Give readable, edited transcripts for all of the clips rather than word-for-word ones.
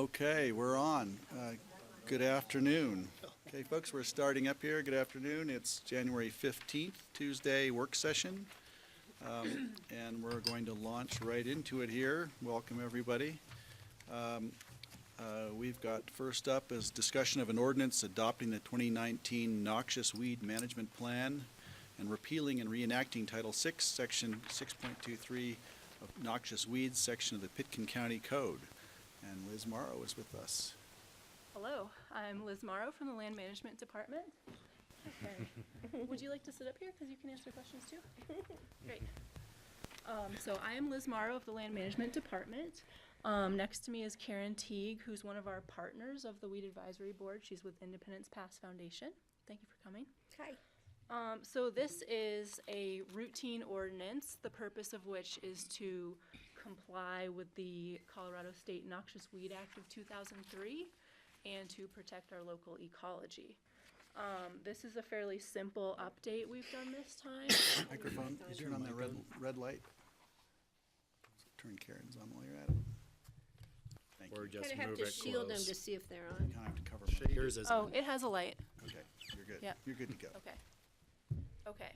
Okay, we're on. Good afternoon. Okay, folks, we're starting up here. Good afternoon. It's January 15th, Tuesday work session. And we're going to launch right into it here. Welcome, everybody. We've got first up is discussion of an ordinance adopting the 2019 Noxious Weed Management Plan and repealing and reenacting Title VI, Section 6.23 of Noxious Weeds section of the Pitkin County Code. And Liz Morrow is with us. Hello, I'm Liz Morrow from the Land Management Department. Okay. Would you like to sit up here because you can answer questions too? Great. So I am Liz Morrow of the Land Management Department. Next to me is Karen Teague, who's one of our partners of the Weed Advisory Board. She's with Independence Pass Foundation. Thank you for coming. Hi. So this is a routine ordinance, the purpose of which is to comply with the Colorado State Noxious Weed Act of 2003 and to protect our local ecology. This is a fairly simple update we've done this time. Microphone, you turn on the red light. Turn Karen's on while you're at it. Thank you. Or just Kind of have move to it shield them close. to see if they're You on. kind of have to cover them. Yours is Oh, it has a light. Okay, you're good. Yeah. You're good to go. Okay. Okay.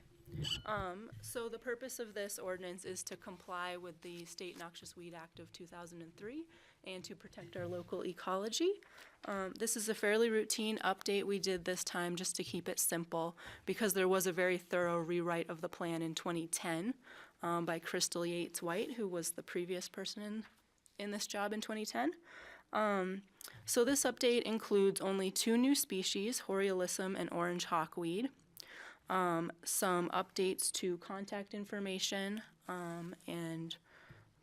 So the purpose of this ordinance is to comply with the State Noxious Weed Act of 2003 and to protect our local ecology. This is a fairly routine update we did this time just to keep it simple because there was a very thorough rewrite of the plan in 2010 by Crystal Yates White, who was the previous person in this job in 2010. So this update includes only 2 new species, Horiolisum and orange hawkweed. Some updates to contact information and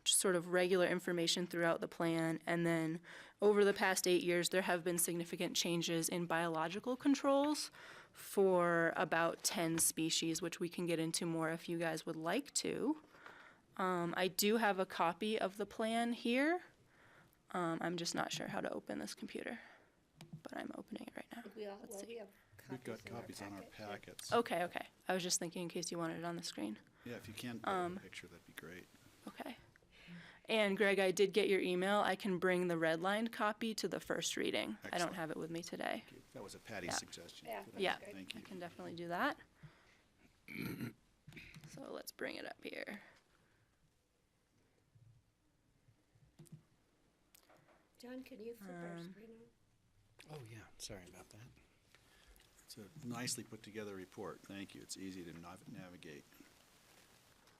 just sort of regular information throughout the plan. And then over the past 8 years, there have been significant changes in biological controls for about 10 species, which we can get into more if you guys would like to. I do have a copy of the plan here. I'm just not sure how to open this computer, but I'm opening it right now. Let's see. We've got copies on our packets. Okay. I was just thinking in case you wanted it on the screen. Yeah, if you can put a picture, that'd be great. Okay. And Greg, I did get your email. I can bring the redlined copy to the first reading. I don't Excellent. have it with me today. That was a Patty's suggestion. Yeah. Yeah, Thank I you. can definitely do that. So let's bring it up here. John, can you flip our screen on? Oh, yeah, sorry about that. It's a nicely put together report. Thank you. It's easy to navigate.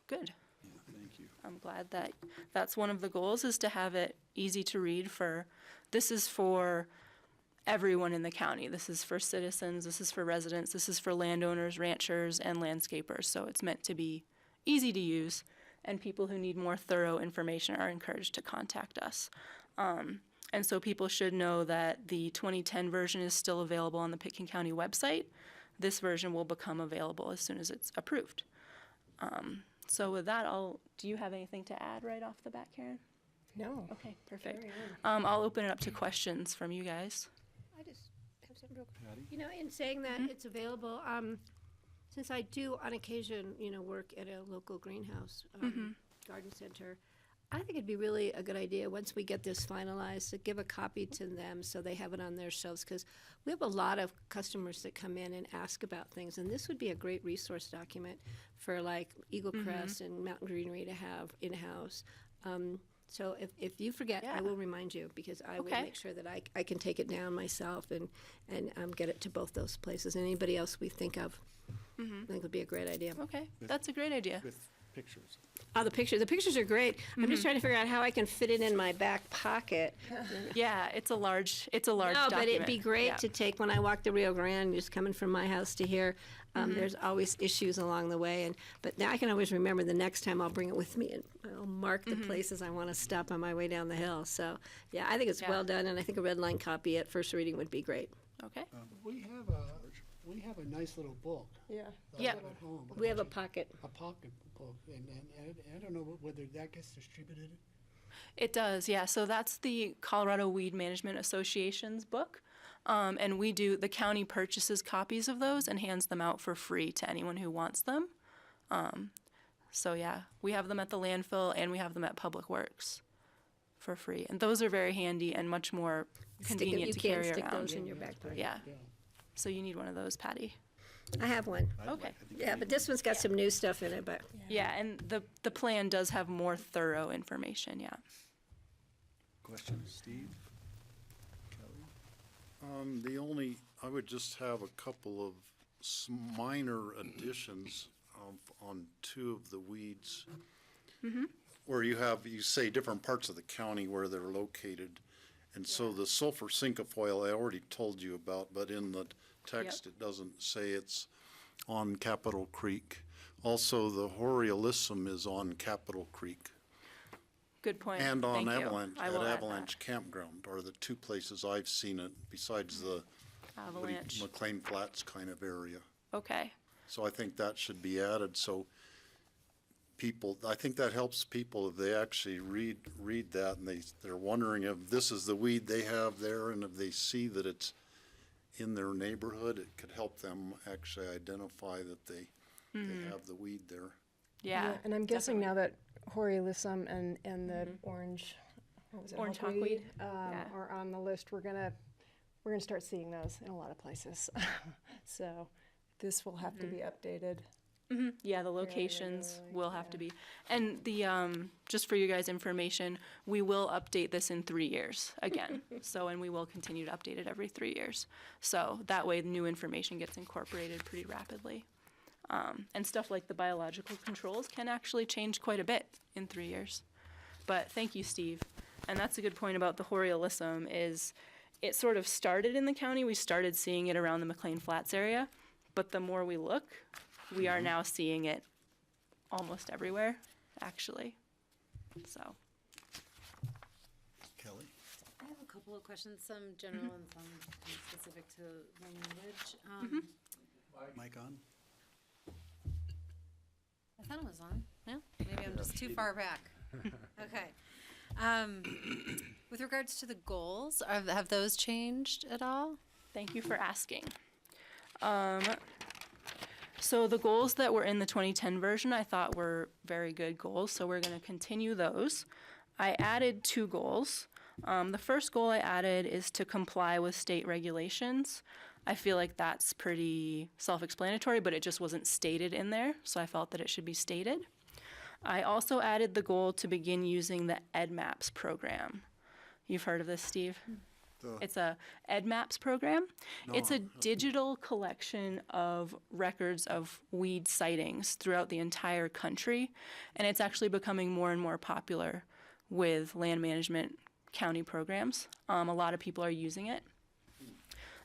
Good. Yeah, thank you. I'm glad that that's one of the goals is to have it easy to read this is for everyone in the county. This is for citizens, this is for residents, this is for landowners, ranchers, and landscapers. So it's meant to be easy to use, and people who need more thorough information are encouraged to contact us. And so people should know that the 2010 version is still available on the Pitkin County website. This version will become available as soon as it's approved. So with that, do you have anything to add right off the bat, Karen? No. Okay, perfect. Carry on. I'll open it up to questions from you guys. I just have something real quick. Patty? You know, in saying that it's available, since I do on occasion, work at a local greenhouse, garden center, I think it'd be really a good idea, once we get this finalized, to give a copy to them so they have it on their shelves, because we have a lot of customers that come in and ask about things, and this would be a great resource document for like Eagle Crest and Mountain Greenery to have in-house. So if you forget, I will remind you, because I will make sure that I can take it down myself and get it to both those places. Anybody else we think of, I think would be a great idea. Okay, that's a great idea. With pictures. Oh, the pictures are great. I'm just trying to figure out how I can fit it in my back pocket. Yeah, it's a large No, document. but it'd be great to take when I walk the Rio Grande, just coming from my house to here. There's always issues along the way, but now I can always remember the next time I'll bring it with me and I'll mark the places I want to stop on my way down the hill. So, yeah, I think it's well done, and I think a red line copy at first reading would be great. Okay. We have a nice little book. Yeah. that I Yeah. have at home. We have a pocket. A pocket book, and I don't know whether that gets distributed. It does, yeah. So that's the Colorado Weed Management Association's book. And the county purchases copies of those and hands them out for free to anyone who wants them. So yeah, we have them at the landfill and we have them at Public Works. for free. And those are very handy and much more convenient to carry You can't stick around. those in your back pocket. Yeah. So you need one of those, Patty. I have one. Okay. Yeah, but this one's got some new stuff in it, but Yeah, and the plan does have more thorough information, yeah. Questions, Steve? Kelly? I would just have a couple of minor additions on two of the weeds. Where you say different parts of the county where they're located. And so the sulfur cinquefoil I already told you about, but in the text it doesn't say it's on Capitol Creek. Also, the Horiolisum is on Capitol Creek. Good point. And on Thank you. Avalanche, I at will add that. Avalanche Campground are the two places I've seen it besides the Avalanche. McLean Flats kind of area. Okay. So I think that should be added, so I think that helps people if they actually read that and they're wondering if this is the weed they have there, and if they see that it's in their neighborhood, it could help them actually identify that they have the weed there. Yeah. And I'm guessing now that Horiolisum and the orange, what was it? Orange hawkweed, hawkweed. Yeah. are on the list. We're gonna start seeing those in a lot of places. So this will have to be updated. Yeah, the locations will have to be. And the, just for you guys' information, we will update this in 3 years again. And we will continue to update it every 3 years. So that way new information gets incorporated pretty rapidly. And stuff like the biological controls can actually change quite a bit in 3 years. But thank you, Steve. And that's a good point about the Horiolisum is it sort of started in the county. We started seeing it around the McLean Flats area. But the more we look, we are now seeing it almost everywhere, actually. So, Kelly? I have a couple of questions, some general and some specific to language. Mic on? I thought it was on. No? Maybe I'm just too far back. Okay. With regards to the goals, have those changed at all? thank you for asking. So the goals that were in the 2010 version I thought were very good goals, so we're going to continue those. I added 2 goals. The first goal I added is to comply with state regulations. I feel like that's pretty self-explanatory, but it just wasn't stated in there, so I felt that it should be stated. I also added the goal to begin using the EdMaps program. You've heard of this, Steve? It's a EdMaps program. It's a digital collection of records of weed sightings throughout the entire country, and it's actually becoming more and more popular with land management county programs. A lot of people are using it.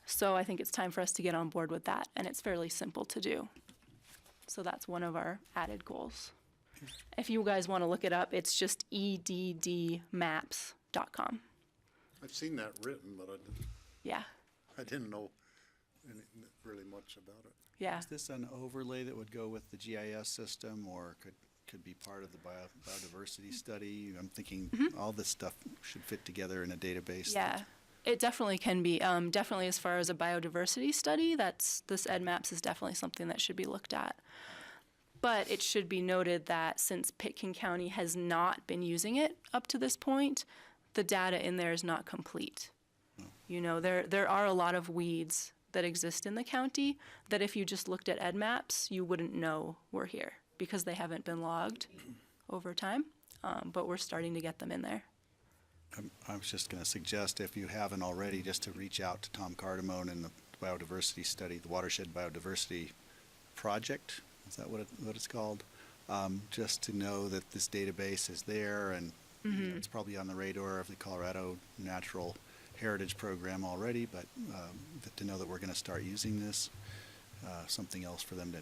So I think it's time for us to get on board with that, and it's fairly simple to do. So that's one of our added goals. If you guys want to look it up, it's just eddmaps.com. I've seen that written, but Yeah, I didn't know really much about it. yeah. Is this an overlay that would go with the GIS system, or could be part of the biodiversity study? I'm thinking all this stuff should fit together in a database. Yeah, it definitely can be. Definitely as far as a biodiversity study, this EdMaps is definitely something that should be looked at. But it should be noted that since Pitkin County has not been using it up to this point, the data in there is not complete. You know, there are a lot of weeds that exist in the county that if you just looked at EdMaps, you wouldn't know were here because they haven't been logged over time, but we're starting to get them in there. I was just going to suggest, if you haven't already, just to reach out to Tom Cardamone and the biodiversity study, the Watershed Biodiversity Project. Is that what it's called? Just to know that this database is there, and you know, it's probably on the radar of the Colorado Natural Heritage Program already, but to know that we're going to start using this, something else for them to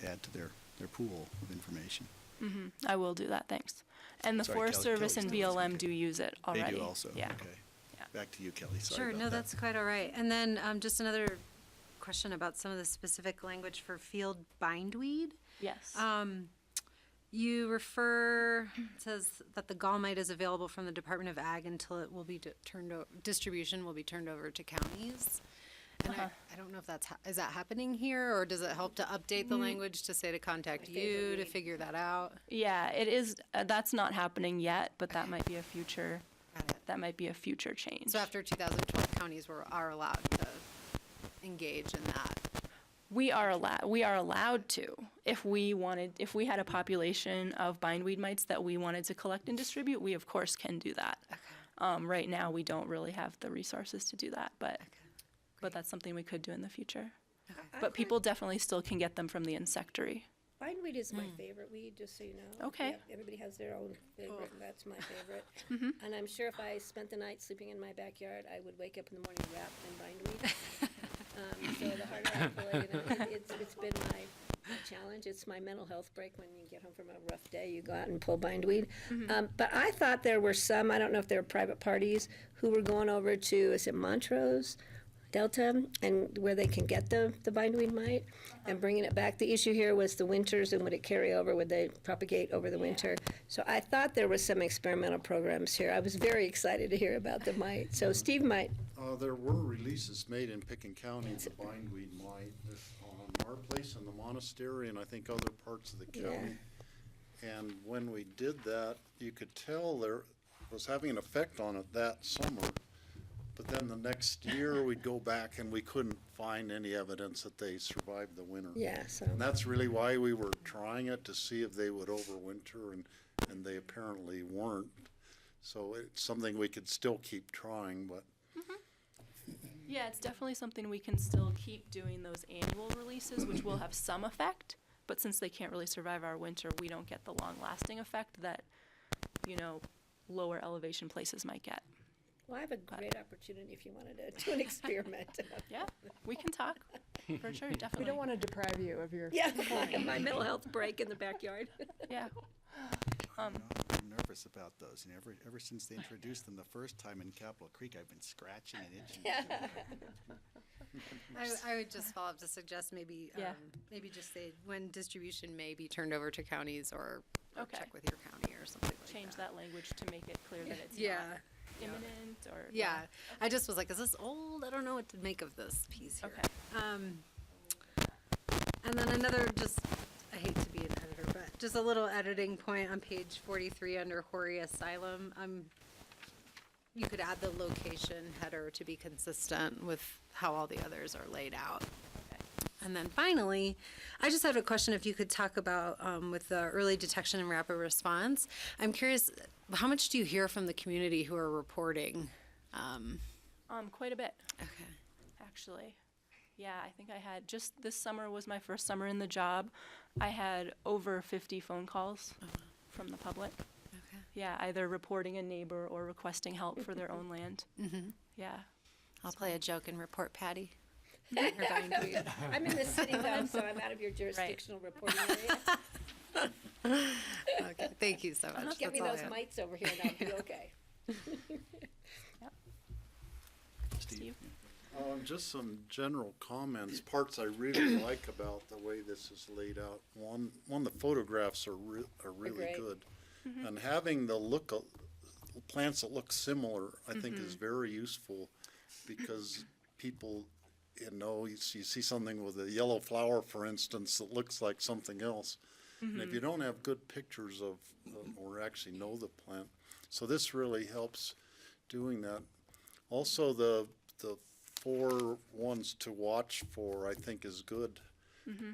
add to their pool of information. I will do that, thanks. And the Sorry, Forest Kelly- Service and Kelly's not BLM listening. do use it already. They do also? Yeah. Okay. Yeah. Back to you, Kelly. Sorry Sure, about no, that. that's quite all right. And then just another question about some of the specific language for field bindweed. Yes. You refer, it says that the gall mite is available from the Department of Ag until it will be distribution will be turned over to counties. And I don't know if is that happening here, or does it help to update the language to say to contact you to figure that out? Yeah, it is. That's not happening yet, but that might be a future that might be a future change. So after 2012, counties are allowed to engage in that. We are allowed to, if we had a population of bindweed mites that we wanted to collect and distribute, we of course can do that. Right now, we don't really have the resources to do that, but that's something we could do in the future. But people definitely still can get them from the insectary. Bindweed is my favorite weed, just so you know. Okay. Yep, everybody has their own favorite, and that's my favorite. And I'm sure if I spent the night sleeping in my backyard, I would wake up in the morning wrapped in bindweed. So the harder I pull it, it's been my challenge. It's my mental health break when you get home from a rough day, you go out and pull bindweed. But I thought there were some, I don't know if they were private parties, who were going over to, is it Montrose, Delta, and where they can get the bindweed mite and bringing it back. The issue here was the winters, and would it carry over, would they propagate over the winter? So I thought there was some experimental programs here. I was very excited to hear about the mite. So Steve might, There were releases made in Picken County of the bindweed mite on our place in the monastery and I think other parts of the county. And when we did that, you could tell there was having an effect on it that summer. But then the next year, we'd go back and we couldn't find any evidence that they survived the winter. yeah, so. And that's really why we were trying it, to see if they would overwinter, and they apparently weren't. So it's something we could still keep trying, but Yeah, it's definitely something we can still keep doing, those annual releases, which will have some effect. But since they can't really survive our winter, we don't get the long-lasting effect that, lower elevation places might get. Well, I have a great opportunity if you wanted to do an experiment. Yeah, we can talk, for sure, definitely. We don't want to deprive you of your. Yeah, my mental health break in the backyard. Yeah. I'm nervous about those. Ever since they introduced them the first time in Capitol Creek, I've been scratching and itching. I would just follow up to suggest maybe just say when distribution may be turned over to counties or Okay. check with your county or something like Change that. that language to make it clear that it's Yeah. not imminent or. Yeah, I just was like, is this old? I don't know what to make of this piece here. Okay. And then another, I hate to be an editor, but just a little editing point on page 43 under Horry Asylum. You could add the location header to be consistent with how all the others are laid out. And then finally, I just had a question if you could talk about with the early detection and rapid response. I'm curious, how much do you hear from the community who are reporting? Quite a bit, Okay. actually. Yeah, I think I had, just this summer was my first summer in the job. I had over 50 phone calls from the public. Okay. Yeah, either reporting a neighbor or requesting help for their own land. Mm-hmm. Yeah. I'll play a joke and report Patty. Her bindweed. I'm in the city though, so I'm out of your jurisdictional reporting area. Okay, thank you so much. Get me That's all I those have. mites over here and I'll be okay. Steve? just some general comments, parts I really like about the way this is laid out. One, the photographs are really great. good. And having the look of plants that look similar, I think is very useful, because people, you see something with a yellow flower, for instance, that looks like something else. And if you don't have good pictures of, or actually know the plant, so this really helps doing that. Also, the 4 ones to watch for, I think, is good,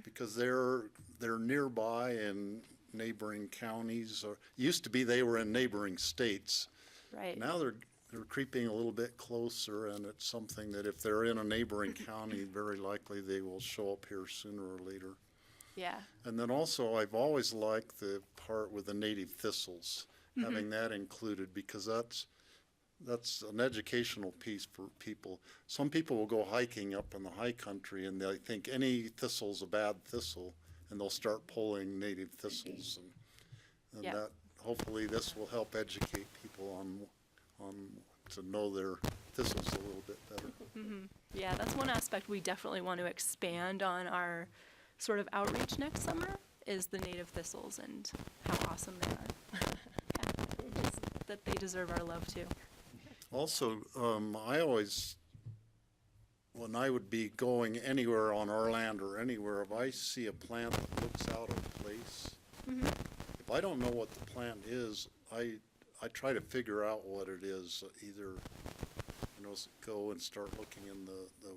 because they're nearby in neighboring counties, or used to be they were in neighboring states. Right. Now they're creeping a little bit closer, and it's something that if they're in a neighboring county, very likely they will show up here sooner or later. Yeah. And then also, I've always liked the part with the native thistles, having that included, because that's an educational piece for people. Some people will go hiking up in the high country and they think any thistle's a bad thistle, and they'll start pulling native thistles. And Yeah. that, hopefully this will help educate people on to know their thistles a little bit better. Yeah, that's one aspect we definitely want to expand on our sort of outreach next summer, is the native thistles and how awesome they are. Yeah, just that they deserve our love too. Also, I always, when I would be going anywhere on our land or anywhere, if I see a plant that looks out of place, if I don't know what the plant is, I I try to figure out what it is, either, go and start looking in the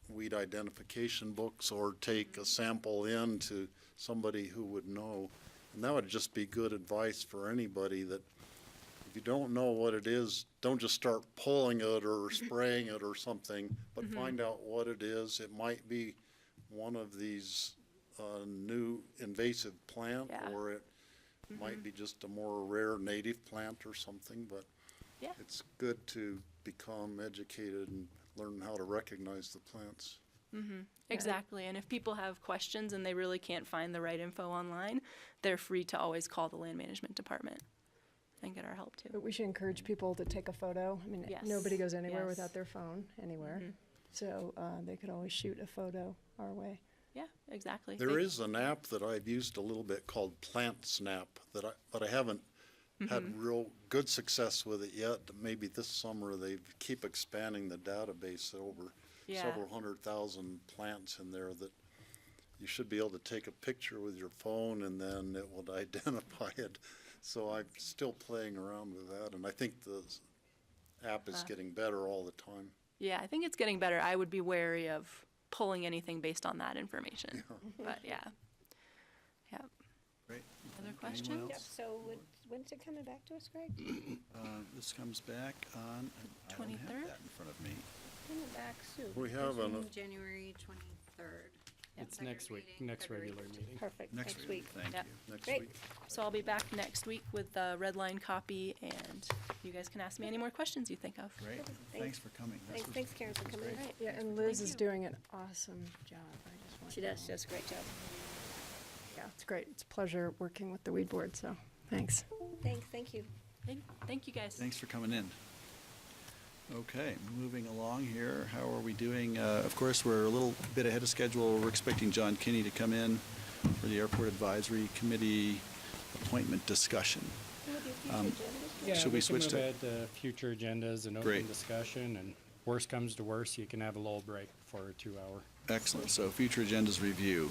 weed identification books, or take a sample in to somebody who would know. And that would just be good advice for anybody, that if you don't know what it is, don't just start pulling it or spraying it or something, but find out what it is. It might be one of these new invasive plant, Yeah. or it might be just a more rare native plant or something, but Yeah. it's good to become educated and learn how to recognize the plants. Exactly, and if people have questions and they really can't find the right info online, they're free to always call the land management department and get our help too. But we should encourage people to take a photo. I mean, Yes, nobody goes anywhere yes. without their phone, anywhere. So they could always shoot a photo our way. Yeah, exactly. There is an app that I've used a little bit called Plant Snap, but I haven't had real good success with it yet. Maybe this summer they keep expanding the database over Yeah. several 100,000 plants in there, that you should be able to take a picture with your phone and then it would identify it. So I'm still playing around with that, and I think the app is getting better all the time. Yeah, I think it's getting better. I would be wary of pulling anything based on that information. But yeah. Yep. Great. Other Anyone questions? else? So when's it coming back to us, Greg? This comes back on, I don't have 23rd? that in front of me. Coming back soon. We have January 23rd. It's next week, next regular meeting. Perfect, Next next week. Thank Yep. you. next Great. week. So I'll be back next week with the red line copy, and you guys can ask me any more questions you think of. Great. Thanks for coming. This was- Thanks Karen for this was coming in. great. Yeah, and Liz is doing an awesome job. I just want She you to does, know. she does a great job. Yeah, it's great. It's a pleasure working with the weed board, so thanks. Thank you. Thank you guys. Thanks for coming in. Okay, moving along here. How are we doing? Of course, we're a little bit ahead of schedule. We're expecting John Kinney to come in for the Airport Advisory Committee appointment discussion. Yeah, Should we switch can to- move ahead to future agendas and Great. open discussion, and worst comes to worst, you can have a little break for a 2-hour. Excellent. So future agendas review.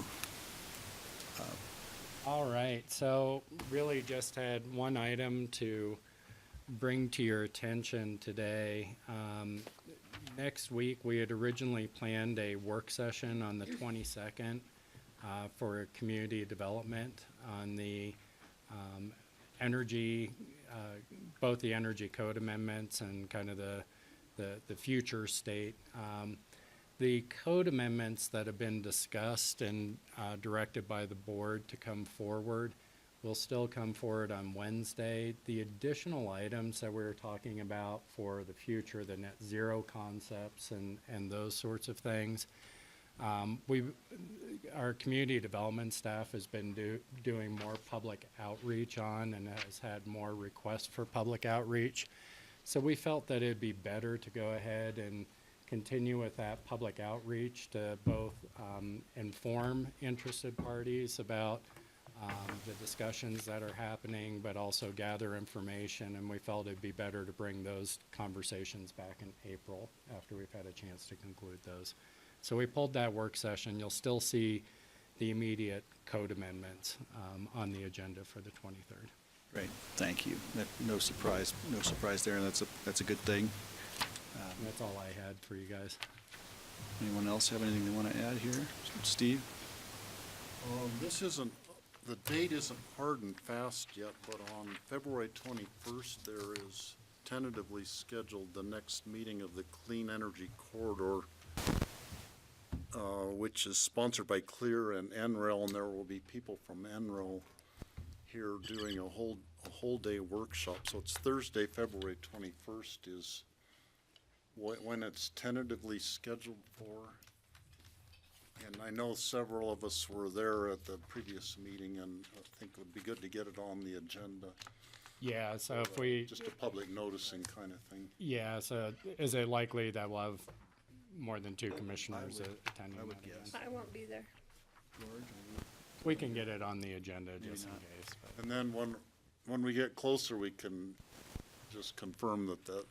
All right, so really just had one item to bring to your attention today. Next week, we had originally planned a work session on the 22nd for community development on the energy, both the energy code amendments and kind of the future state. The code amendments that have been discussed and directed by the board to come forward will still come forward on Wednesday. The additional items that we were talking about for the future, the net zero concepts and those sorts of things, our community development staff has been doing more public outreach on and has had more requests for public outreach. So we felt that it'd be better to go ahead and continue with that public outreach to both inform interested parties about the discussions that are happening, but also gather information. And we felt it'd be better to bring those conversations back in April after we've had a chance to conclude those. So we pulled that work session. You'll still see the immediate code amendments on the agenda for the 23rd. Great. Thank you. No surprise there, and that's a good thing. And that's all I had for you guys. Anyone else have anything they want to add here? Steve? The date isn't hard and fast yet, but on February 21st, there is tentatively scheduled the next meeting of the Clean Energy Corridor, which is sponsored by CLEAR and NREL, and there will be people from NREL here doing a whole day workshop. So it's Thursday, February 21st is when it's tentatively scheduled for. And I know several of us were there at the previous meeting, and I think it would be good to get it on the agenda. Yeah, so if we, Just a public noticing kind of thing. yeah, so is it likely that we'll have more than 2 commissioners attending? I would that guess. event? I won't be there. George? We can get it on the agenda just in not. case. But And then when we get closer, we can just confirm that the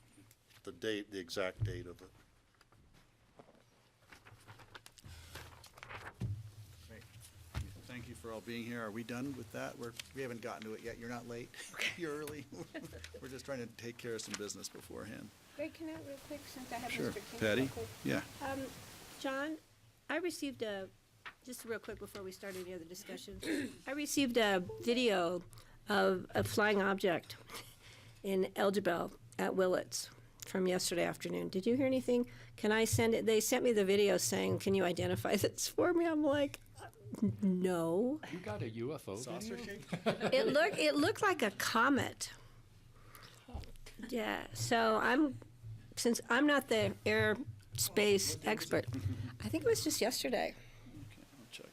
date, the exact date of it. Great. Thank you for for all being here. Are we done with that? We haven't gotten to it yet. You're not late. You're early. We're just trying to take care of some business beforehand. Greg, can I real quick, since I have Sure. Mr. King? Patty? real quick? Yeah. John, I received just real quick before we start any other discussion, I received a video of a flying object in Elgibel at Willits from yesterday afternoon. Did you hear anything? Can I send it? They sent me the video saying, can you identify this for me? I'm like, no. You got a UFO Saucer video? shape? It looked like a comet. Yeah, so since I'm not the airspace expert, I think it was just yesterday. I'll check.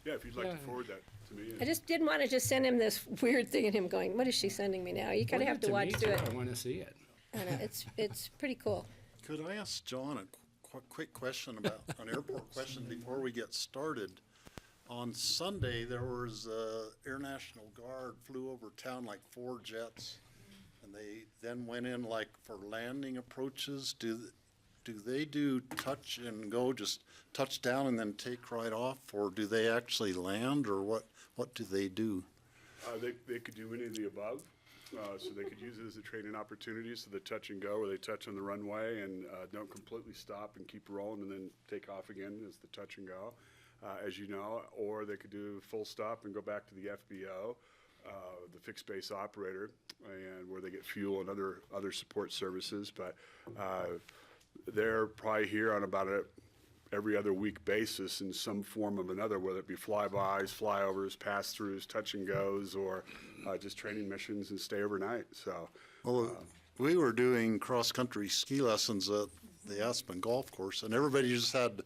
Yeah, if you'd like to Yeah. forward that to me. I just didn't want to just send him this weird thing and him going, what is she sending me now? You kind of have to watch through it. I want to see it. I know, it's pretty cool. Could I ask John a quick question about, an airport question before we get started? On Sunday, there was, Air National Guard flew over town like 4 jets, and they then went in like for landing approaches. Do they do touch and go, just touch down and then take right off, or do they actually land, or what do they do? They could do any of the above, so they could use it as a training opportunity, so the touch and go, where they touch on the runway and don't completely stop and keep rolling and then take off again as the touch and go, as you know, or they could do full stop and go back to the FBO, the fixed base operator, and where they get fuel and other support services, but they're probably here on about every other week basis in some form of another, whether it be flybys, flyovers, pass-throughs, touch and goes, or just training missions and stay overnight. So, Well, we were doing cross-country ski lessons at the Aspen Golf Course, and everybody just had to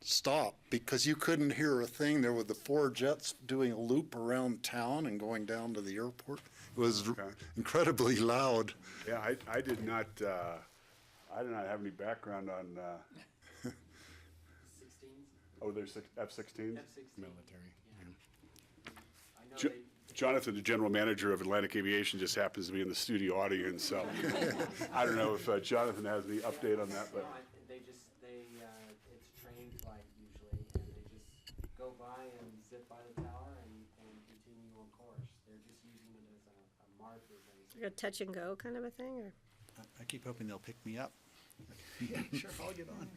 stop because you couldn't hear a thing. There were the 4 jets doing a loop around town and going down to the airport. It was Okay. incredibly loud. yeah, I did not have any background on. Oh, there's F-16s? Military. Jonathan, the general manager of Atlantic Aviation, just happens to be in the studio audience, so I don't know if Jonathan has any update on that, but. It's trained flight usually, and they just go by and zip by the tower and continue on course. They're just using it as a marker, basically. Like a touch and go kind of a thing, or? I keep hoping they'll pick me up. Yeah, sure, I'll get on.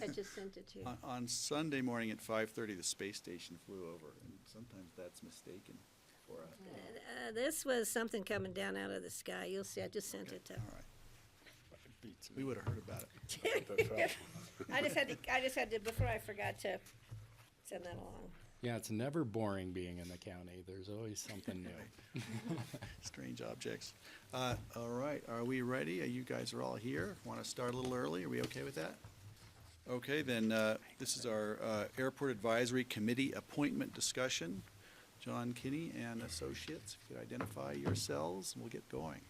I just sent it to you. On Sunday morning at 5:30, the space station flew over, and sometimes that's mistaken for a. This was something coming down out of the sky. You'll see, I just sent it to. All right. We would have heard about it. I just had to, before I forgot to send that along. Yeah, it's never boring being in the county. There's always something new. Strange objects. All right, are we ready? You guys are all here. Want to start a little early? Are we okay with that? Okay, then this is our Airport Advisory Committee appointment discussion. John Kinney and Associates, if you could identify yourselves, and we'll get going.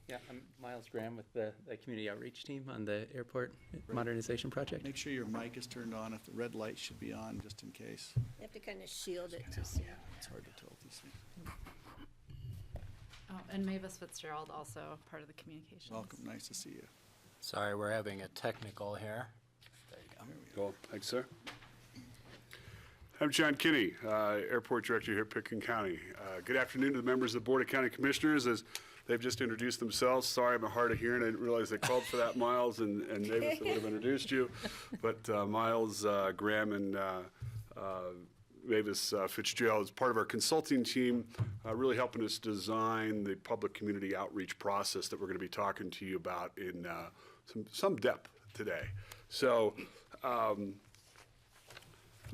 Yeah, I'm Miles Graham with the Community Outreach Team on the Airport Modernization Project. Make sure your mic is turned on. If the red light should be on, just in case. You have to kind of shield it to see. It's hard to tell with these things. Oh, and Mavis Fitzgerald, also part of the communications. Welcome, nice to see you. Sorry, we're having a technical here. There you go. There we go. Cool, thanks, sir. I'm John Kinney, Airport Director here at Pitkin County. Good afternoon to the members of the Board of County Commissioners. As they've just introduced themselves, sorry, I'm hard of hearing. I didn't realize they called for that, Miles and Mavis that would have introduced you. But Miles Graham and Mavis Fitzgerald is part of our consulting team, really helping us design the public community outreach process that we're going to be talking to you about in some depth today. So let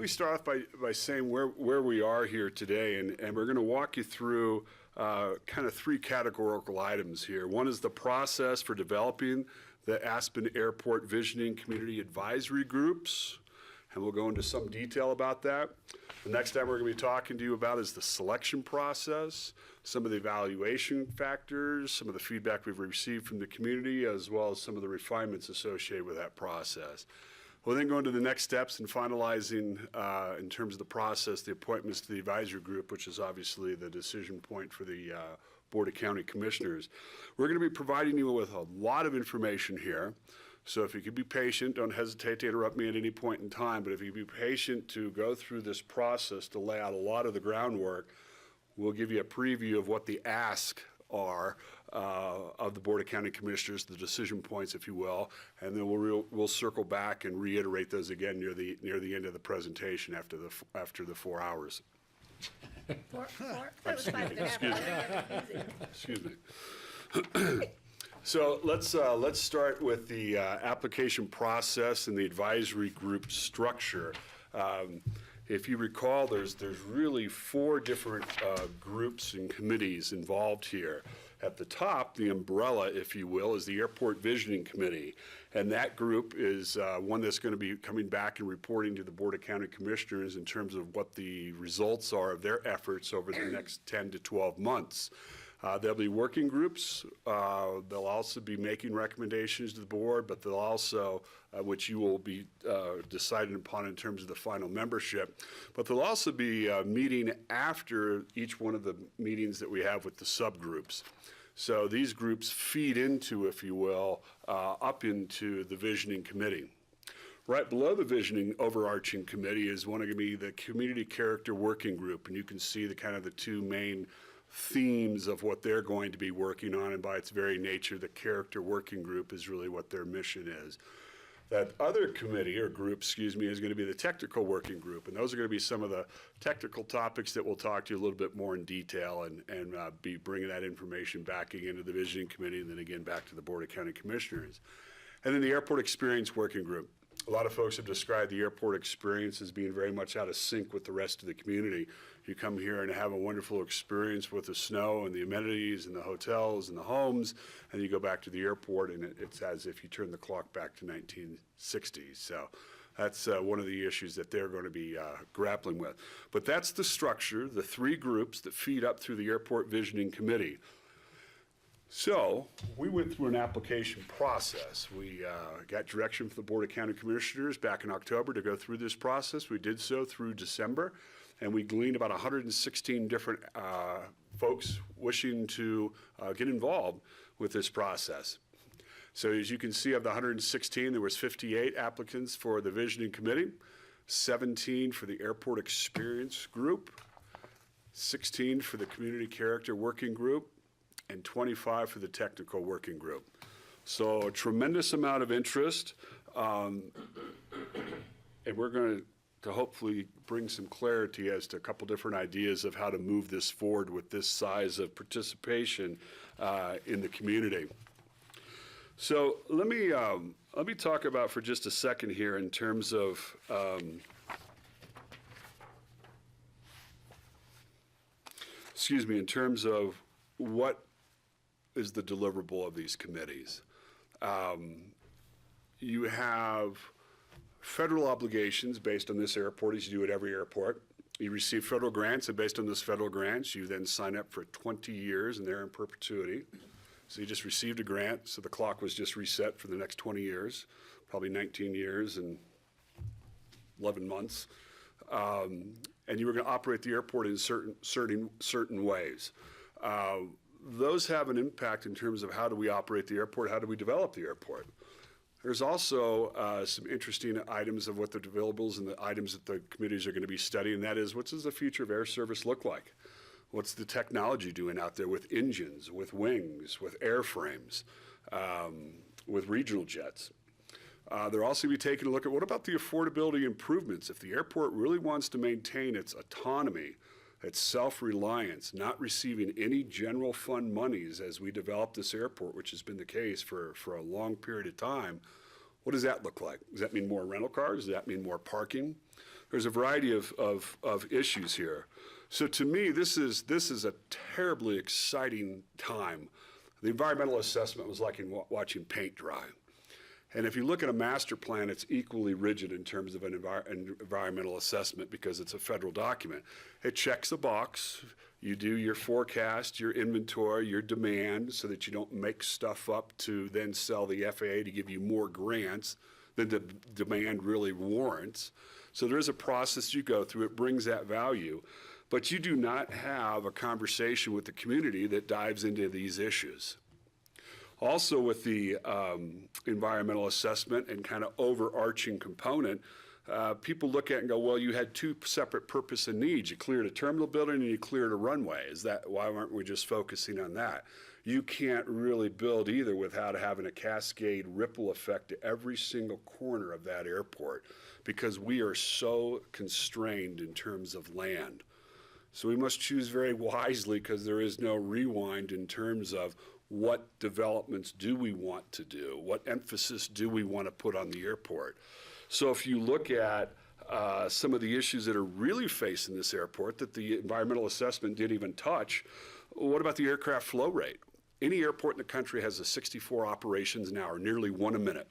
me start off by saying where we are here today, and we're going to walk you through kind of 3 categorical items here. One is the process for developing the Aspen Airport Visioning Community Advisory Groups, and we'll go into some detail about that. The next item we're going to be talking to you about is the selection process, some of the evaluation factors, some of the feedback we've received from the community, as well as some of the refinements associated with that process. We'll then go into the next steps in finalizing, in terms of the process, the appointments to the advisory group, which is obviously the decision point for the Board of County Commissioners. We're going to be providing you with a lot of information here. So if you could be patient, don't hesitate to interrupt me at any point in time, but if you could be patient to go through this process to lay out a lot of the groundwork, we'll give you a preview of what the asks are of the Board of County Commissioners, the decision points, if you will, and then we'll circle back and reiterate those again near the end of the presentation after the 4 hours. That was 5.5. Excuse me. So let's start with the application process and the advisory group structure. If you recall, there's really 4 different groups and committees involved here. At the top, the umbrella, if you will, is the Airport Visioning Committee. And that group is one that's going to be coming back and reporting to the Board of County Commissioners in terms of what the results are of their efforts over the next 10 to 12 months. There'll be working groups. They'll also be making recommendations to the board, but they'll also, which you will be deciding upon in terms of the final membership, but they'll also be meeting after each one of the meetings that we have with the subgroups. So these groups feed into, if you will, up into the visioning committee. Right below the visioning overarching committee is going to be the community character working group, and you can see the kind of the 2 main themes of what they're going to be working on, and by its very nature, the character working group is really what their mission is. That other committee, or group, excuse me, is going to be the technical working group, and those are going to be some of the technical topics that we'll talk to you a little bit more in detail and be bringing that information back again to the visioning committee and then again back to the Board of County Commissioners. And then the airport experience working group. A lot of folks have described the airport experience as being very much out of sync with the rest of the community. You come here and have a wonderful experience with the snow and the amenities and the hotels and the homes, and you go back to the airport and it's as if you turn the clock back to 1960. So that's one of the issues that they're going to be grappling with. But that's the structure, the 3 groups that feed up through the Airport Visioning Committee. So we went through an application process. We got direction from the Board of County Commissioners back in October to go through this process. We did so through December, and we gleaned about 116 different folks wishing to get involved with this process. So as you can see, of the 116, there was 58 applicants for the Visioning Committee, 17 for the Airport Experience Group, 16 for the Community Character Working Group, and 25 for the Technical Working Group. So a tremendous amount of interest, and we're going to hopefully bring some clarity as to a couple different ideas of how to move this forward with this size of participation in the community. So let me talk about for just a second here in terms of in terms of what is the deliverable of these committees. You have federal obligations based on this airport, as you do at every airport. You receive federal grants, and based on those federal grants, you then sign up for 20 years, and they're in perpetuity. So you just received a grant, so the clock was just reset for the next 20 years, probably 19 years and 11 months. And you were going to operate the airport in certain ways. Those have an impact in terms of how do we operate the airport, how do we develop the airport. There's also some interesting items of what the deliverables and the items that the committees are going to be studying. That is, what does the future of air service look like? What's the technology doing out there with engines, with wings, with airframes, with regional jets? They're also going to be taking a look at what about the affordability improvements? If the airport really wants to maintain its autonomy, its self-reliance, not receiving any general fund monies as we develop this airport, which has been the case for a long period of time, what does that look like? Does that mean more rental cars? Does that mean more parking? There's a variety of issues here. So to me, this is a terribly exciting time. The environmental assessment was like watching paint dry. And if you look at a master plan, it's equally rigid in terms of an environmental assessment because it's a federal document. It checks a box. You do your forecast, your inventory, your demand so that you don't make stuff up to then sell the FAA to give you more grants than the demand really warrants. So there is a process you go through. It brings that value. But you do not have a conversation with the community that dives into these issues. Also with the environmental assessment and kind of overarching component, people look at it and go, well, you had two separate purpose and needs. You cleared a terminal building and you cleared a runway. Why aren't we just focusing on that? You can't really build either without having a cascade ripple effect to every single corner of that airport, because we are so constrained in terms of land. So we must choose very wisely, because there is no rewind in terms of what developments do we want to do, what emphasis do we want to put on the airport. So if you look at some of the issues that are really facing this airport that the environmental assessment didn't even touch, what about the aircraft flow rate? Any airport in the country has a 64 operations an hour, nearly 1 a minute,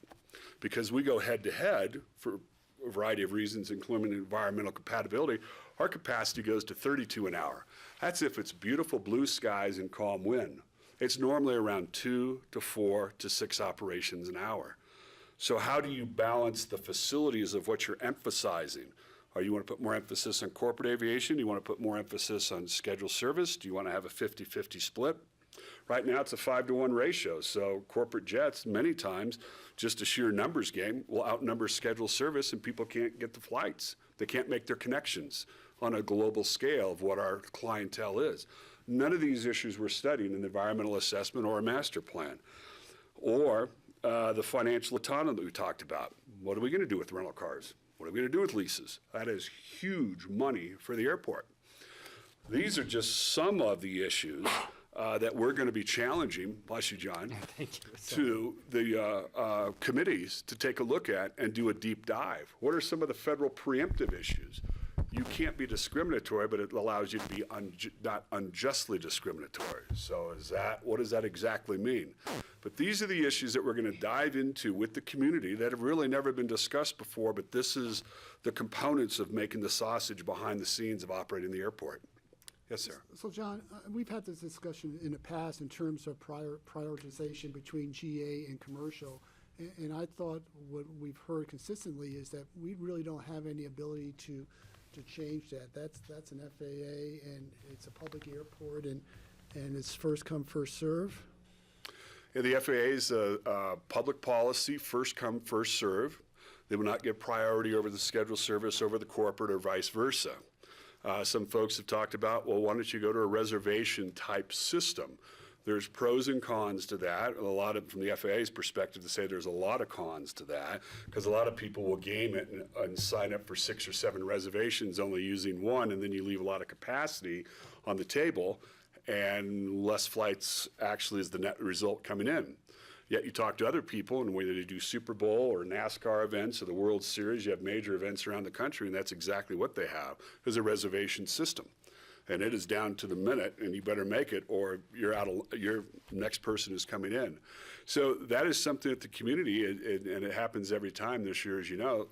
because we go head to head for a variety of reasons, including environmental compatibility. Our capacity goes to 32 an hour. That's if it's beautiful blue skies and calm wind. It's normally around 2 to 4 to 6 operations an hour. So how do you balance the facilities of what you're emphasizing? Or you want to put more emphasis on corporate aviation? Do you want to put more emphasis on scheduled service? Do you want to have a 50-50 split? Right now, it's a 5-to-1 ratio. So corporate jets, many times, just a sheer numbers game, will outnumber scheduled service, and people can't get the flights. They can't make their connections on a global scale of what our clientele is. None of these issues were studied in the environmental assessment or a master plan. Or the financial autonomy that we talked about. What are we going to do with rental cars? What are we going to do with leases? That is huge money for the airport. These are just some of the issues that we're going to be challenging, bless you, John, to the committees to take a look at and do a deep dive. What are some of the federal preemptive issues? You can't be discriminatory, but it allows you to be not unjustly discriminatory. So what does that exactly mean? But these are the issues that we're going to dive into with the community that have really never been discussed before, but this is the components of making the sausage behind the scenes of operating the airport. Yes, sir. So, John, we've had this discussion in the past in terms of prioritization between GA and commercial. And I thought what we've heard consistently is that we really don't have any ability to change that. That's an FAA, and it's a public airport, and it's first come, first serve. Yeah, the FAA is a public policy, first come, first serve. They will not give priority over the scheduled service over the corporate or vice versa. Some folks have talked about, well, why don't you go to a reservation type system? There's pros and cons to that. A lot of, from the FAA's perspective, to say there's a lot of cons to that, because a lot of people will game it and sign up for 6 or 7 reservations, only using one, and then you leave a lot of capacity on the table, and less flights actually is the net result coming in. Yet you talk to other people, and whether they do Super Bowl or NASCAR events or the World Series, you have major events around the country, and that's exactly what they have, is a reservation system. And it is down to the minute, and you better make it, or your next person is coming in. So that is something that the community, and it happens every time this year, as you know,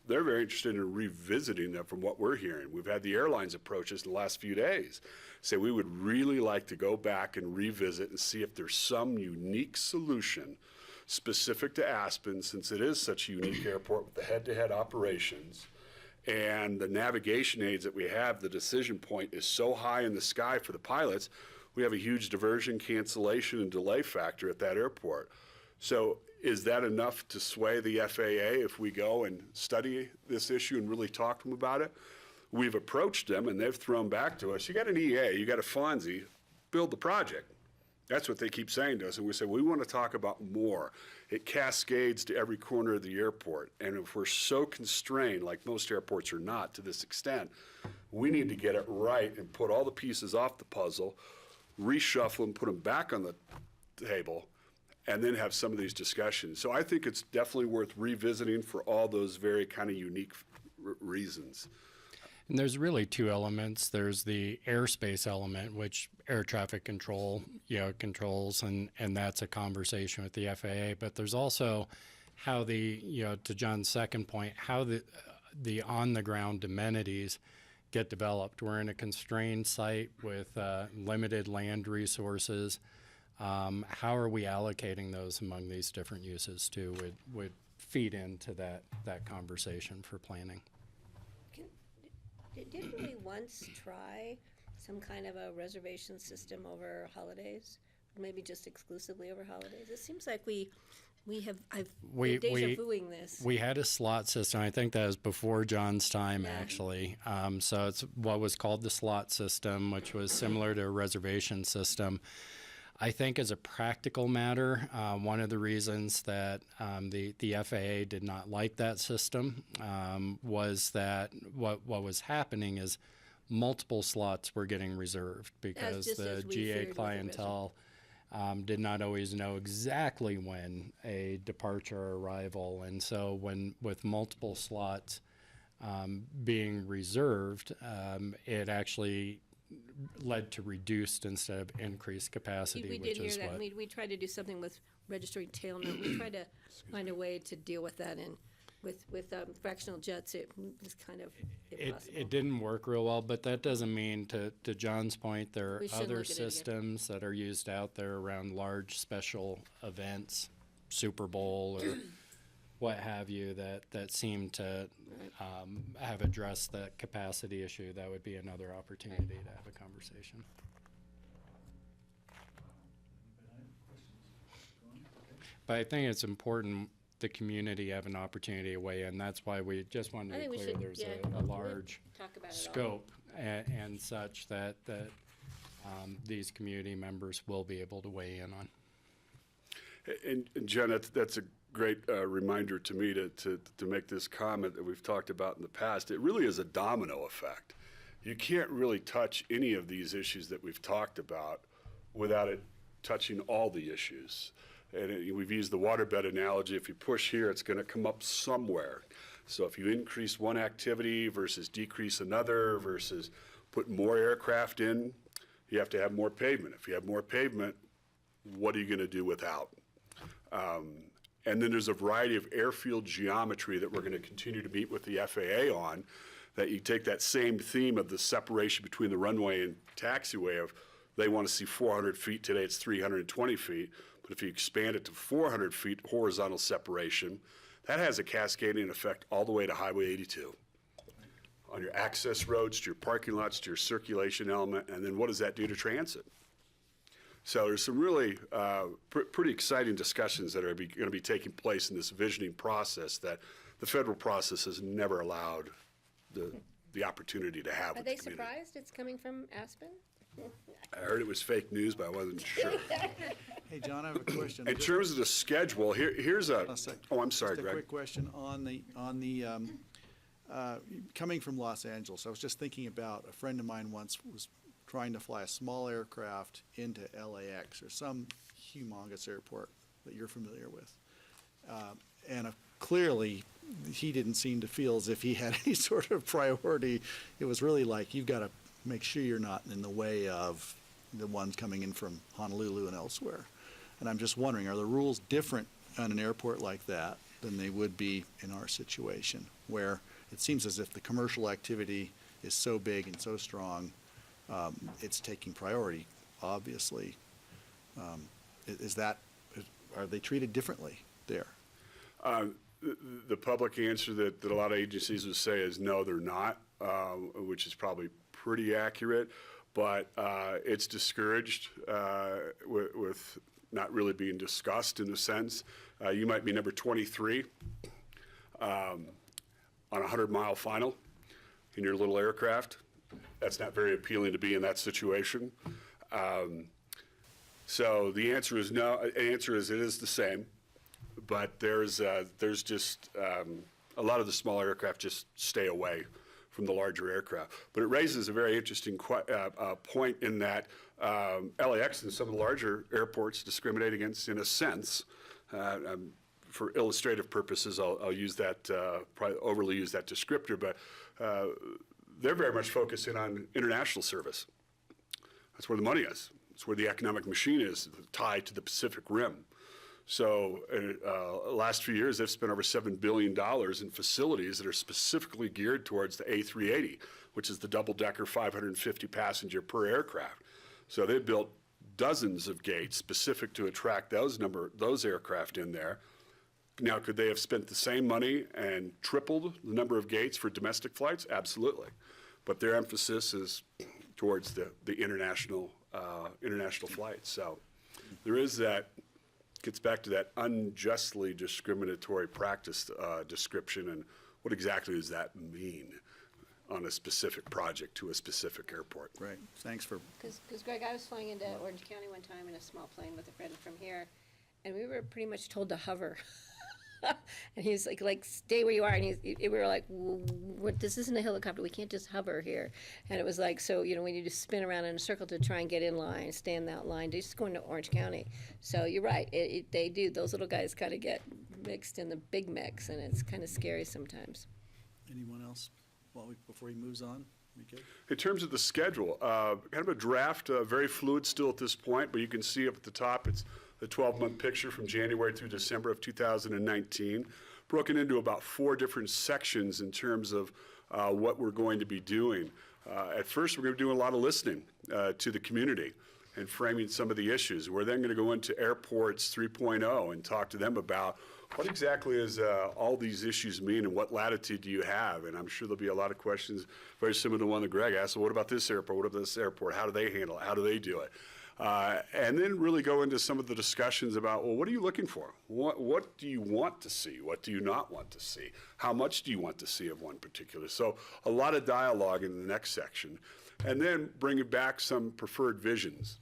they're very interested in revisiting them from what we're hearing. We've had the airlines approach us in the last few days, say we would really like to go back and revisit and see if there's some unique solution specific to Aspen, since it is such a unique airport with the head-to-head operations. And the navigation aids that we have, the decision point is so high in the sky for the pilots, we have a huge diversion, cancellation, and delay factor at that airport. So is that enough to sway the FAA if we go and study this issue and really talk to them about it? We've approached them, and they've thrown back to us, you got an EA, you got a FONSI, build the project. That's what they keep saying to us, and we say, we want to talk about more. It cascades to every corner of the airport, and if we're so constrained, like most airports are not to this extent, we need to get it right and put all the pieces off the puzzle, reshuffle them, put them back on the table, and then have some of these discussions. So I think it's definitely worth revisiting for all those very kind of unique reasons. And there's really 2 elements. There's the airspace element, which air traffic control, controls, and that's a conversation with the FAA. But there's also how to John's second point, how the on-the-ground amenities get developed. We're in a constrained site with limited land resources. How are we allocating those among these different uses too would feed into that conversation for planning. Didn't we once try some kind of a reservation system over holidays maybe just exclusively over holidays? It seems like we have, We- deja we- vuing this. We had a slot system. I think that was before John's time, Yeah. actually. So it's what was called the slot system, which was similar to a reservation system. I think as a practical matter, one of the reasons that the FAA did not like that system was that what was happening is multiple slots were getting reserved because just the as we GA feared with the clientele did not always know exactly when a departure or arrival. And so with multiple slots being reserved, it actually led to reduced instead of increased capacity, We which did is hear that, what. and we tried to do something with registering tail number. We tried to find a way to deal with that, and with fractional jets, it was kind of impossible. It didn't work real well, but that doesn't mean, to John's point, there are We shouldn't other look at it again. systems that are used out there around large special events, Super Bowl or what have you, that seem to have addressed that capacity issue. That would be another opportunity to have a conversation. But I think it's important the community have an opportunity to weigh in. That's why we just wanted I to be think we clear should, there's yeah, a we'll large talk about it all. scope and such that these community members will be able to weigh in on. And Jen, that's a great reminder to me to make this comment that we've talked about in the past. It really is a domino effect. You can't really touch any of these issues that we've talked about without it touching all the issues. And we've used the waterbed analogy. If you push here, it's going to come up somewhere. So if you increase one activity versus decrease another versus put more aircraft in, you have to have more pavement. If you have more pavement, what are you going to do without? And then there's a variety of airfield geometry that we're going to continue to meet with the FAA on, that you take that same theme of the separation between the runway and taxiway of they want to see 400 feet, today it's 320 feet, but if you expand it to 400 feet horizontal separation, that has a cascading effect all the way to Highway 82. On your access roads, to your parking lots, to your circulation element, and then what does that do to transit? So there's some really pretty exciting discussions that are going to be taking place in this visioning process that the federal process has never allowed the opportunity to have Are with they the community. surprised it's coming from Aspen? I heard it was fake news, but I wasn't sure. Hey, John, I have a question. In terms of the schedule, here's a, sec. oh, I'm sorry, Just a Greg. quick question on the coming from Los Angeles. I was just thinking about a friend of mine once was trying to fly a small aircraft into LAX or some humongous airport that you're familiar with. And clearly, he didn't seem to feel as if he had any sort of priority. It was really like, you've got to make sure you're not in the way of the ones coming in from Honolulu and elsewhere. And I'm just wondering, are the rules different on an airport like that than they would be in our situation, where it seems as if the commercial activity is so big and so strong, it's taking priority, obviously. Are they treated differently there? The public answer that a lot of agencies would say is no, they're not, which is probably pretty accurate, but it's discouraged with not really being discussed in a sense. You might be number 23 on a 100-mile final in your little aircraft. That's not very appealing to be in that situation. So the answer is no. The answer is it is the same, but there's just a lot of the smaller aircraft just stay away from the larger aircraft. But it raises a very interesting point in that LAX and some of the larger airports discriminate against, in a sense. For illustrative purposes, I'll use that, probably overly use that descriptor, but they're very much focusing on international service. That's where the money is. It's where the economic machine is, tied to the Pacific Rim. So last few years, they've spent over $7 billion in facilities that are specifically geared towards the A380, which is the double-decker 550 passenger per aircraft. So they've built dozens of gates specific to attract those aircraft in there. Now, could they have spent the same money and tripled the number of gates for domestic flights? Absolutely. But their emphasis is towards the international flights. So there is that, gets back to that unjustly discriminatory practice description, and what exactly does that mean on a specific project to a specific airport? Right, thanks for, Because Greg, I was flying into Orange County one time in a small plane with a friend from here, and we were pretty much told to hover. And he was like, stay where you are. And we were like, what, this isn't a helicopter. We can't just hover here. And it was like, so, you know, we need to spin around in a circle to try and get in line, stay in that line, just going to Orange County. So you're right. They do. Those little guys kind of get mixed in the big mix, and it's kind of scary sometimes. anyone else before he moves on? We good? In terms of the schedule, kind of a draft, very fluid still at this point, but you can see up at the top, it's the 12-month picture from January through December of 2019, broken into about 4 different sections in terms of what we're going to be doing. At first, we're going to be doing a lot of listening to the community and framing some of the issues. We're then going to go into Airports 3.0 and talk to them about what exactly is all these issues mean and what latitude do you have? And I'm sure there'll be a lot of questions very similar to the one that Greg asked. So what about this airport? What about this airport? How do they handle it? How do they do it? And then really go into some of the discussions about, well, what are you looking for? What do you want to see? What do you not want to see? How much do you want to see of one particular? So a lot of dialogue in the next section. And then bringing back some preferred visions,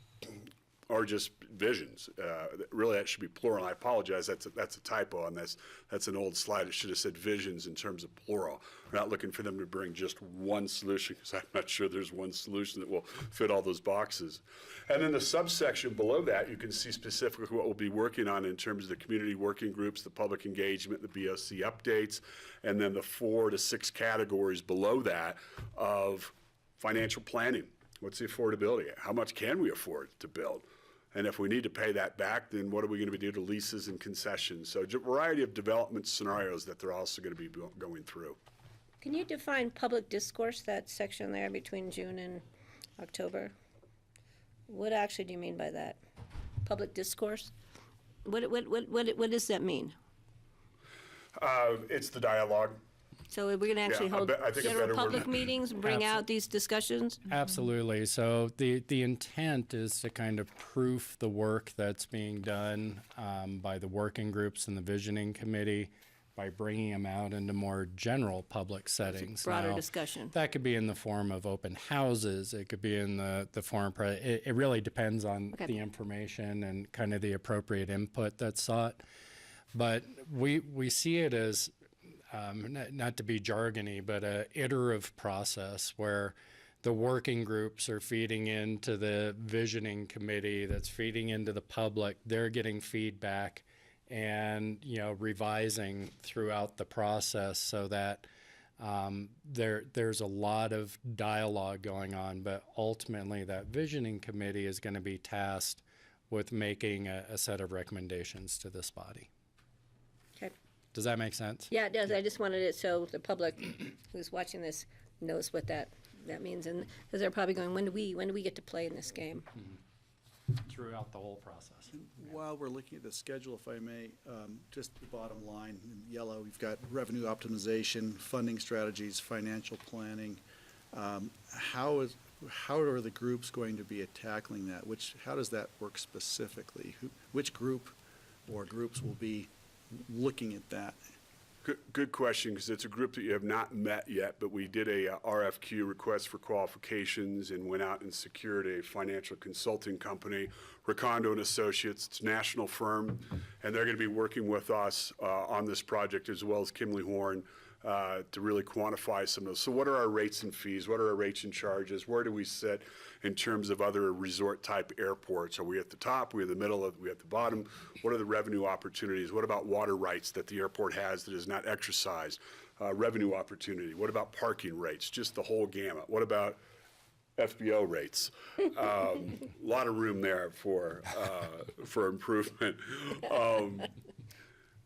or just visions. Really, that should be plural. I apologize, that's a typo on this. That's an old slide. It should have said visions in terms of plural. We're not looking for them to bring just one solution, because I'm not sure there's one solution that will fit all those boxes. And then the subsection below that, you can see specifically what we'll be working on in terms of the community working groups, the public engagement, the BOCC updates, and then the 4 to 6 categories below that of financial planning. What's the affordability? How much can we afford to build? And if we need to pay that back, then what are we going to do to leases and concessions? So a variety of development scenarios that they're also going to be going through. Can you define public discourse, that section there between June and October? What actually do you mean by that? Public discourse? What does that mean? It's the dialogue. So we're going to actually Yeah, hold I think a general better word. public meetings, bring out these discussions? Absolutely. So the intent is to kind of proof the work that's being done by the working groups and the visioning committee by bringing them out into more general public settings. Broader Now, discussion. that could be in the form of open houses. It could be in the form, it really depends on Okay. the information and kind of the appropriate input that's sought. But we see it as, not to be jargony, but a iterative process where the working groups are feeding into the visioning committee that's feeding into the public. They're getting feedback and, revising throughout the process so that there's a lot of dialogue going on, but ultimately that visioning committee is going to be tasked with making a set of recommendations to this body. Okay. Does that make sense? Yeah, it does. I just wanted it so the public who's watching this knows what that means, and because they're probably going, when do we get to play in this game? Throughout the whole process. While we're looking at the schedule, if I may, just the bottom line in yellow, we've got revenue optimization, funding strategies, financial planning. How are the groups going to be tackling that? How does that work specifically? Which group or groups will be looking at that? Good question, because it's a group that you have not met yet, but we did a RFQ, request for qualifications, and went out and secured a financial consulting company, Recondo and Associates. It's a national firm, and they're going to be working with us on this project, as well as Kimley Horn, to really quantify some of those. So what are our rates and fees? What are our rates and charges? Where do we sit in terms of other resort-type airports? Are we at the top? Are we in the middle? Are we at the bottom? What are the revenue opportunities? What about water rights that the airport has that is not exercised? Revenue opportunity. What about parking rates? Just the whole gamut. What about FBO rates? A lot of room there for improvement.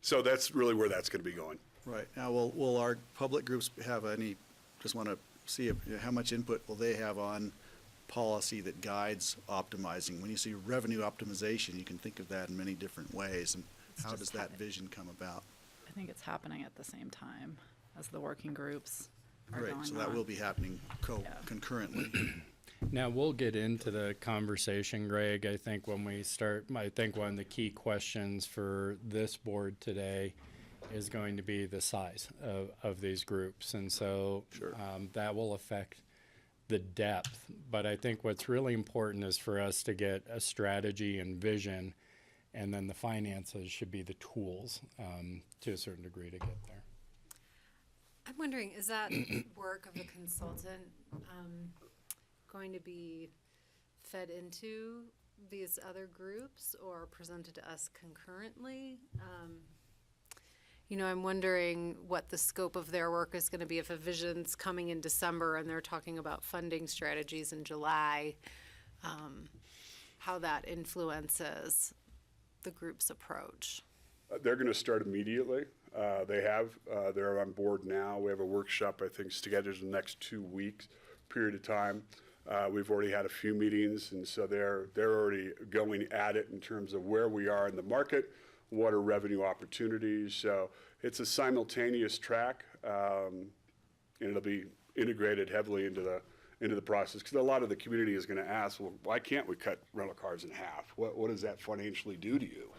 So that's really where that's going to be going. Right. Now, will our public groups have any, just want to see how much input will they have on policy that guides optimizing? When you see revenue optimization, you can think of that in many different ways. And how does that vision come about? I think it's happening at the same time as the working groups are Right, going so that on. will be happening concurrently. Now, we'll get into the conversation, Greg. I think when we start, I think one of the key questions for this board today is going to be the size of these groups. And so that will affect the depth. But I think what's really important is for us to get a strategy and vision, and then the finances should be the tools to a certain degree to get there. I'm wondering, is that work of the consultant going to be fed into these other groups or presented to us concurrently? You know, I'm wondering what the scope of their work is going to be if a vision's coming in December and they're talking about funding strategies in July, how that influences the group's approach. They're going to start immediately. They're on board now. We have a workshop, I think, scheduled in the next 2 weeks period of time. We've already had a few meetings, and so they're already going at it in terms of where we are in the market, what are revenue opportunities. So it's a simultaneous track, and it'll be integrated heavily into the process, because a lot of the community is going to ask, well, why can't we cut rental cars in half? What does that financially do to you?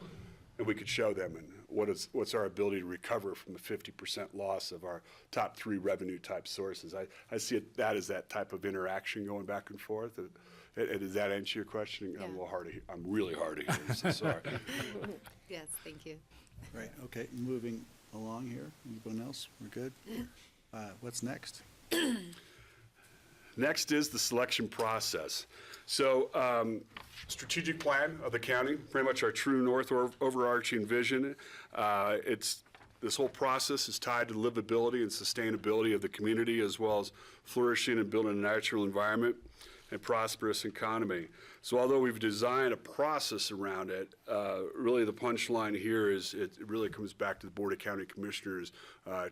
And we could show them, and what's our ability to recover from the 50% loss of our top 3 revenue type sources. I see that as that type of interaction going back and forth. Does that answer your question? Yeah. I'm really hard to hear, so sorry. Yes, thank you. Right, okay, moving along here. Anyone else? We're good? What's next? Next is the selection process. So, strategic plan of the county, pretty much our true north or overarching vision. This whole process is tied to livability and sustainability of the community, as well as flourishing and building a natural environment and prosperous economy. So although we've designed a process around it, really the punchline here is it really comes back to the Board of County Commissioners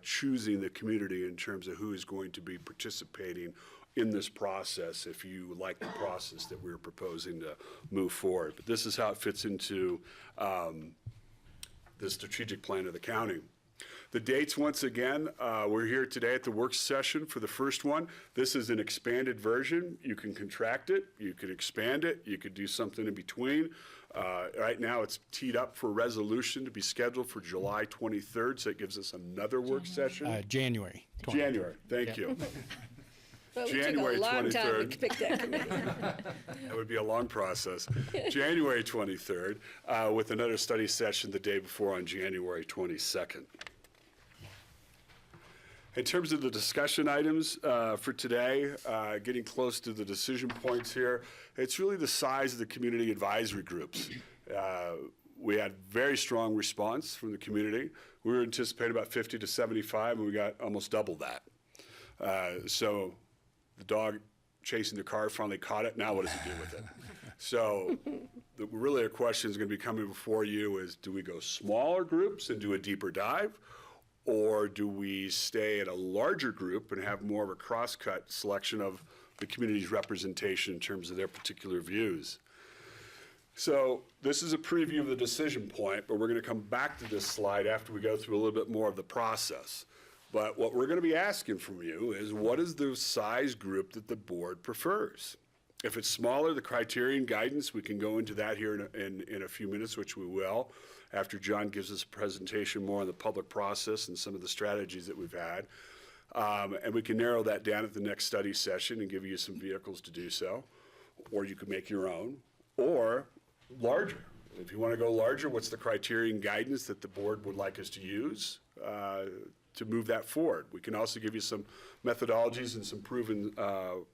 choosing the community in terms of who is going to be participating in this process, if you like the process that we're proposing to move forward. But this is how it fits into the strategic plan of the county. The dates, once again, we're here today at the work session for the first one. This is an expanded version. You can contract it, you could expand it, you could do something in between. Right now, it's teed up for resolution to be scheduled for July 23rd, so it gives us another work session. January. January, thank you. But we January took a long time 23rd. to pick that committee. That would be a long process. January 23rd, with another study session the day before on January 22nd. In terms of the discussion items for today, getting close to the decision points here, it's really the size of the community advisory groups. We had very strong response from the community. We were anticipating about 50 to 75, and we got almost double that. So the dog chasing the car finally caught it. Now what does he do with it? So really a question is going to be coming before you is, do we go smaller groups and do a deeper dive? Or do we stay at a larger group and have more of a cross-cut selection of the community's representation in terms of their particular views? So this is a preview of the decision point, but we're going to come back to this slide after we go through a little bit more of the process. But what we're going to be asking from you is, what is the size group that the board prefers? If it's smaller, the criterion guidance, we can go into that here in a few minutes, which we will, after John gives us a presentation more on the public process and some of the strategies that we've had. And we can narrow that down at the next study session and give you some vehicles to do so. Or you could make your own, or larger. If you want to go larger, what's the criterion guidance that the board would like us to use to move that forward? We can also give you some methodologies and some proven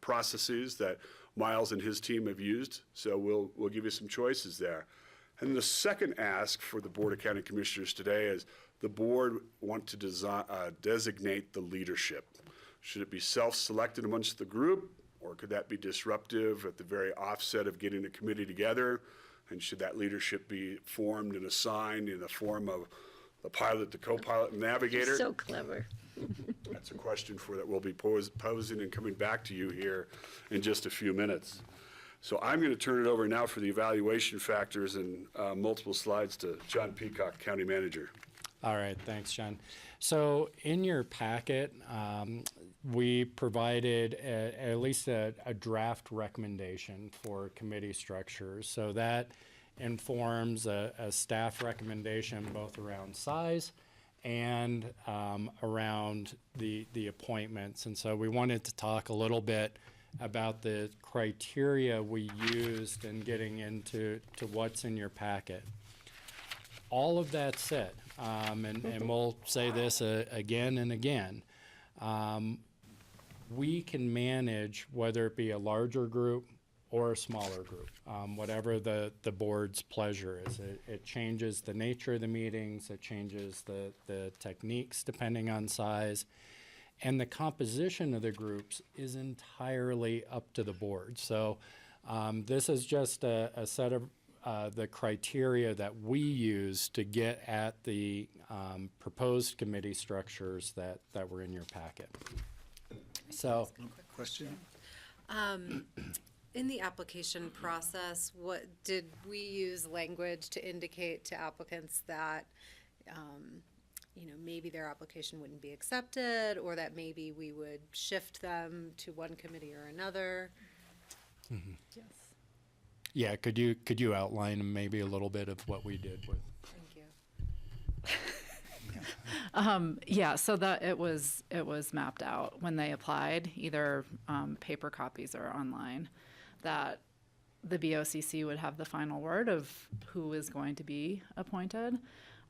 processes that Miles and his team have used, so we'll give you some choices there. And the second ask for the Board of County Commissioners today is the board want to designate the leadership. Should it be self-selected amongst the group, or could that be disruptive at the very offset of getting a committee together? And should that leadership be formed and assigned in the form of the pilot, the co-pilot, and navigator? So clever. That's a question that we'll be posing and coming back to you here in just a few minutes. So I'm going to turn it over now for the evaluation factors and multiple slides to John Peacock, County Manager. All right, thanks, John. So in your packet, we provided at least a draft recommendation for committee structures. So that informs a staff recommendation both around size and around the appointments. And so we wanted to talk a little bit about the criteria we used in getting into what's in your packet. All of that said, and we'll say this again and again, we can manage whether it be a larger group or a smaller group, whatever the board's pleasure is. It changes the nature of the meetings, it changes the techniques depending on size, and the composition of the groups is entirely up to the board. So this is just a set of the criteria that we use to get at the proposed committee structures that were in your packet. So, Question? In the application process, what did we use language to indicate to applicants that, maybe their application wouldn't be accepted, or that maybe we would shift them to one committee or another? Yes. yeah, could you outline maybe a little bit of what we did with? Thank you. Yeah, so that it was mapped out when they applied, either paper copies or online, that the BOCC would have the final word of who is going to be appointed,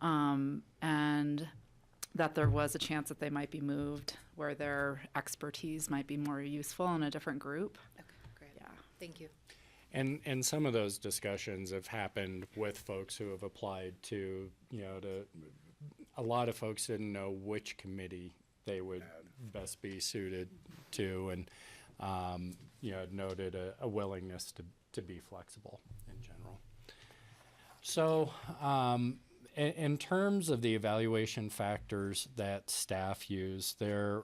and that there was a chance that they might be moved where their expertise might be more useful in a different group. Okay, great. Yeah. Thank you. And some of those discussions have happened with folks who have applied to, a lot of folks didn't know which committee they would best be suited to, and, noted a willingness to be flexible in general. So, in terms of the evaluation factors that staff use, there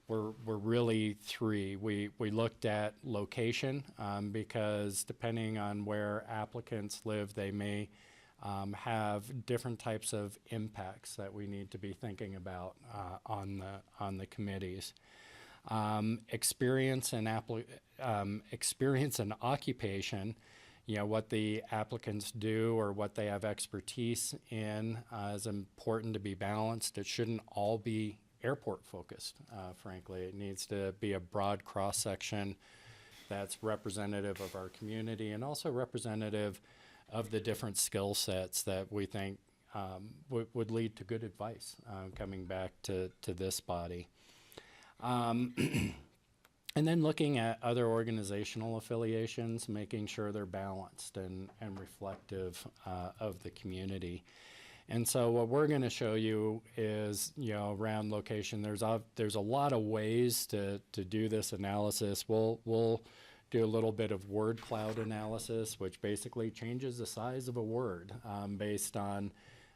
were really three. We looked at location, because depending on where applicants live, they may have different types of impacts that we need to be thinking about on the committees. Experience and occupation, what the applicants do or what they have expertise in is important to be balanced. It shouldn't all be airport focused, frankly. It needs to be a broad cross-section that's representative of our community and also representative of the different skill sets that we think would lead to good advice coming back to this body. And then looking at other organizational affiliations, making sure they're balanced and reflective of the community. And so what we're going to show you is, around location, there's a lot of ways to do this analysis. We'll do a little bit of word cloud analysis, which basically changes the size of a word based on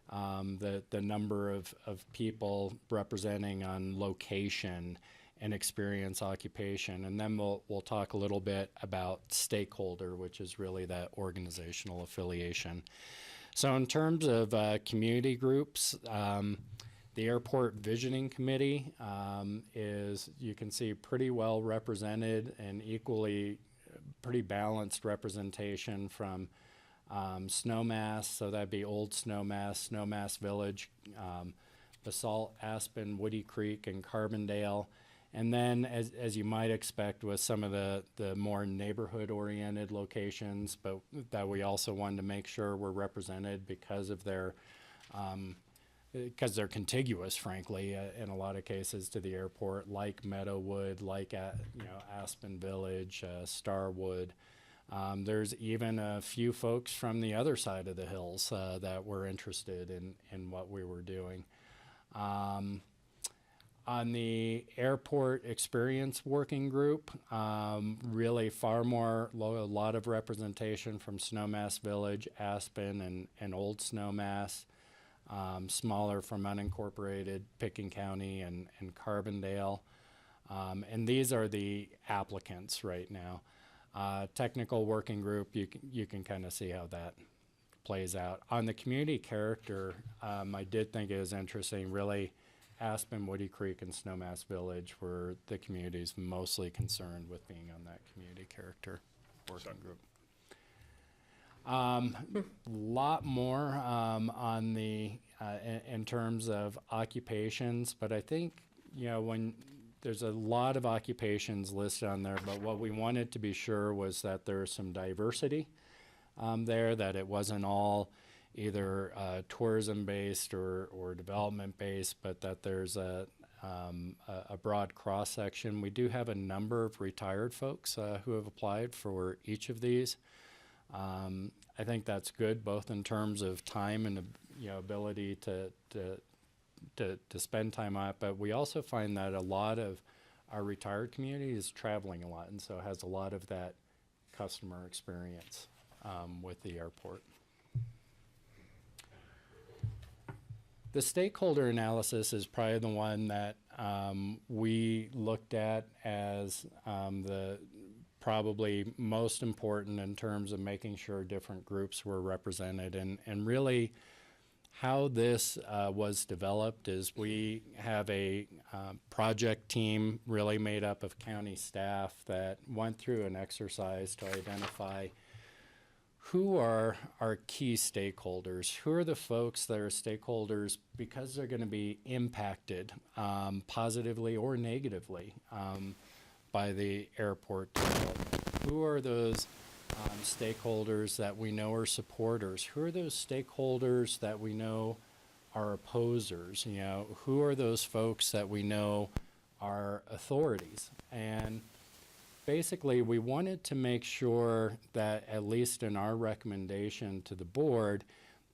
the number of people representing on location and experience occupation. And then we'll talk a little bit about stakeholder, which is really that organizational affiliation. So in terms of community groups, the Airport Visioning Committee is, you can see, pretty well represented and equally pretty balanced representation from Snowmass, so that'd be Old Snowmass, Snowmass Village, Basalt, Aspen, Woody Creek, and Carbondale. And then, as you might expect with some of the more neighborhood-oriented locations, but that we also wanted to make sure were represented because of their, because they're contiguous, frankly, in a lot of cases to the airport, like Meadowood, like Aspen Village, Starwood. There's even a few folks from the other side of the hills that were interested in what we were doing. On the Airport Experience Working Group, really a lot of representation from Snowmass Village, Aspen, and Old Snowmass, smaller from unincorporated Pickens County and Carbondale. And these are the applicants right now. Technical Working Group, you can kind of see how that plays out. On the community character, I did think it was interesting, really Aspen, Woody Creek, and Snowmass Village were the communities mostly concerned with being on that community character working group. Lot more on the in terms of occupations, but I think, you know, when there's a lot of occupations listed on there, but what we wanted to be sure was that there's some diversity there, that it wasn't all either tourism-based or development-based, but that there's a broad cross-section. We do have a number of retired folks who have applied for each of these. I think that's good, both in terms of time and, you know, ability to spend time on it, but we also find that a lot of our retired community is traveling a lot, and so has a lot of that customer experience with the airport. The stakeholder analysis is probably the one that we looked at as the probably most important in terms of making sure different groups were represented, and really how this was developed is we have a project team really made up of county staff that went through an exercise to identify who are our key stakeholders, who are the folks that are stakeholders because they're going to be impacted positively or negatively by the airport development. Who are those stakeholders that we know are supporters? Who are those stakeholders that we know are opposers? You know, who are those folks that we know are authorities? And basically, we wanted to make sure that, at least in our recommendation to the board,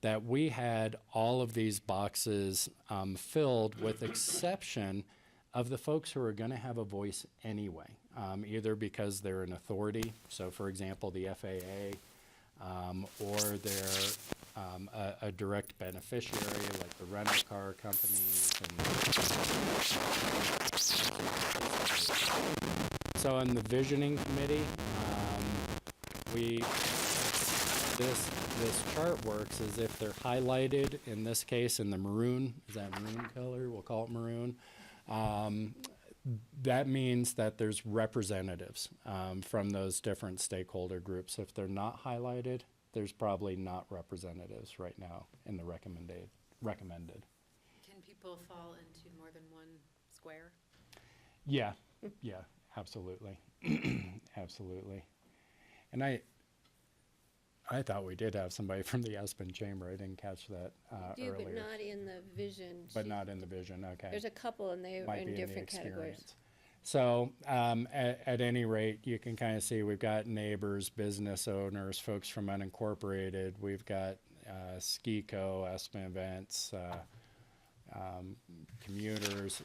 that we had all of these boxes filled, with exception of the folks who are going to have a voice anyway, either because they're an authority, so for example, the FAA, or they're a direct beneficiary, like the rental car companies. So in the visioning committee, this chart works as if they're highlighted, in this case in the maroon. Is that maroon color? We'll call it maroon. That means that there's representatives from those different stakeholder groups. If they're not highlighted, there's probably not representatives right now in the recommended. Can people fall into more than one square? Yeah, yeah, absolutely, absolutely. And I thought we did have somebody from the Aspen Chamber. I didn't catch that Do, earlier. but not in the vision. But not in the vision, okay. There's a couple, and they are Might in be the different categories. experience. So at any rate, you can kind of see we've got neighbors, business owners, folks from unincorporated. We've got SKICO, Aspen Events, commuters,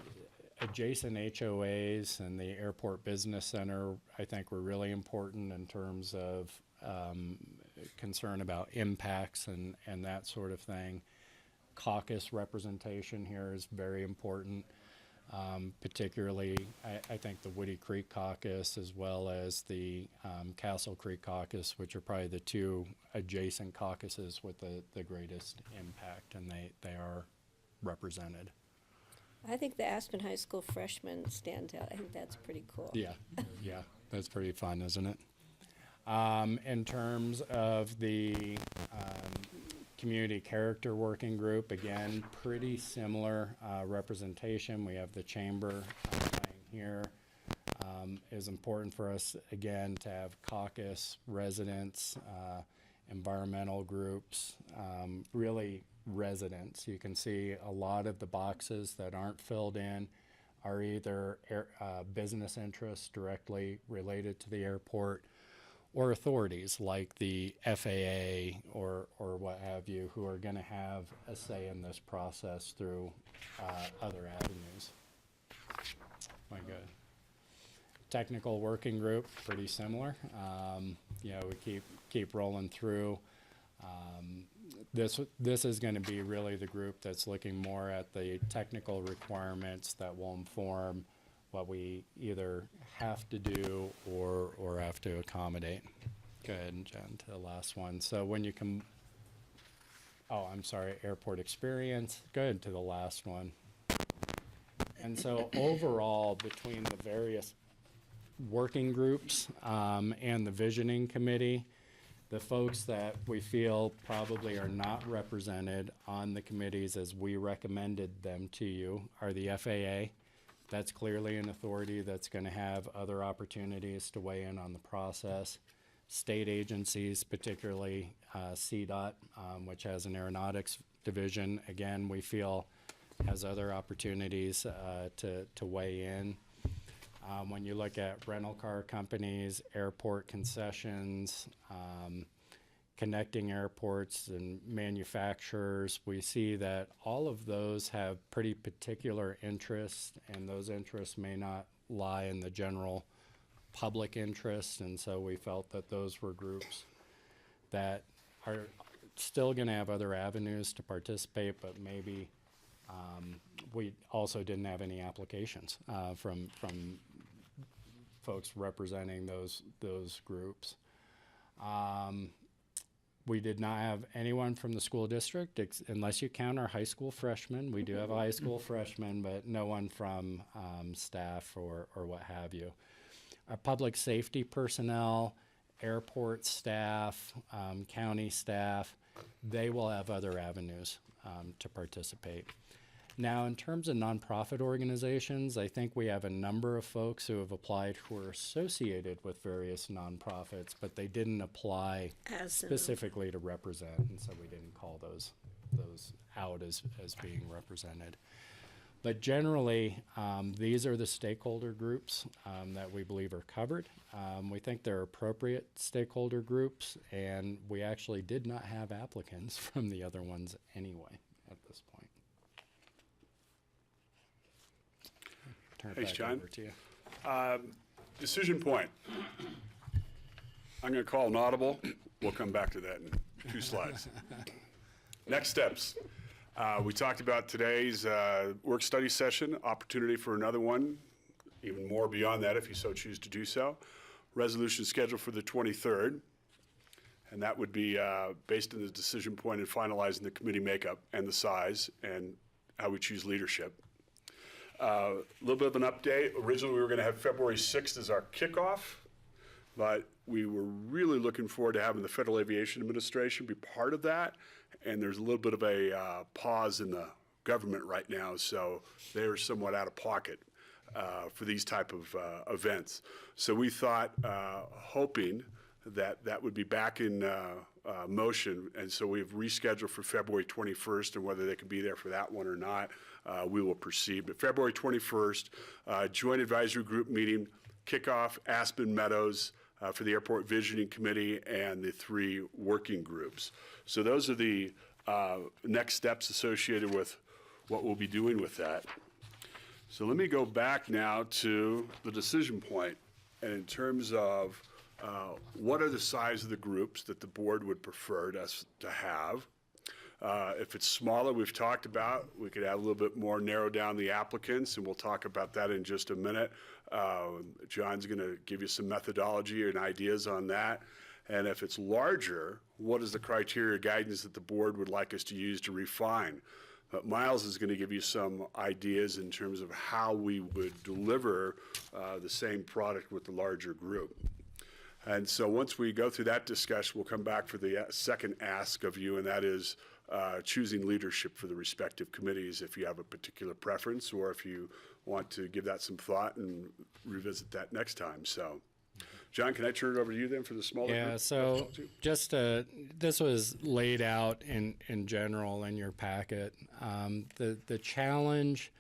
adjacent HOAs, and the Airport Business Center, I think, were really important in terms of concern about impacts and that sort of thing. Caucus representation here is very important. Particularly, I think the Woody Creek Caucus as well as the Castle Creek Caucus, which are probably the two adjacent caucuses with the greatest impact, and they are represented. I think the Aspen High School freshman stands out. I think that's pretty cool. Yeah, yeah, that's pretty fun, isn't it? In terms of the community character working group, again, pretty similar representation. We have the chamber here. Is important for us, again, to have caucus, residents, environmental groups, really residents. You can see a lot of the boxes that aren't filled in are either business interests directly related to the airport, or authorities like the FAA or what have you, who are going to have a say in this process through other avenues. My good. Technical working group, pretty similar. You know, we keep rolling through. This is going to be really the group that's looking more at the technical requirements that will inform what we either have to do or have to accommodate. Go ahead, and Jen, to the last one. So when you come, oh, I'm sorry, airport experience. Go ahead to the last one. And so overall, between the various working groups and the visioning committee, the folks that we feel probably are not represented on the committees as we recommended them to you are the FAA. That's clearly an authority that's going to have other opportunities to weigh in on the process. State agencies, particularly CDOT, which has an aeronautics division, again, we feel has other opportunities to weigh in. When you look at rental car companies, airport concessions, connecting airports and manufacturers, we see that all of those have pretty particular interests, and those interests may not lie in the general public interest, and so we felt that those were groups that are still going to have other avenues to participate, but maybe we also didn't have any applications from folks representing those groups. We did not have anyone from the school district, unless you count our high school freshmen. We do have a high school freshman, but no one from staff or what have you. Our public safety personnel, airport staff, county staff, they will have other avenues to participate. Now, in terms of nonprofit organizations, I think we have a number of folks who have applied who are associated with various nonprofits, but they didn't apply specifically to represent, and so we didn't call those out as being represented. But generally, these are the stakeholder groups that we believe are covered. We think they're appropriate stakeholder groups, and we actually did not have applicants from the other ones anyway at this point. Turn it Thanks, back John. over to you. Decision point. I'm going to call an audible. We'll come back to that in 2 slides. Next steps. We talked about today's work study session, opportunity for another one, even more beyond that if you so choose to do so. Resolution scheduled for the 23rd, and that would be based on the decision point and finalizing the committee makeup and the size and how we choose leadership. A little bit of an update. Originally, we were going to have February 6th as our kickoff, but we were really looking forward to having the Federal Aviation Administration be part of that, and there's a little bit of a pause in the government right now, so they're somewhat out of pocket for these type of events. So we thought, hoping that that would be back in motion, and so we've rescheduled for February 21st, and whether they can be there for that one or not, we will proceed. But February 21st, Joint Advisory Group meeting, kickoff, Aspen Meadows for the Airport Visioning Committee and the 3 working groups. So those are the next steps associated with what we'll be doing with that. So let me go back now to the decision point, and in terms of what are the size of the groups that the board would prefer us to have. If it's smaller, we've talked about, we could add a little bit more, narrow down the applicants, and we'll talk about that in just a minute. John's going to give you some methodology and ideas on that. And if it's larger, what is the criteria guidance that the board would like us to use to refine? But Miles is going to give you some ideas in terms of how we would deliver the same product with the larger group. And so once we go through that discussion, we'll come back for the second ask of you, and that is choosing leadership for the respective committees if you have a particular preference or if you want to give that some thought and revisit that next time. So, John, can I turn it over to you then for the smaller group? Yeah, so just this was laid out in general in your packet. The challenge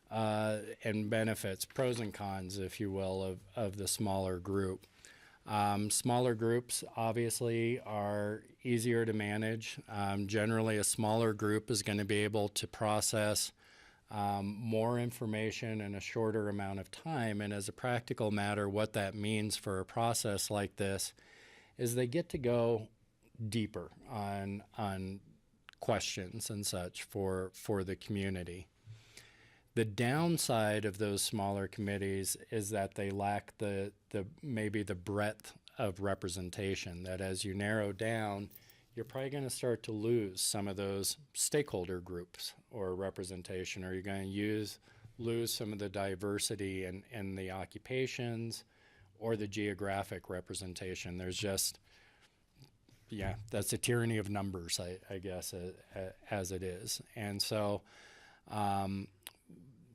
and benefits, pros and cons, if you will, of the smaller group. Smaller groups obviously are easier to manage. Generally, a smaller group is going to be able to process more information in a shorter amount of time. And as a practical matter, what that means for a process like this is they get to go deeper on questions and such for the community. The downside of those smaller committees is that they lack maybe the breadth of representation, that as you narrow down, you're probably going to start to lose some of those stakeholder groups or representation, or you're going to lose some of the diversity in the occupations or the geographic representation. There's just, yeah, that's a tyranny of numbers, I guess, as it is. And so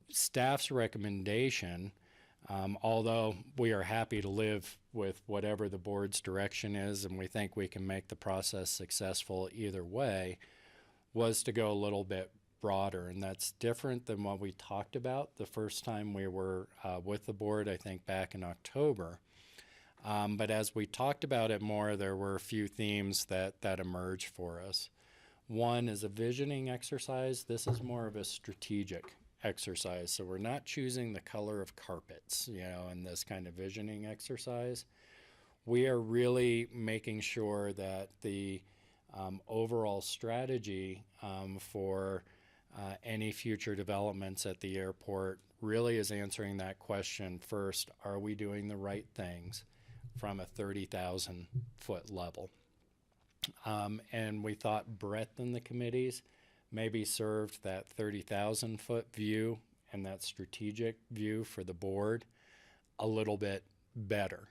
staff's recommendation, although we are happy to live with whatever the board's direction is, and we think we can make the process successful either way, was to go a little bit broader. And that's different than what we talked about the first time we were with the board, I think back in October. But as we talked about it more, there were a few themes that emerged for us. One is a visioning exercise. This is more of a strategic exercise. So we're not choosing the color of carpets, in this kind of visioning exercise. We are really making sure that the overall strategy for any future developments at the airport really is answering that question first. Are we doing the right things from a 30,000 foot level? And we thought breadth in the committees maybe served that 30,000 foot view and that strategic view for the board a little bit better.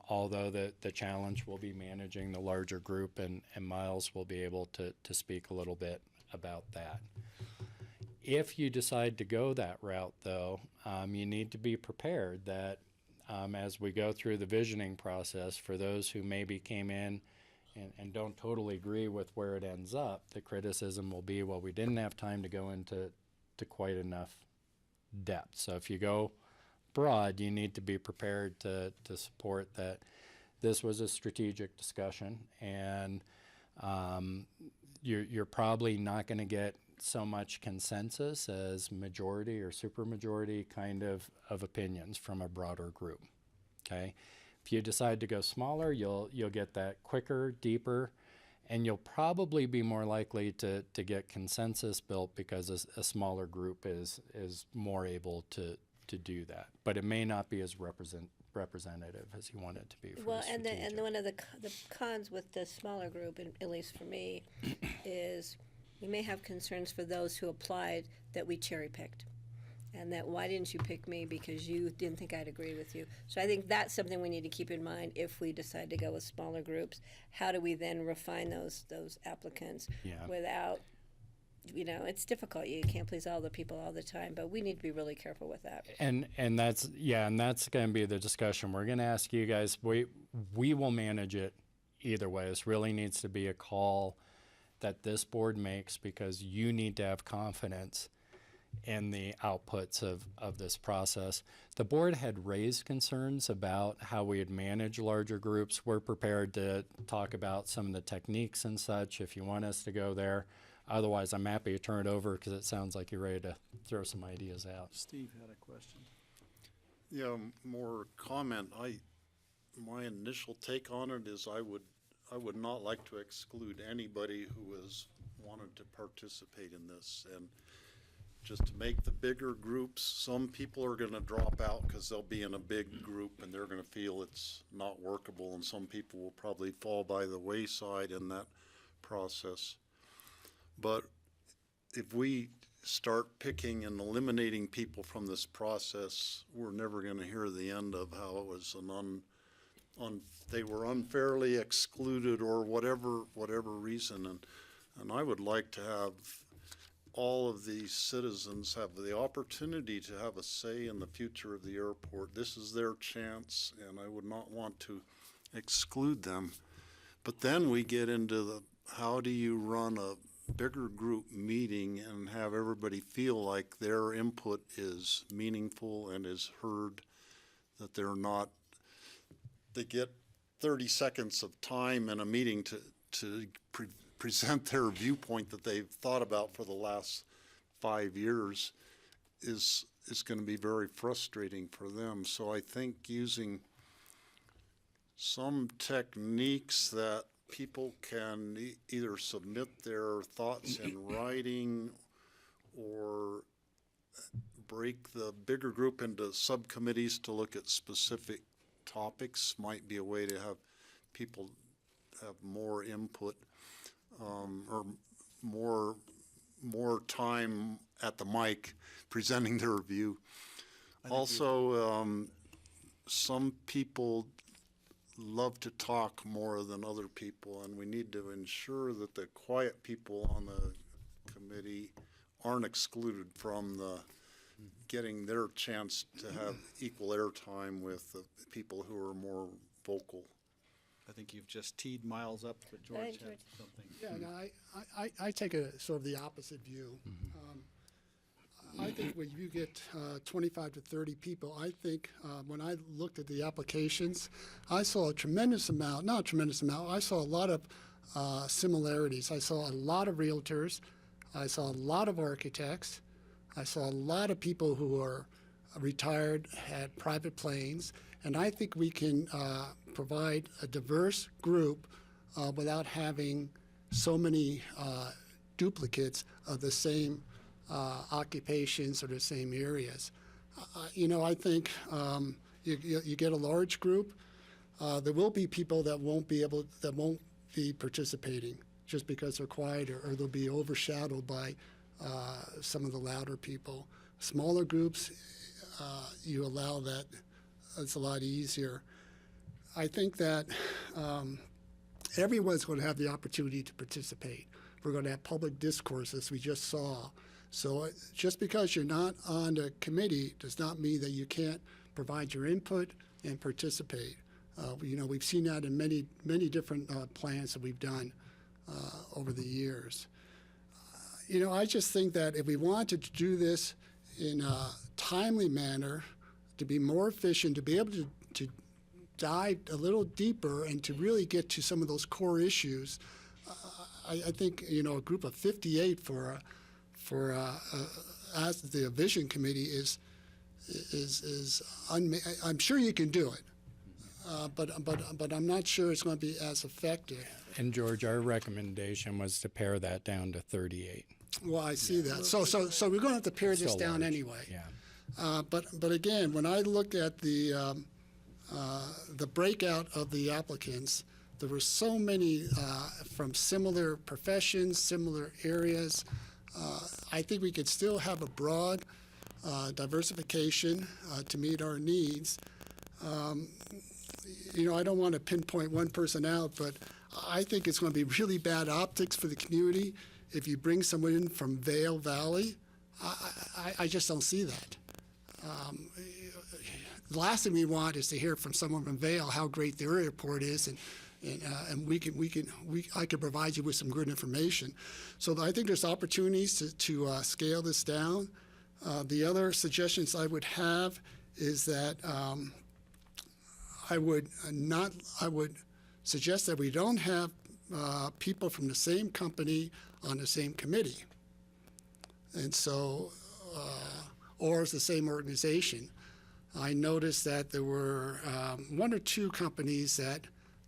Although the challenge will be managing the larger group, and Miles will be able to speak a little bit about that. If you decide to go that route, though, you need to be prepared that as we go through the visioning process, for those who maybe came in and don't totally agree with where it ends up, the criticism will be, well, we didn't have time to go into quite enough depth. So if you go broad, you need to be prepared to support that this was a strategic discussion, and you're probably not going to get so much consensus as majority or supermajority kind of opinions from a broader group. Okay, if you decide to go smaller, you'll get that quicker, deeper, and you'll probably be more likely to get consensus built because a smaller group is more able to do that. But it may not be as representative as you want it to be for Well, the and strategic. one of the cons with the smaller group, at least for me, is we may have concerns for those who applied that we cherry-picked. And that, why didn't you pick me because you didn't think I'd agree with you? So I think that's something we need to keep in mind if we decide to go with smaller groups. How do we then refine those applicants Yeah. without, it's difficult. You can't please all the people all the time, but we need to be really careful with that. And that's going to be the discussion. We're going to ask you guys, we will manage it either way. This really needs to be a call that this board makes because you need to have confidence in the outputs of this process. The board had raised concerns about how we would manage larger groups. We're prepared to talk about some of the techniques and such if you want us to go there. Otherwise, I'm happy to turn it over because it sounds like you're ready to throw some ideas out. Steve had a question. Yeah, more comment. My initial take on it is I would not like to exclude anybody who has wanted to participate in this. And just to make the bigger groups, some people are going to drop out because they'll be in a big group and they're going to feel it's not workable, and some people will probably fall by the wayside in that process. But if we start picking and eliminating people from this process, we're never going to hear the end of how it was they were unfairly excluded or whatever reason. And I would like to have all of these citizens have the opportunity to have a say in the future of the airport. This is their chance, and I would not want to exclude them. But then we get into how do you run a bigger group meeting and have everybody feel like their input is meaningful and is heard, that they get 30 seconds of time in a meeting to present their viewpoint that they've thought about for the last 5 years is going to be very frustrating for them. So I think using some techniques that people can either submit their thoughts in writing or break the bigger group into subcommittees to look at specific topics might be a way to have people have more input or more more time at the mic presenting their view. Also, some people love to talk more than other people, and we need to ensure that the quiet people on the committee aren't excluded from the getting their chance to have equal airtime with the people who are more vocal. I think you've just teed Miles up, but George Right, had George. something. Yeah, no, I take a sort of the opposite view. I think when you get 25 to 30 people, I think when I looked at the applications, I saw a tremendous amount, not a tremendous amount, I saw a lot of similarities. I saw a lot of realtors. I saw a lot of architects. I saw a lot of people who are retired, had private planes, and I think we can provide a diverse group without having so many duplicates of the same occupations or the same areas. I think you get a large group. There will be people that won't be participating just because they're quieter, or they'll be overshadowed by some of the louder people. Smaller groups, you allow that. It's a lot easier. I think that everyone's going to have the opportunity to participate. We're going to have public discourse, as we just saw. So just because you're not on the committee does not mean that you can't provide your input and participate. We've seen that in many different plans that we've done over the years. I just think that if we wanted to do this in a timely manner, to be more efficient, to be able to dive a little deeper and to really get to some of those core issues, I think a group of 58 for as the vision committee is I'm sure you can do it, but I'm not sure it's going to be as effective. And George, our recommendation was to pare that down to 38. Well, I see that. So we're going to have to pare this Still down large, anyway. Yeah. But again, when I look at the breakout of the applicants, there were so many from similar professions, similar areas. I think we could still have a broad diversification to meet our needs. I don't want to pinpoint one person out, but I think it's going to be really bad optics for the community if you bring someone in from Vail Valley. I just don't see that. The last thing we want is to hear from someone from Vail how great their airport is, and I can provide you with some good information. So I think there's opportunities to scale this down. The other suggestions I would have is that I would suggest that we don't have people from the same company on the same committee, and so or as the same organization. I noticed that there were one or two companies that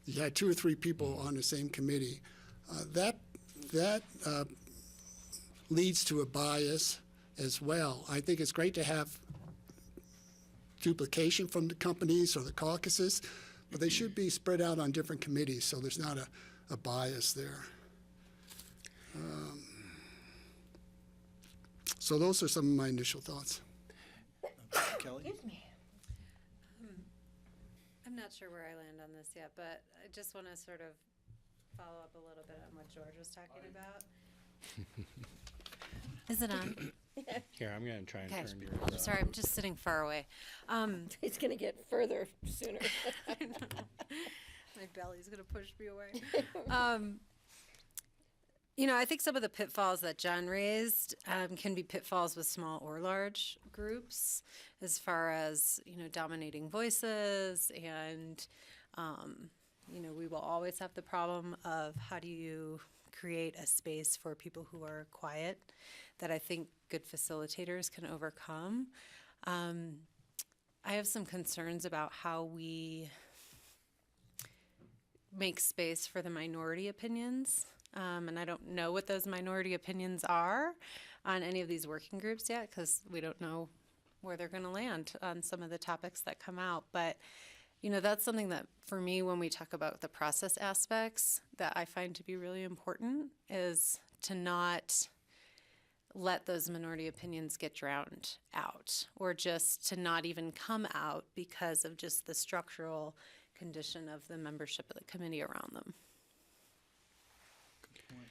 you had 2 or 3 people on the same committee. That leads to a bias as well. I think it's great to have duplication from the companies or the caucuses, but they should be spread out on different committees so there's not a bias there. So those are some of my initial thoughts. Kelly? I'm not sure where I land on this yet, but I just want to sort of follow up a little bit on what George was talking about. Is it on? Here, I'm going to try and Okay. turn yours I'm off. sorry, I'm just sitting far away. It's going to get further sooner. My belly's going to push me away. I think some of the pitfalls that John raised can be pitfalls with small or large groups, as far as, dominating voices. And, we will always have the problem of how do you create a space for people who are quiet that I think good facilitators can overcome. I have some concerns about how we make space for the minority opinions. And I don't know what those minority opinions are on any of these working groups yet, because we don't know where they're going to land on some of the topics that come out. But, that's something that, for me, when we talk about the process aspects, that I find to be really important, is to not let those minority opinions get drowned out, or just to not even come out because of just the structural condition of the membership of the committee around them. Good point.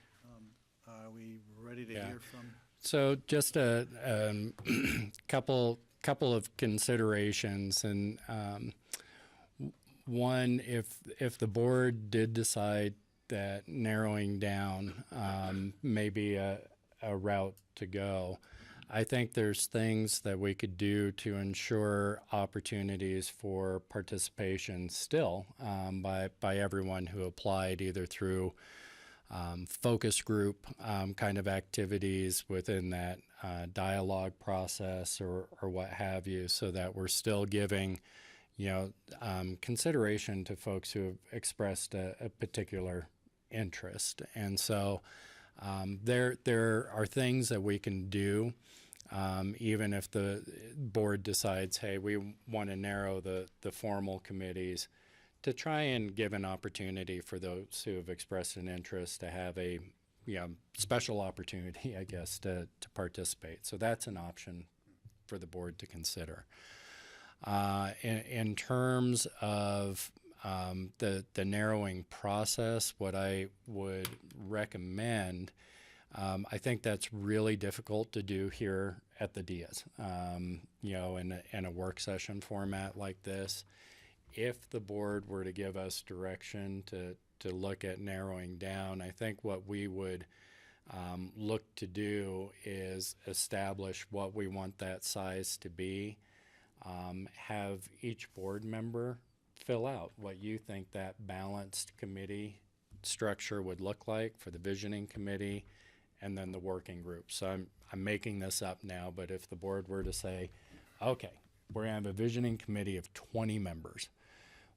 Are we ready to Yeah. hear from? So just a couple of considerations, and one, if the board did decide that narrowing down may be a route to go, I think there's things that we could do to ensure opportunities for participation still by everyone who applied, either through focus group kind of activities within that dialogue process or what have you, so that we're still giving, consideration to folks who have expressed a particular interest. And so there are things that we can do, even if the board decides, hey, we want to narrow the formal committees, to try and give an opportunity for those who have expressed an interest to have a special opportunity, I guess, to participate. So that's an option for the board to consider. In terms of the narrowing process, what I would recommend, I think that's really difficult to do here at the Diaz, in a work session format like this. If the board were to give us direction to look at narrowing down, I think what we would look to do is establish what we want that size to be, have each board member fill out what you think that balanced committee structure would look like for the visioning committee and then the working group. So I'm making this up now, but if the board were to say, okay, we're going to have a visioning committee of 20 members,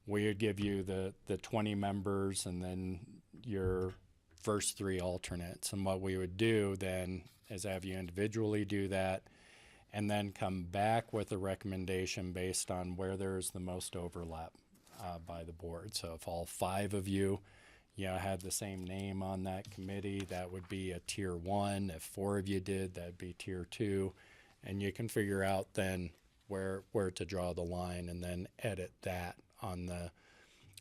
we would give you the 20 members and then your first 3 alternates. And what we would do then is have you individually do that and then come back with a recommendation based on where there's the most overlap by the board. So if all 5 of you, had the same name on that committee, that would be a tier 1. If 4 of you did, that'd be tier 2. And you can figure out then where to draw the line and then edit that on the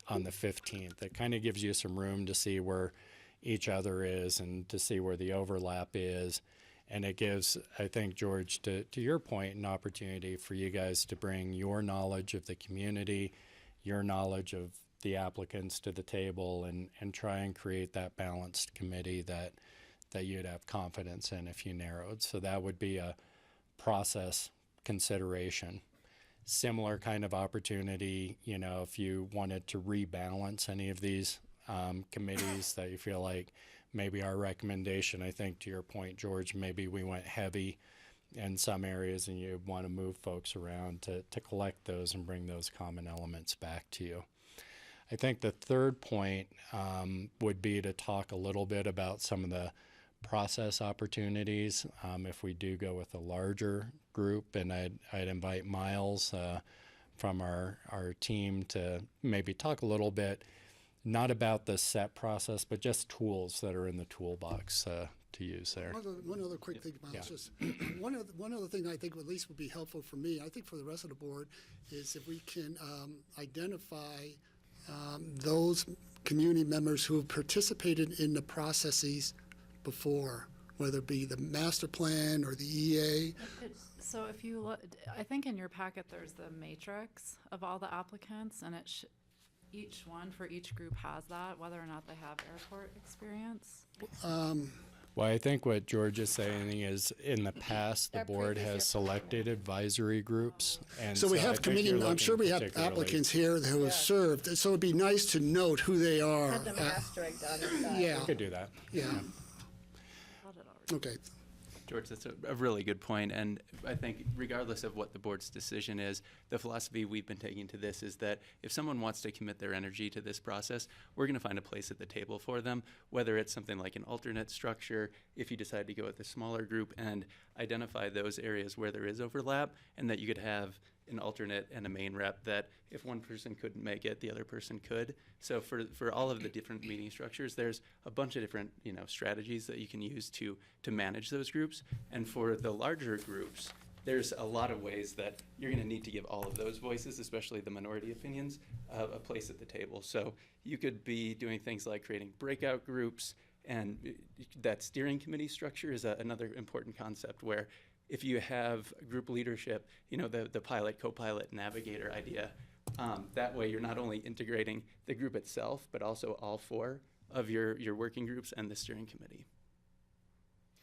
15th. It kind of gives you some room to see where each other is and to see where the overlap is. And it gives, I think, George, to your point, an opportunity for you guys to bring your knowledge of the community, your knowledge of the applicants to the table, and try and create that balanced committee that you'd have confidence in if you narrowed. So that would be a process consideration. Similar kind of opportunity, if you wanted to rebalance any of these committees that you feel like maybe our recommendation, I think to your point, George, maybe we went heavy in some areas and you want to move folks around to collect those and bring those common elements back to you. I think the third point would be to talk a little bit about some of the process opportunities if we do go with a larger group, and I'd invite Miles from our team to maybe talk a little bit, not about the set process, but just tools that are in the toolbox to use there. One other quick thing, Miles. Yeah. Just one other thing I think at least would be helpful for me, I think for the rest of the board, is if we can identify those community members who have participated in the processes before, whether it be the master plan or the EA. So if you look, I think in your packet there's the matrix of all the applicants, and each one for each group has that, whether or not they have airport experience. Well, I think what George is saying is in the past, the board has selected advisory groups. And So we I have think committee, you're I'm sure we looking have particularly- applicants here who have served, so it'd be nice to note who they are. Had them asterisk on the side. Yeah, We could do that. yeah, Got it already. okay. George, that's a really good point, and I think regardless of what the board's decision is, the philosophy we've been taking to this is that if someone wants to commit their energy to this process, we're going to find a place at the table for them, whether it's something like an alternate structure, if you decide to go with a smaller group, and identify those areas where there is overlap, and that you could have an alternate and a main rep, that if one person couldn't make it, the other person could. So for all of the different meeting structures, there's a bunch of different, strategies that you can use to manage those groups. And for the larger groups, there's a lot of ways that you're going to need to give all of those voices, especially the minority opinions, a place at the table. So you could be doing things like creating breakout groups, and that steering committee structure is another important concept where if you have group leadership, the pilot, co-pilot, navigator idea, that way you're not only integrating the group itself, but also all four of your working groups and the steering committee.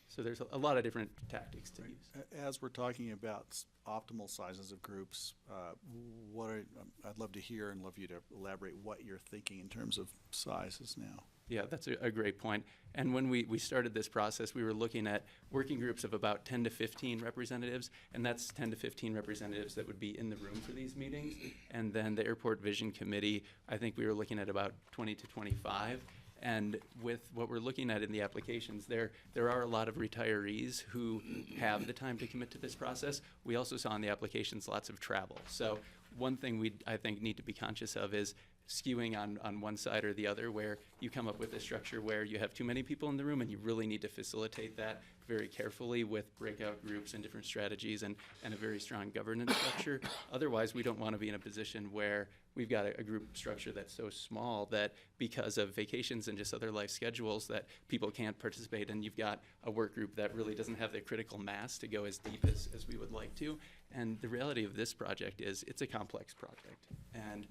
So there's a lot of different tactics to use. As we're talking about optimal sizes of groups, I'd love to hear and love you to elaborate what you're thinking in terms of sizes now. Yeah, that's a great point. And when we started this process, we were looking at working groups of about 10 to 15 representatives, and that's 10 to 15 representatives that would be in the room for these meetings. And then the Airport Vision Committee, I think we were looking at about 20 to 25. And with what we're looking at in the applications, there are a lot of retirees who have the time to commit to this process. We also saw in the applications lots of travel. So one thing we, I think, need to be conscious of is skewing on one side or the other, where you come up with a structure where you have too many people in the room and you really need to facilitate that very carefully with breakout groups and different strategies and a very strong governance structure. Otherwise, we don't want to be in a position where we've got a group structure that's so small that because of vacations and just other life schedules that people can't participate, and you've got a work group that really doesn't have the critical mass to go as deep as we would like to. And the reality of this project is it's a complex project. And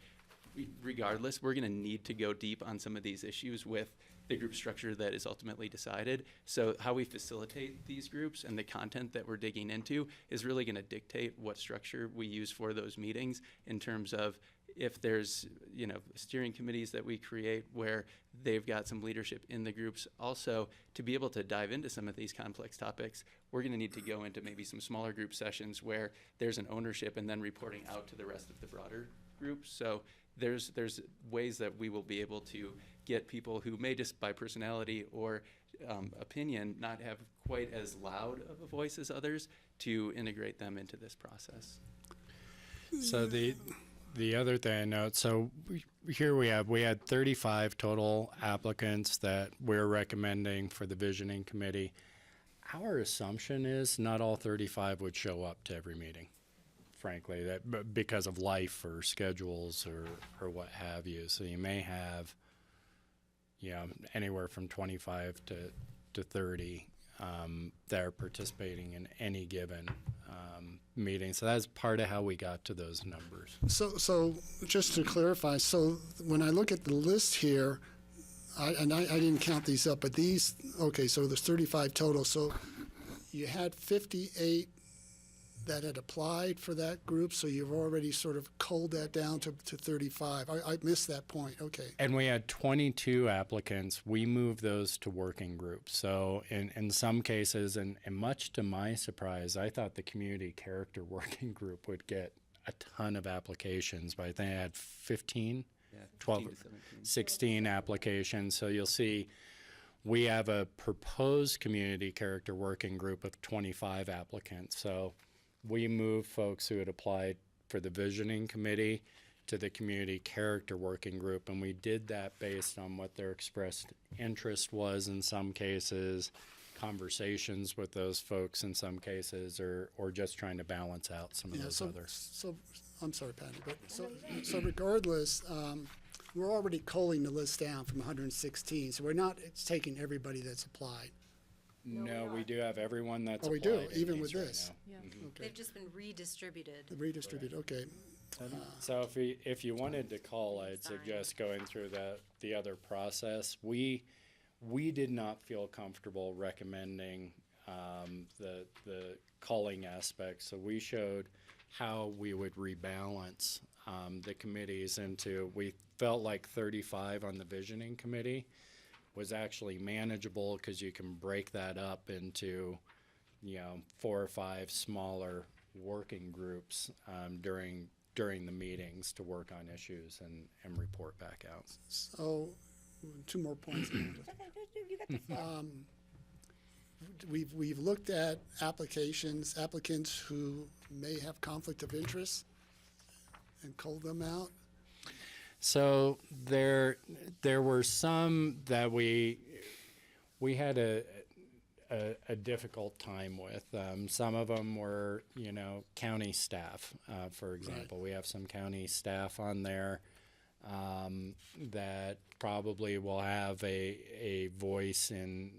regardless, we're going to need to go deep on some of these issues with the group structure that is ultimately decided. So how we facilitate these groups and the content that we're digging into is really going to dictate what structure we use for those meetings, in terms of if there's, steering committees that we create where they've got some leadership in the groups. Also, to be able to dive into some of these complex topics, we're going to need to go into maybe some smaller group sessions where there's an ownership and then reporting out to the rest of the broader group. So there's ways that we will be able to get people who may just by personality or opinion not have quite as loud of a voice as others to integrate them into this process. So the other thing I note, so here we had 35 total applicants that we're recommending for the visioning committee. Our assumption is not all 35 would show up to every meeting, frankly, that because of life or schedules or what have you. So you may have, anywhere from 25 to 30 that are participating in any given meeting. So that's part of how we got to those numbers. So just to clarify, so when I look at the list here, I didn't count these up, but these, okay, so there's 35 total. So you had 58 that had applied for that group, so you've already sort of culled that down to 35. I missed that point, okay. And we had 22 applicants. We moved those to working groups. So in some cases, and much to my surprise, I thought the community character working group would get a ton of applications, but I think I had 15, 12, 16 applications. So you'll see we have a proposed community character working group of 25 applicants. So we moved folks who had applied for the visioning committee to the community character working group, and we did that based on what their expressed interest was in some cases, conversations with those folks in some cases, or just trying to balance out some of those others. So I'm sorry, Patty, but so regardless, we're already culling the list down from 116, so we're not taking everybody that's applied. No, we do have everyone that's Oh, we applied do, in even these with right this? now. Okay. They've just been redistributed. Redistribute, okay. So if you wanted to call, I'd suggest going through the other process. We did not feel comfortable recommending the culling aspect, so we showed how we would rebalance the committees into, we felt like 35 on the visioning committee was actually manageable because you can break that up into 4 or 5 smaller working groups during the meetings to work on issues and report back out. So, 2 more points. We've looked at applicants who may have conflict of interest. and cull them out? So there were some that we had a difficult time with. Some of them were, county staff, for example. We have some county staff on there that probably will have a voice in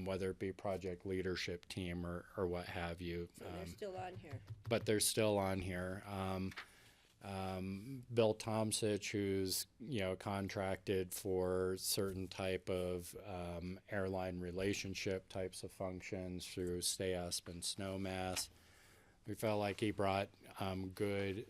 whether it be project leadership team or what have you. So they're still on here. But they're still on here. Bill Tomsich, who's contracted for certain type of airline relationship types of functions through STASP and SNOMAS. We felt like he brought good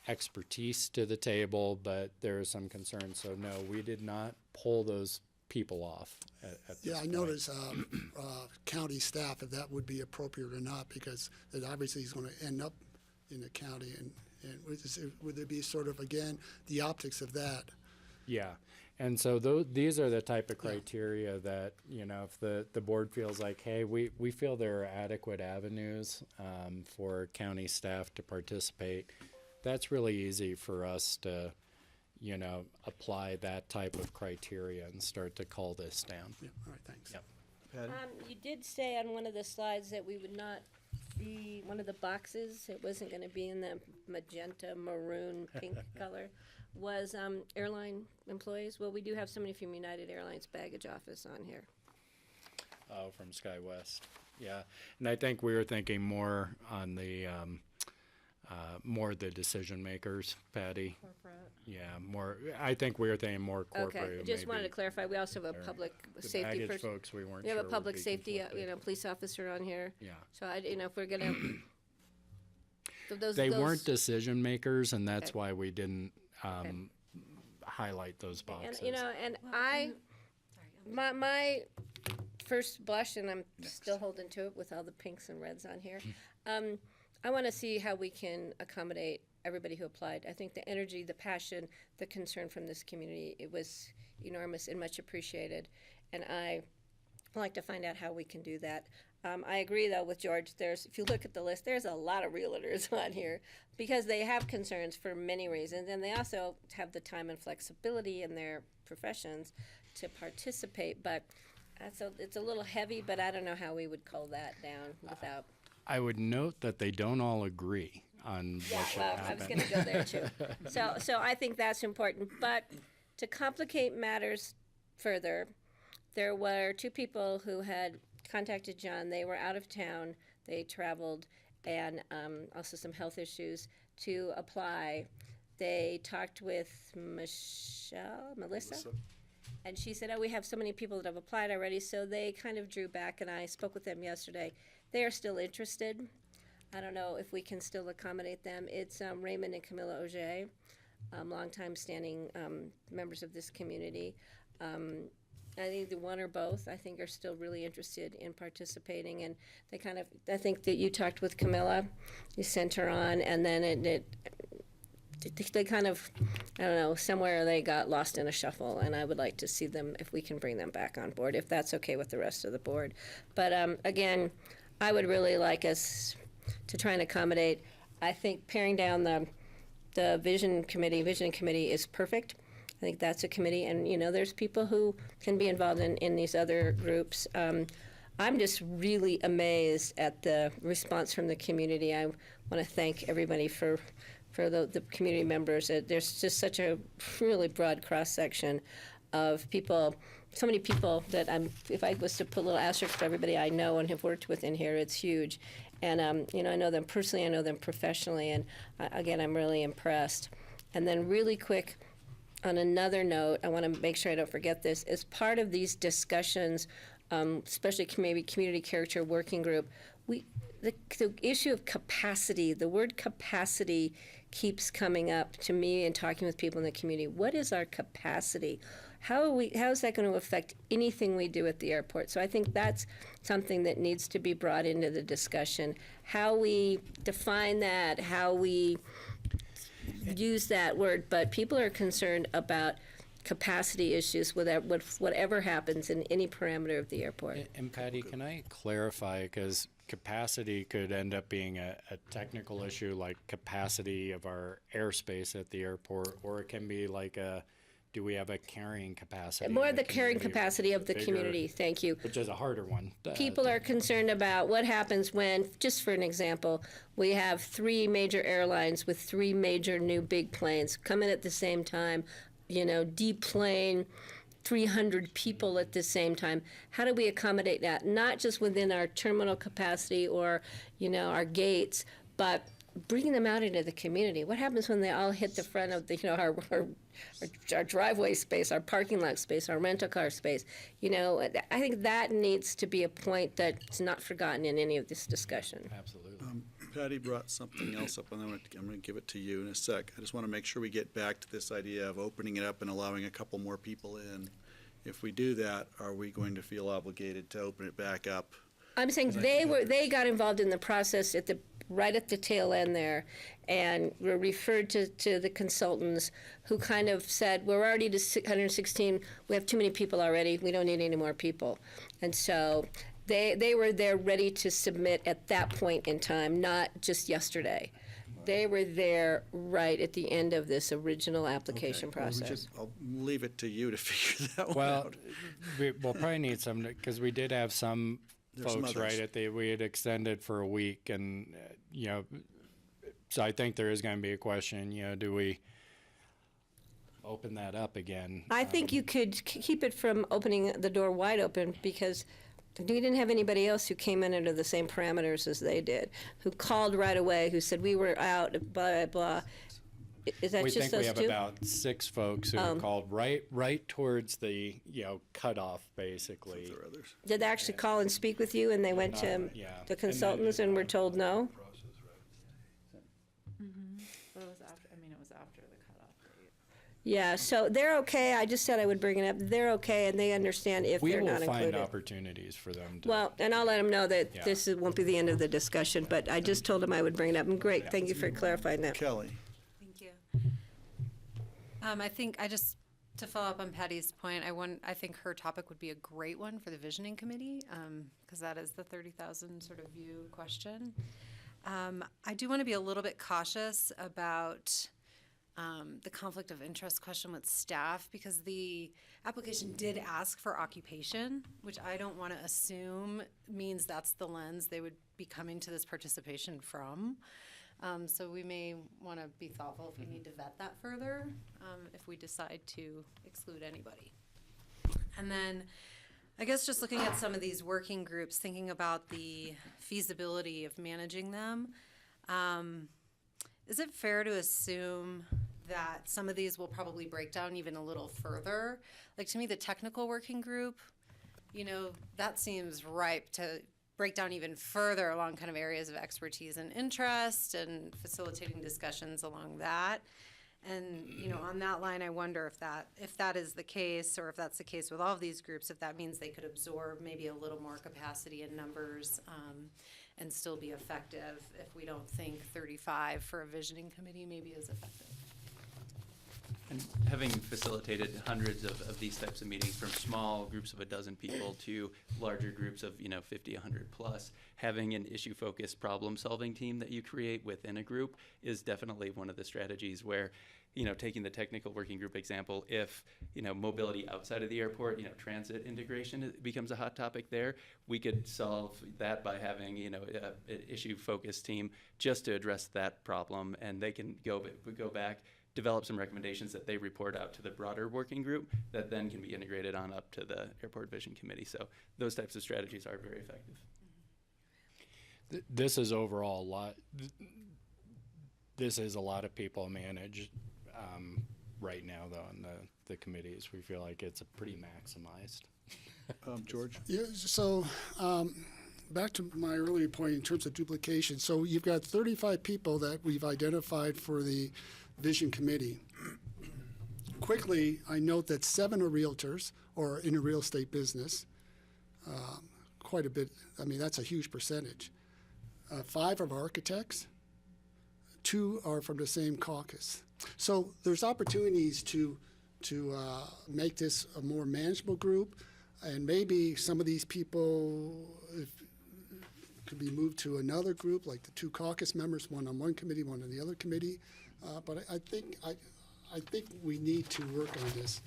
expertise to the table, but there are some concerns. So no, we did not pull those people off at this Yeah, I point. noticed county staff, if that would be appropriate or not, because it obviously he's going to end up in the county, and would there be sort of, again, the optics of that? Yeah, and so these are the type of criteria that, if the board feels like, hey, we feel there are adequate avenues for county staff to participate, that's really easy for us to, apply that type of criteria and start to cull this down. Yeah, all right, thanks. Yep. Patty? You did say on one of the slides that we would not be, one of the boxes, it wasn't gonna be in the magenta, maroon, pink color, was airline employees. Well, we do have somebody from United Airlines baggage office on here. Oh, from SkyWest. Yeah, and I think we were thinking more on the more the decision makers, Patty. Corporate. Yeah, more. I think we were thinking more corporate. Okay, just wanted to maybe. clarify, we also have a There. public The safety baggage person. folks, we weren't We have sure a would public be safety, conflicted. police officer on here. Yeah. So if we're gonna. So They weren't decision makers, and that's Okay. why we didn't highlight those boxes. And my first blush, and I'm still holding to it with all the pinks and reds on here. I want to see how we can accommodate everybody who applied. I think the energy, the passion, the concern from this community, it was enormous and much appreciated. And I like to find out how we can do that. I agree, though, with George. If you look at the list, there's a lot of realtors on here because they have concerns for many reasons, and they also have the time and flexibility in their professions to participate. But it's a little heavy, but I don't know how we would cull that down without. I would note that they don't all agree on Yeah, what should well, happen. I was going to go there too. So I think that's important. But to complicate matters further, there were two people who had contacted John. They were out of town. They traveled, and also some health issues to apply. They talked with Melissa, and she said, "Oh, we have so many people that have applied already." So they kind of drew back, and I spoke with them yesterday. They are still interested. I don't know if we can still accommodate them. It's Raymond and Camilla Auger, longtime standing members of this community. I think the one or both, I think, are still really interested in participating. And they I think that you talked with Camilla, you sent her on, and then they kind of, I don't know, somewhere they got lost in a shuffle. And I would like to see them, if we can bring them back on board, if that's okay with the rest of the board. But again, I would really like us to try and accommodate. I think paring down the vision committee is perfect. I think that's a committee, and there's people who can be involved in these other groups. I'm just really amazed at the response from the community. I want to thank everybody for the community members. There's just such a really broad cross-section of people, so many people that if I was to put a little asterisk for everybody I know and have worked with in here, it's huge. And, I know them personally, I know them professionally, and again, I'm really impressed. And then really quick, on another note, I want to make sure I don't forget this. As part of these discussions, especially maybe community character working group, the issue of capacity, the word capacity keeps coming up to me and talking with people in the community. What is our capacity? How is that going to affect anything we do at the airport? So I think that's something that needs to be brought into the discussion. How we define that, how we use that word, but people are concerned about capacity issues with whatever happens in any parameter of the airport. And Patty, can I clarify, because capacity could end up being a technical issue, like capacity of our airspace at the airport, or it can be like do we have a carrying capacity? More in the carrying community, capacity of the bigger- community, thank you. Which is a harder one. People are concerned about what happens when, just for an example, we have 3 major airlines with 3 major new big planes come in at the same time, deplane 300 people at the same time. How do we accommodate that? Not just within our terminal capacity or, our gates, but bringing them out into the community. What happens when they all hit the front of our driveway space, our parking lot space, our rental car space? I think that needs to be a point that's not forgotten in any of this discussion. Absolutely. Patty brought something else up, and I'm going to give it to you in a sec. I just want to make sure we get back to this idea of opening it up and allowing a couple more people in. If we do that, are we going to feel obligated to open it back up? I'm saying they got involved in the process right at the tail end there, and were referred to the consultants who kind of said, we're already to 116, we have too many people already, we don't need any more people. And so they were there ready to submit at that point in time, not just yesterday. They were there right at the end of this original application Okay. Well, process. I'll leave it to you to figure that one Well, out. we'll probably need some, because we did have some There's some folks others. we had extended for a week, and so I think there is going to be a question. Do we open that up again? I think you could keep it from opening the door wide open, because we didn't have anybody else who came in under the same parameters as they did, who called right away, who said, we were out, blah, blah, blah. Is that We just think we those have two? about 6 folks who called right towards the cutoff, basically. There are others. Did they actually call and speak with you, and they went to Yeah. the consultants and were told no? But it was after the cutoff date. Yeah, so they're okay. I just said I would bring it up. They're okay, and they understand if We they're will not find included. opportunities for them to. Well, and I'll let them know that Yeah. this won't be the end of the discussion, but I just told them I would bring it up. And great, thank you for clarifying that. Kelly, Thank you. I think to follow up on Patty's point, I think her topic would be a great one for the visioning committee, because that is the 30,000 sort of view question. I do want to be a little bit cautious about the conflict of interest question with staff, because the application did ask for occupation, which I don't want to assume means that's the lens they would be coming to this participation from. So we may want to be thoughtful if we need to vet that further, if we decide to exclude anybody. And then I guess just looking at some of these working groups, thinking about the feasibility of managing them, is it fair to assume that some of these will probably break down even a little further? Like, to me, the technical working group, that seems ripe to break down even further along kind of areas of expertise and interest, and facilitating discussions along that. And, on that line, I wonder if that is the case, or if that's the case with all of these groups, if that means they could absorb maybe a little more capacity in numbers, and still be effective, if we don't think 35 for a visioning committee maybe is effective. And having facilitated hundreds of these types of meetings, from small groups of a dozen people to larger groups of 50, 100 plus, having an issue-focused problem-solving team that you create within a group is definitely one of the strategies where, taking the technical working group example, if mobility outside of the airport, transit integration becomes a hot topic there, we could solve that by having an issue-focused team just to address that problem, and they can go back, develop some recommendations that they report out to the broader working group that then can be integrated on up to the Airport Vision Committee. So those types of strategies are very effective. This is overall a lot. This is a lot of people managed right now, though, in the committees. We feel like it's pretty maximized. George? Yeah, so back to my earlier point in terms of duplication. So you've got 35 people that we've identified for the Vision Committee. Quickly, I note that 7 are realtors or in a real estate business. Quite a bit. I mean, that's a huge percentage. 5 are architects. 2 are from the same caucus. So there's opportunities to make this a more manageable group, and maybe some of these people could be moved to another group, like the 2 caucus members, one on one committee, one on the other committee. But I think we need to work on this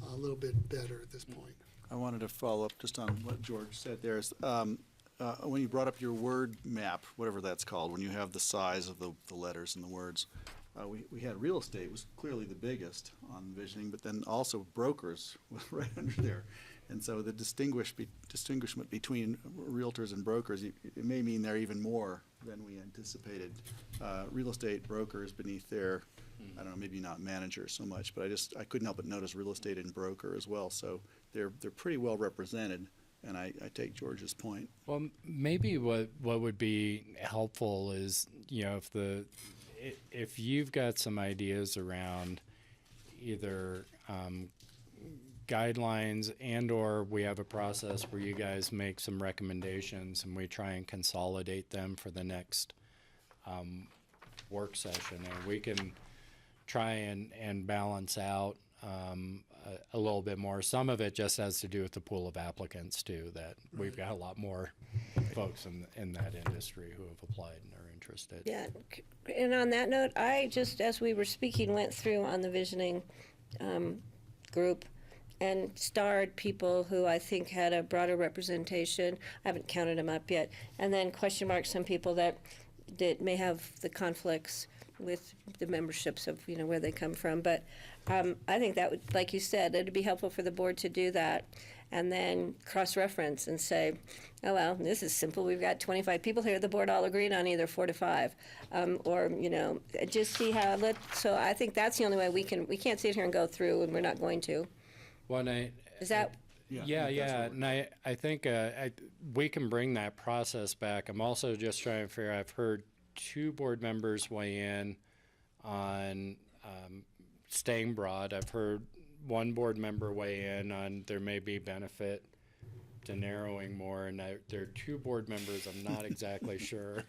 a little bit better at this point. I wanted to follow up just on what George said there. When you brought up your word map, whatever that's called, when you have the size of the letters and the words, we had real estate was clearly the biggest on visioning, but then also brokers was right under there. And so the distinguishment between realtors and brokers, it may mean they're even more than we anticipated. Real estate brokers beneath there, I don't know, maybe not managers so much, but I couldn't help but notice real estate and broker as well. So they're pretty well represented, and I take George's point. Well, maybe what would be helpful is, if you've got some ideas around either guidelines and/or we have a process where you guys make some recommendations and we try and consolidate them for the next work session, and we can try and balance out a little bit more. Some of it just has to do with the pool of applicants too, that we've got a lot more folks in that industry who have applied and are interested. Yeah, and on that note, I just, as we were speaking, went through on the visioning group and starred people who I think had a broader representation. I haven't counted them up yet. And then question marked some people that may have the conflicts with the memberships of, where they come from. But I think that would, like you said, it'd be helpful for the board to do that and then cross-reference and say, oh, well, this is simple. We've got 25 people here. The board all agreed on either 4 to 5. Or, just see how, so I think that's the only way we can't sit here and go through, and we're not going to. Well, Is that? Yeah, and I think we can bring that process back. I'm also just trying to figure, I've heard 2 board members weigh in on staying broad. I've heard 1 board member weigh in on there may be benefit to narrowing more, and there are 2 board members I'm not exactly sure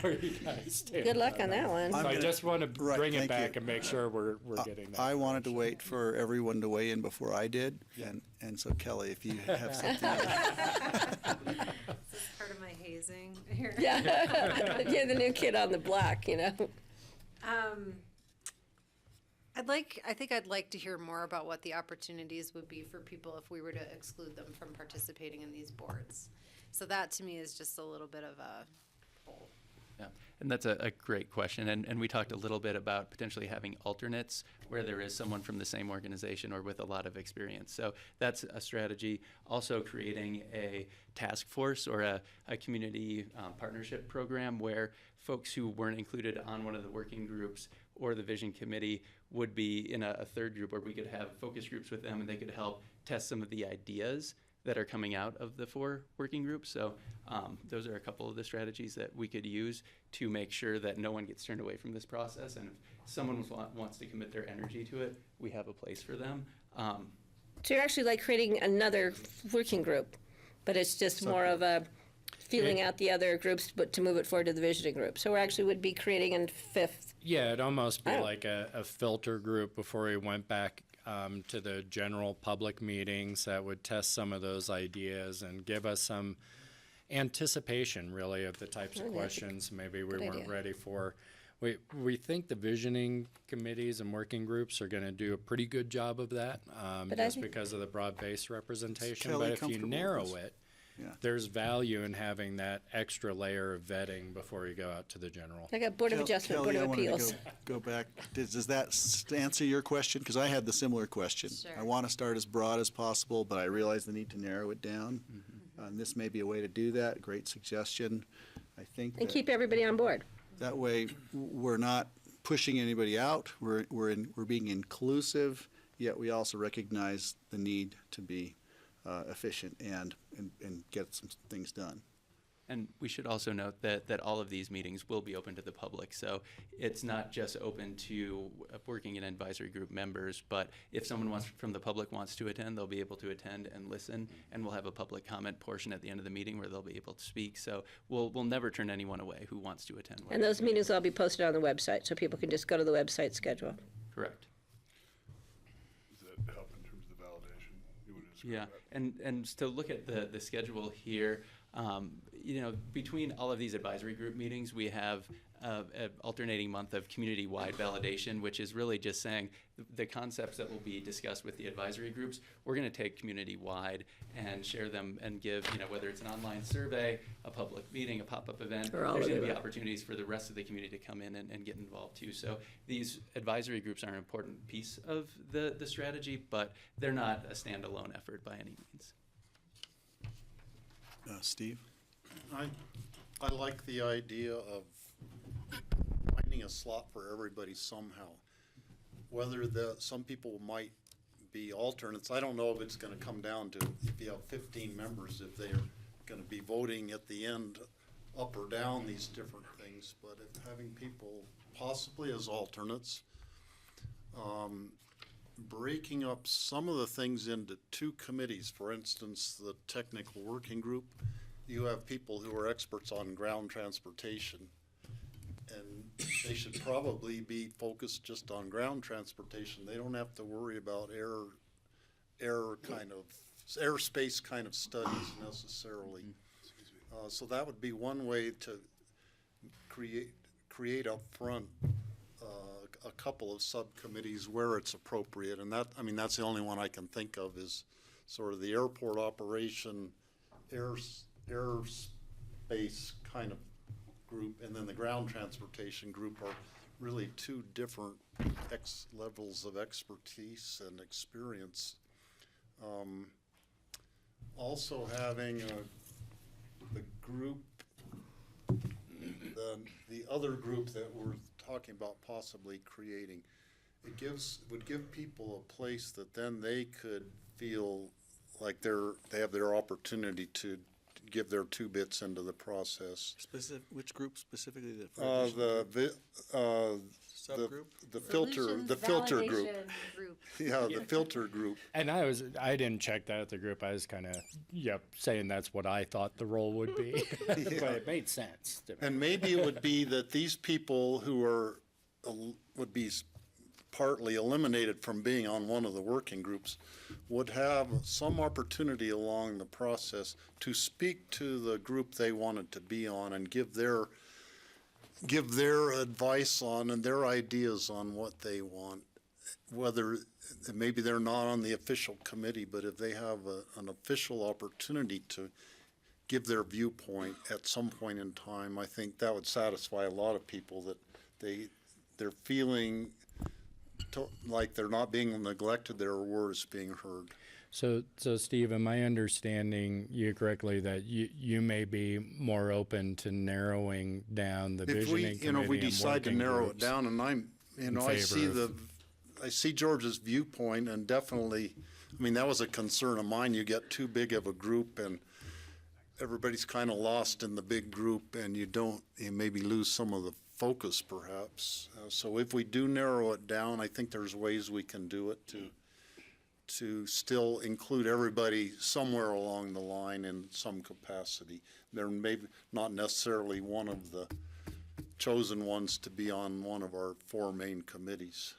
where you guys stand. Good luck on that one. So I just want to bring it thank back you. and make sure we're getting that. I wanted to wait for everyone to weigh in before I did, and so Kelly, if you have something. This is part of my hazing here. Yeah, you're the new kid on the block, I think I'd like to hear more about what the opportunities would be for people if we were to exclude them from participating in these boards. So that to me is just a little bit of a hole. Yeah, and that's a great question. And we talked a little bit about potentially having alternates where there is someone from the same organization or with a lot of experience. So that's a strategy. Also creating a task force or a community partnership program where folks who weren't included on one of the working groups or the vision committee would be in a third group where we could have focus groups with them and they could help test some of the ideas that are coming out of the 4 working groups. So those are a couple of the strategies that we could use to make sure that no one gets turned away from this process. And if someone wants to commit their energy to it, we have a place for them. So you're actually like creating another working group, but it's just more of a feeling out the other groups, but to move it forward to the visioning group. So we actually would be creating a 5th. Yeah, it'd almost be like a filter group before we went back to the general public meetings that would test some of those ideas and give us some anticipation, really, of the types of questions maybe we weren't ready for. We think the visioning committees and working groups are going to do a pretty good job of that, just because of the broad-based representation. Kelly But if you comfortable narrow with this? it, Yeah. there's value in having that extra layer of vetting before you go out to the general. I got Board of Adjustment, Board Kelly, of I wanted Appeals. to go back. Does that answer your question? Because I had the similar question. Sure. I want to start as broad as possible, but I realize the need to narrow it down. And this may be a way to do that. Great suggestion. I think And that keep everybody on board. that way we're not pushing anybody out. We're being inclusive, yet we also recognize the need to be efficient and get some things done. And we should also note that all of these meetings will be open to the public. So it's not just open to working and advisory group members, but if someone from the public wants to attend, they'll be able to attend and listen, and we'll have a public comment portion at the end of the meeting where they'll be able to speak. So we'll never turn anyone away who wants to attend. And those meetings will all be posted on the website, so people can just go to the website schedule. Correct. Does that help in terms of the validation? You wanna describe Yeah, that? and to look at the schedule here, Between all of these advisory group meetings, we have an alternating month of community-wide validation, which is really just saying the concepts that will be discussed with the advisory groups, we're going to take community-wide and share them and give, whether it's an online survey, a public meeting, a pop-up event, there's going to be opportunities for the rest of the community to come in and get involved too. So these advisory groups are an important piece of the strategy, but they're not a standalone effort by any means. Steve? I like the idea of finding a slot for everybody somehow. Whether some people might be alternates, I don't know if it's gonna come down to, if you have 15 members, if they're gonna be voting at the end up or down these different things, but if having people possibly as alternates, breaking up some of the things into two committees, for instance, the technical working group, you have people who are experts on ground transportation, and they should probably be focused just on ground transportation. They don't have to worry about airspace kind of studies necessarily. So that would be one way to create up front a couple of subcommittees where it's appropriate, and that's the only one I can think of is sort of the airport operation, airspace kind of group, and then the ground transportation group are really two different levels of expertise and experience. Also having the group, the other group that we're talking about possibly creating, would give people a place that then they could feel like they have their opportunity to give their two bits into the process. Which group specifically? Subgroup? The filter group. Yeah, the filter group. And I didn't check that at the group. I was kind of, saying that's what I thought the role would be. But it made sense to me. And maybe it would be that these people who would be partly eliminated from being on one of the working groups would have some opportunity along the process to speak to the group they wanted to be on and give their advice on and their ideas on what they want. Whether maybe they're not on the official committee, but if they have an official opportunity to give their viewpoint at some point in time, I think that would satisfy a lot of people that they're feeling like they're not being neglected, their words being heard. So Steve, am I understanding you correctly that you may be more open to narrowing down the visioning committee? If we decide to narrow it down, and I see George's viewpoint, and definitely, that was a concern of mine. You get too big of a group, and everybody's kind of lost in the big group, and you maybe lose some of the focus, perhaps. So if we do narrow it down, I think there's ways we can do it to still include everybody somewhere along the line in some capacity. They're maybe not necessarily one of the chosen ones to be on one of our four main committees.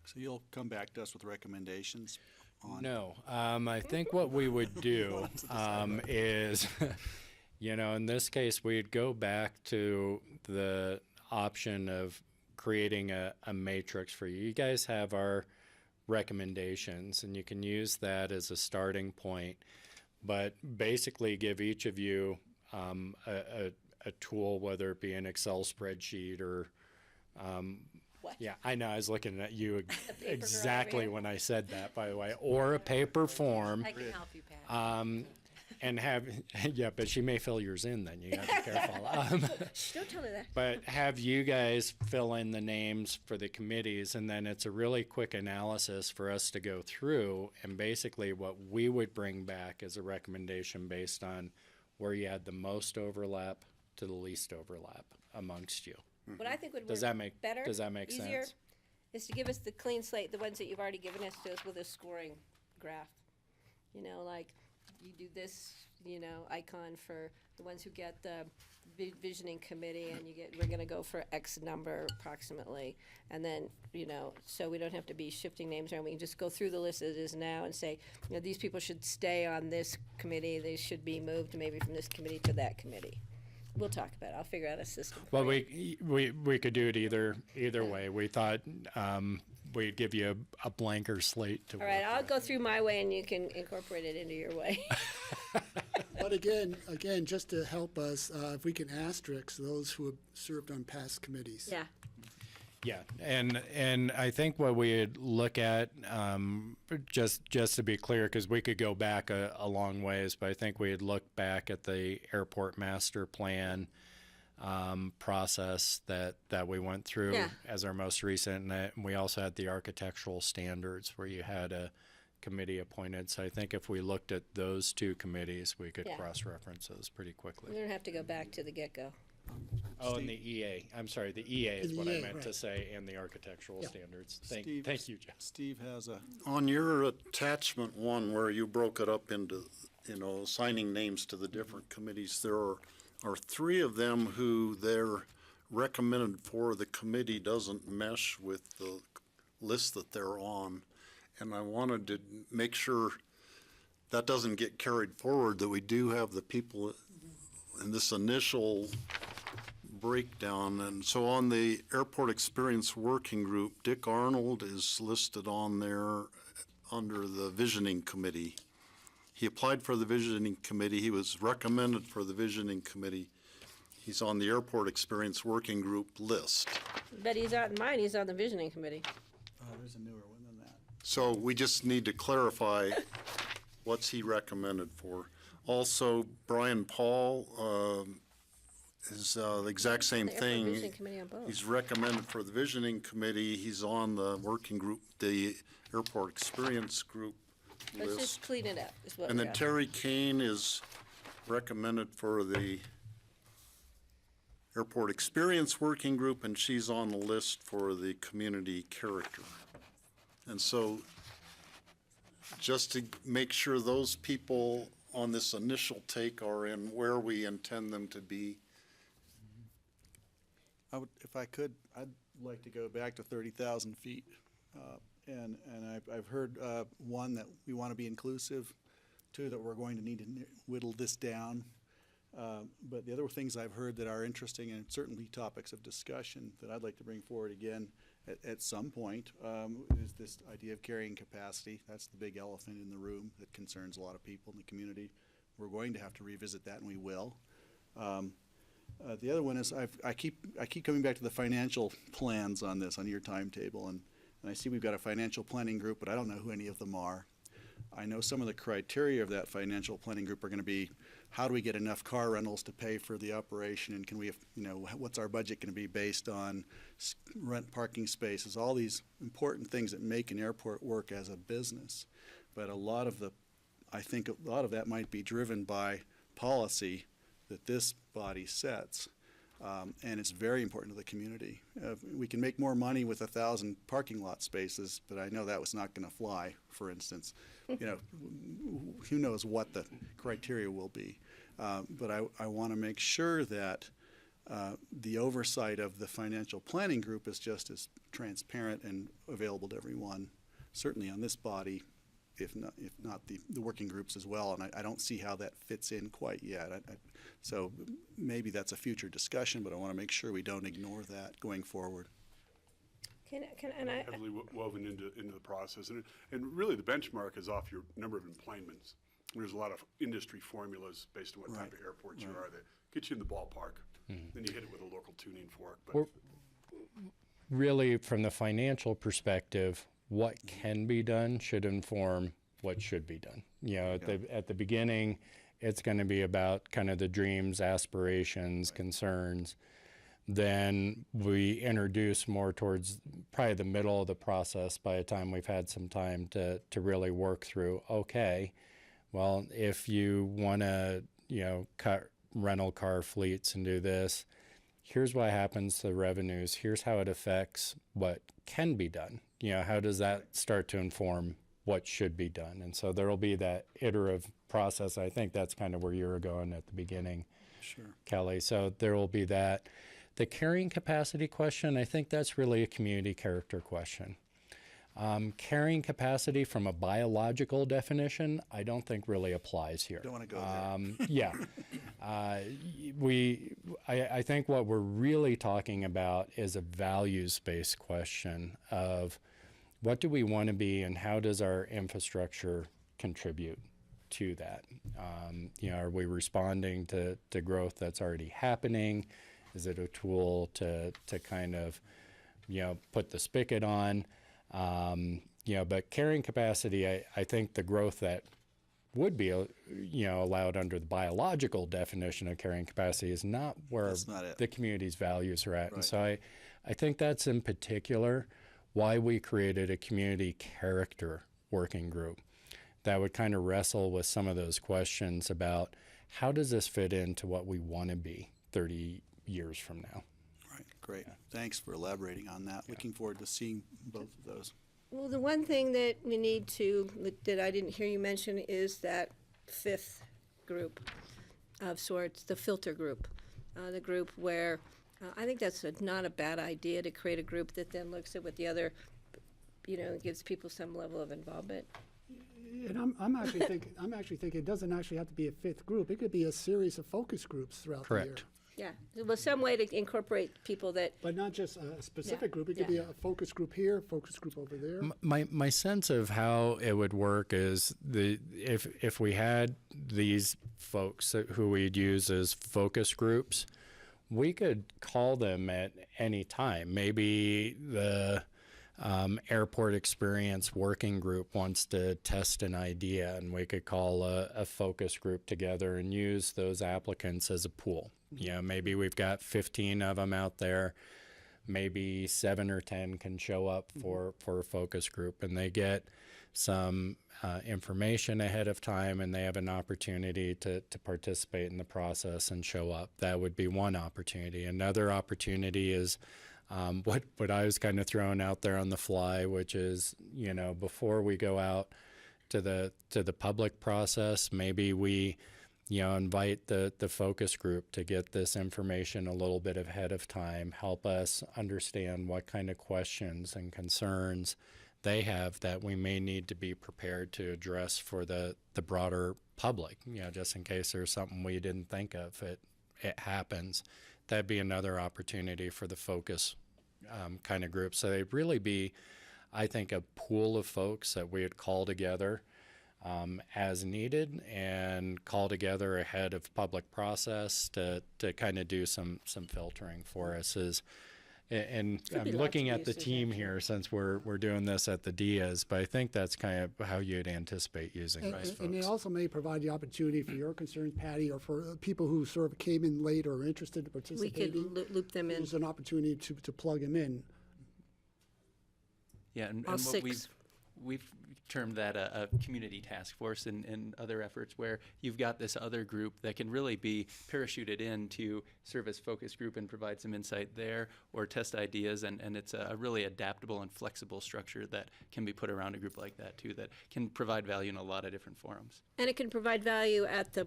So you'll come back to us with recommendations on? No, I think what we would do is, in this case, we'd go back to the option of creating a matrix for you. You guys have our recommendations, and you can use that as a starting point, but basically give each of you a tool, whether it be an Excel spreadsheet or yeah, I know, I was looking at you exactly when I said that, by the way, or a paper form. I can help you, Pat. And have, but she may fill yours in then, you gotta be careful. Don't tell her that. But have you guys fill in the names for the committees, and then it's a really quick analysis for us to go through, and basically what we would bring back is a recommendation based on where you had the most overlap to the least overlap amongst you. What I think would Does work that make better, does that make easier, sense? is to give us the clean slate, the ones that you've already given us to us with a scoring graph. Like you do this, icon for the ones who get the visioning committee, and we're gonna go for X number approximately. And then, so we don't have to be shifting names around, we can just go through the list as it is now and say, these people should stay on this committee, they should be moved maybe from this committee to that committee. We'll talk about it, I'll figure out a system for Well, you. we could do it either way. We thought we'd give you a blanker slate to All right, work I'll with. go through my way and you can incorporate it into your way. But again, just to help us, if we can asterisk those who have served on past committees. Yeah, Yeah, and I think what we'd look at, just to be clear, because we could go back a long ways, but I think we'd look back at the airport master plan process that we went through Yeah. as our most recent, and we also had the architectural standards where you had a committee appointed. So I think if we looked at those two committees, we could Yeah. cross-reference those pretty we quickly. don't have to go back to the get-go. Oh, and the EA, I'm sorry, the EA is The what I EA, meant to right. say, and the architectural Yeah. standards. Steve- Thank you, Jeff. Steve has a, On your attachment one, where you broke it up into, assigning names to the different committees, there are three of them who they're recommended for the committee doesn't mesh with the list that they're on. And I wanted to make sure that doesn't get carried forward, that we do have the people in this initial breakdown. And so on the Airport Experience Working Group, Dick Arnold is listed on there under the Visioning Committee. He applied for the Visioning Committee. He was recommended for the Visioning Committee. He's on the Airport Experience Working Group list. But he's not in mine, he's on the visioning committee. there's a newer one than that. So we just need to clarify what's he recommended for. Also, Brian Paul is the exact same The airport thing. visioning committee on both. He's recommended for the Visioning Committee. He's on the working group, the Airport Experience Group Let's just list. clean it up, is what And we're then after. Terry Kane is recommended for the Airport Experience Working Group, and she's on the list for the community character. And so, just to make sure those people on this initial take are in where we intend them to be. If I could, I'd like to go back to 30,000 feet. And I've heard, one, that we want to be inclusive, two, that we're going to need to whittle this down. But the other things I've heard that are interesting and certainly topics of discussion that I'd like to bring forward again at some point is this idea of carrying capacity. That's the big elephant in the room that concerns a lot of people in the community. We're going to have to revisit that, and we will. The other one is I keep coming back to the financial plans on this, on your timetable, and I see we've got a financial planning group, but I don't know who any of them are. I know some of the criteria of that financial planning group are going to be, how do we get enough car rentals to pay for the operation, and can we, what's our budget going to be based on rent parking spaces, all these important things that make an airport work as a business. But I think a lot of that might be driven by policy that this body sets. And it's very important to the community. We can make more money with 1,000 parking lot spaces, but I know that was not going to fly, for instance. Who knows what the criteria will be. But I want to make sure that the oversight of the financial planning group is just as transparent and available to everyone, certainly on this body, if not the working groups as well. And I don't see how that fits in quite yet. So maybe that's a future discussion, but I want to make sure we don't ignore that going forward. Heavily woven into the process. And really, the benchmark is off your number of employments. There's a lot of industry formulas based on what type of airport you are that get you in the ballpark. Then you hit it with a local tuning fork. But Really, from the financial perspective, what can be done should inform what should be done. At the beginning, it's going to be about kind of the dreams, aspirations, concerns. Then we introduce more towards probably the middle of the process by the time we've had some time to really work through, okay, well, if you want to, cut rental car fleets and do this, here's what happens to the revenues. Here's how it affects what can be done. How does that start to inform what should be done? And so there will be that iterative process. I think that's kind of where you were going at the beginning. Sure. Kelly. So there will be that. The carrying capacity question, I think that's really a community character question. Carrying capacity from a biological definition, I don't think really applies here. Don't want to go there. Yeah. I think what we're really talking about is a values-based question of what do we want to be and how does our infrastructure contribute to that? Are we responding to growth that's already happening? Is it a tool to kind of, put the spigot on? But carrying capacity, I think the growth that would be, allowed under the biological definition of carrying capacity is not where That's not it. the community's values are at. Right. And so I think that's in particular why we created a community character working group that would kind of wrestle with some of those questions about how does this fit into what we want to be 30 years from now. Right, great. Thanks for elaborating on that. Looking forward to seeing both of those. Well, the one thing that we need to, that I didn't hear you mention is that fifth group of sorts, the filter group. The group where, I think that's not a bad idea to create a group that then looks at what the other, gives people some level of involvement. And I'm actually thinking it doesn't actually have to be a fifth group. It could be a series of focus groups throughout the year. Correct. Yeah, well, some way to incorporate people that, But not just a specific Yeah, group. It could be a focus group here, a focus group over there. My sense of how it would work is if we had these folks who we'd use as focus groups, we could call them at any time. Maybe the airport experience working group wants to test an idea, and we could call a focus group together and use those applicants as a pool. Maybe we've got 15 of them out there. Maybe 7 or 10 can show up for a focus group, and they get some information ahead of time, and they have an opportunity to participate in the process and show up. That would be one opportunity. Another opportunity is what I was kind of throwing out there on the fly, which is, before we go out to the public process, maybe we invite the focus group to get this information a little bit ahead of time, help us understand what kind of questions and concerns they have that we may need to be prepared to address for the broader public, just in case there's something we didn't think of. It happens. That'd be another opportunity for the focus kind of group. So they'd really be, I think, a pool of folks that we would call together as needed and call together ahead of public process to kind of do some filtering for us. And Could be I'm lots looking of at the uses, team actually. here since we're doing this at the Diaz, but I think that's kind of how you'd anticipate using those And they folks. also may provide the opportunity for your concerns, Patty, or for people who sort of came in late or are interested in we participating. could loop them in. There's an opportunity to plug them in. Yeah, and All what six. we've termed that a community task force and other efforts where you've got this other group that can really be parachuted in to serve as focus group and provide some insight there or test ideas, and it's a really adaptable and flexible structure that can be put around a group like that too, that can provide value in a lot of different forums. And it can provide value at the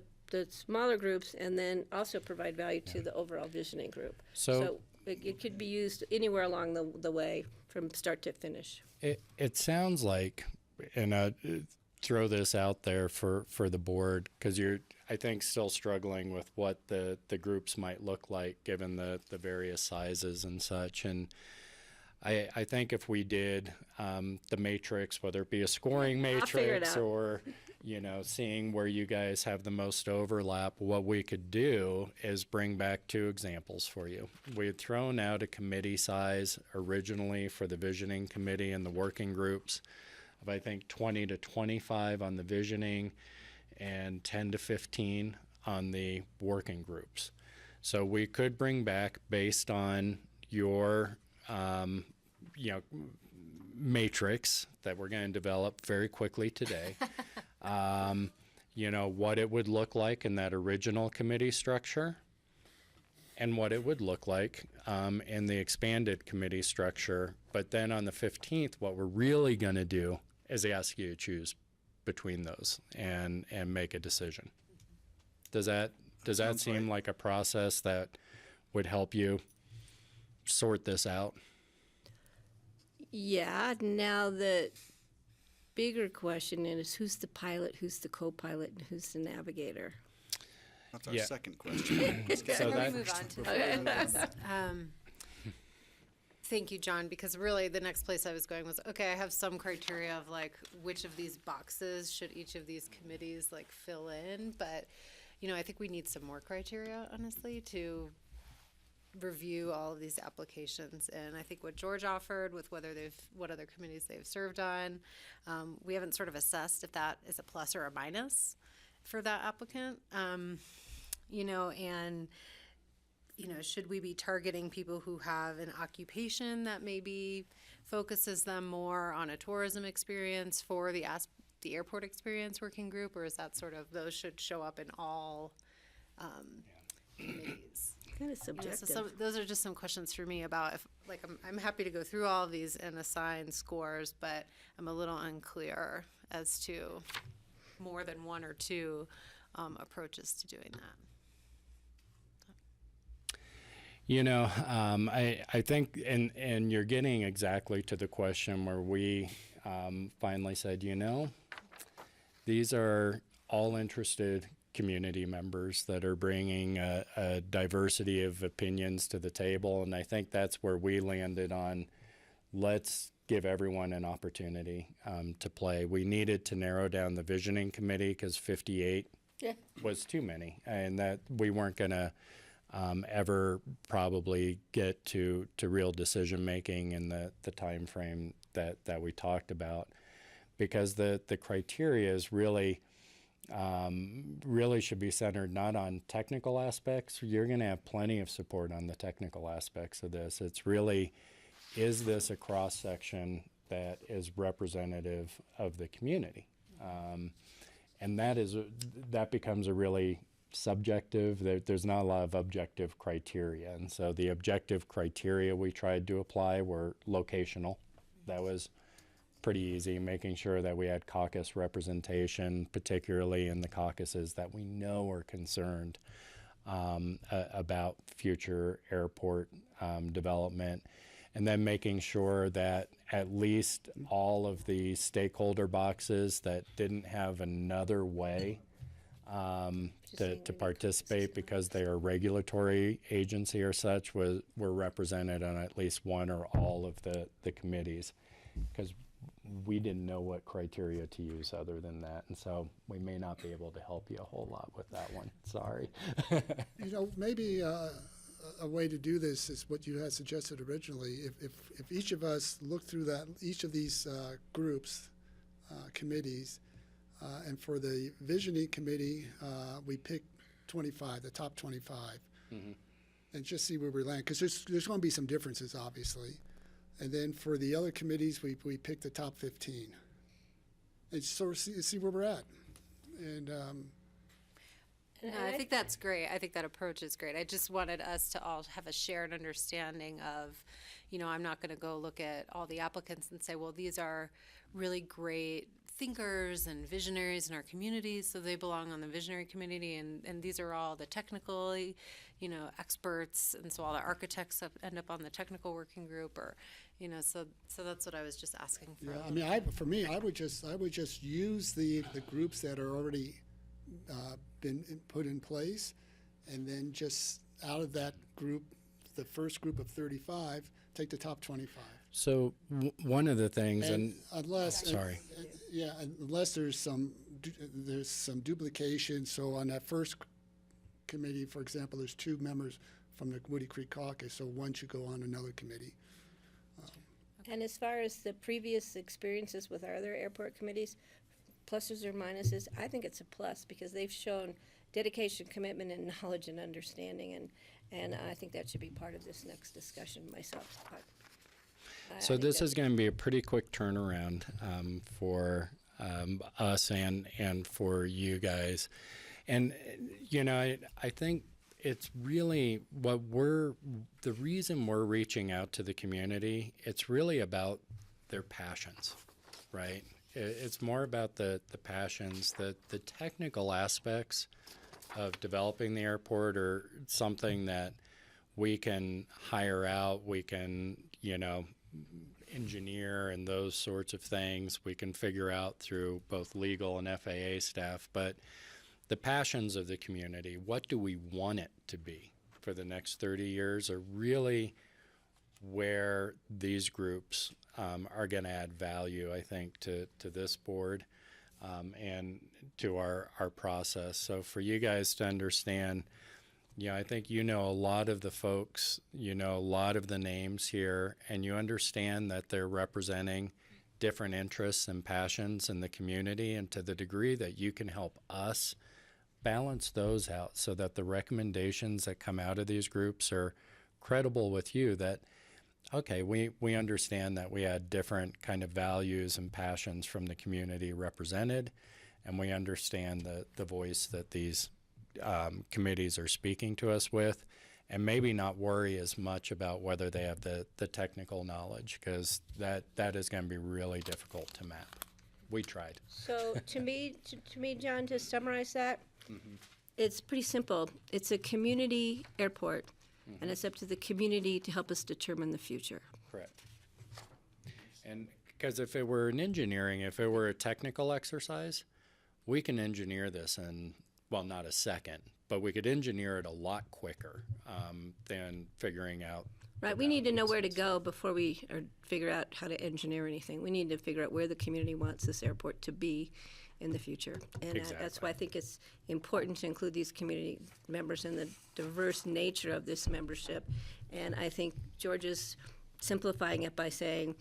smaller groups and then also provide value to the overall visioning group. So- It could be used anywhere along the way from start to finish. It sounds like, and I throw this out there for the board, because you're, I think, still struggling with what the groups might look like given the various sizes and such. And I think if we did the matrix, whether it be a scoring I'll figure it matrix out. or, seeing where you guys have the most overlap, what we could do is bring back 2 examples for you. We had thrown out a committee size originally for the visioning committee and the working groups of, I think, 20 to 25 on the visioning and 10 to 15 on the working groups. So we could bring back, based on your matrix that we're going to develop very quickly today, what it would look like in that original committee structure and what it would look like in the expanded committee structure. But then on the 15th, what we're really going to do is ask you to choose between those and make a decision. Does that Does that Sounds seem like a process that would help you sort this out? Yeah, now the bigger question is who's the pilot, who's the co-pilot, and who's the navigator? That's our Yeah. second question. Let's get So to Let that- me move on to that. Thank you, John, because really the next place I was going was, okay, I have some criteria of like which of these boxes should each of these committees like fill in, but I think we need some more criteria, honestly, to review all of these applications. And I think what George offered with what other committees they've served on, we haven't sort of assessed if that is a plus or a minus for that applicant. And should we be targeting people who have an occupation that maybe focuses them more on a tourism experience for the airport experience working group, or is that sort of those should show up in all committees? Kind of So subjective. those are just some questions for me about if, like, I'm happy to go through all of these and assign scores, but I'm a little unclear as to more than one or two approaches to doing that. I think, and you're getting exactly to the question where we finally said, these are all interested community members that are bringing a diversity of opinions to the table. And I think that's where we landed on, let's give everyone an opportunity to play. We needed to narrow down the visioning committee because 58 was too many, and that we weren't going to ever probably get to real decision making in the time frame that we talked about, because the criteria is really should be centered not on technical aspects. You're going to have plenty of support on the technical aspects of this. It's really, is this a cross section that is representative of the community? And that becomes a really subjective. There's not a lot of objective criteria, and so the objective criteria we tried to apply were locational. That was pretty easy, making sure that we had caucus representation, particularly in the caucuses that we know are concerned about future airport development, and then making sure that at least all of the stakeholder boxes that didn't have another way to participate because they are a regulatory agency or such were represented on at least one or all of the committees, because we didn't know what criteria to use other than that, and so we may not be able to help you a whole lot with that one. Sorry. Maybe a way to do this is what you had suggested originally. If each of us look through each of these groups, committees, and for the visioning committee, we pick 25, the top 25, and just see where we land, because there's going to be some differences, obviously. And then for the other committees, we pick the top 15, and sort of see where we're at. And No, I think that's great. I think that approach is great. I just wanted us to all have a shared understanding of, I'm not going to go look at all the applicants and say, well, these are really great thinkers and visionaries in our communities, so they belong on the visionary committee, and these are all the technically, experts, and so all the architects end up on the technical working group, or, so that's what I was just asking for. yeah, for me, I would just use the groups that are already been put in place, and then just out of that group, the first group of 35, take the top 25. So one of the things, and unless sorry. Unless there's some duplication. So on that first committee, for example, there's 2 members from the Woody Creek Caucus, so one should go on another committee. And as far as the previous experiences with our other airport committees, pluses or minuses, I think it's a plus because they've shown dedication, commitment, and knowledge and understanding, and I think that should be part of this next discussion myself. So this is going to be a pretty quick turnaround for us and for you guys. And, I think it's really the reason we're reaching out to the community, it's really about their passions, right? It's more about the passions, the technical aspects of developing the airport or something that we can hire out, we can, engineer and those sorts of things, we can figure out through both legal and FAA staff. But the passions of the community, what do we want it to be for the next 30 years, are really where these groups are going to add value, I think, to this board and to our process. So for you guys to understand, I think a lot of the folks, a lot of the names here, and you understand that they're representing different interests and passions in the community, and to the degree that you can help us balance those out so that the recommendations that come out of these groups are credible with you, that okay, we understand that we had different kind of values and passions from the community represented, and we understand the voice that these committees are speaking to us with, and maybe not worry as much about whether they have the technical knowledge, because that is going to be really difficult to map. We tried. So to me, John, to summarize that, it's pretty simple. It's a community airport, and it's up to the community to help us determine the future. Correct. And because if it were an engineering, if it were a technical exercise, we can engineer this in, well, not a second, but we could engineer it a lot quicker than figuring out. Right, we need to know where to go before we figure out how to engineer anything. We need to figure out where the community wants this airport to be in the future. And that's why I think it's important to include these community members and the diverse nature of this membership. And I think George is simplifying it by saying,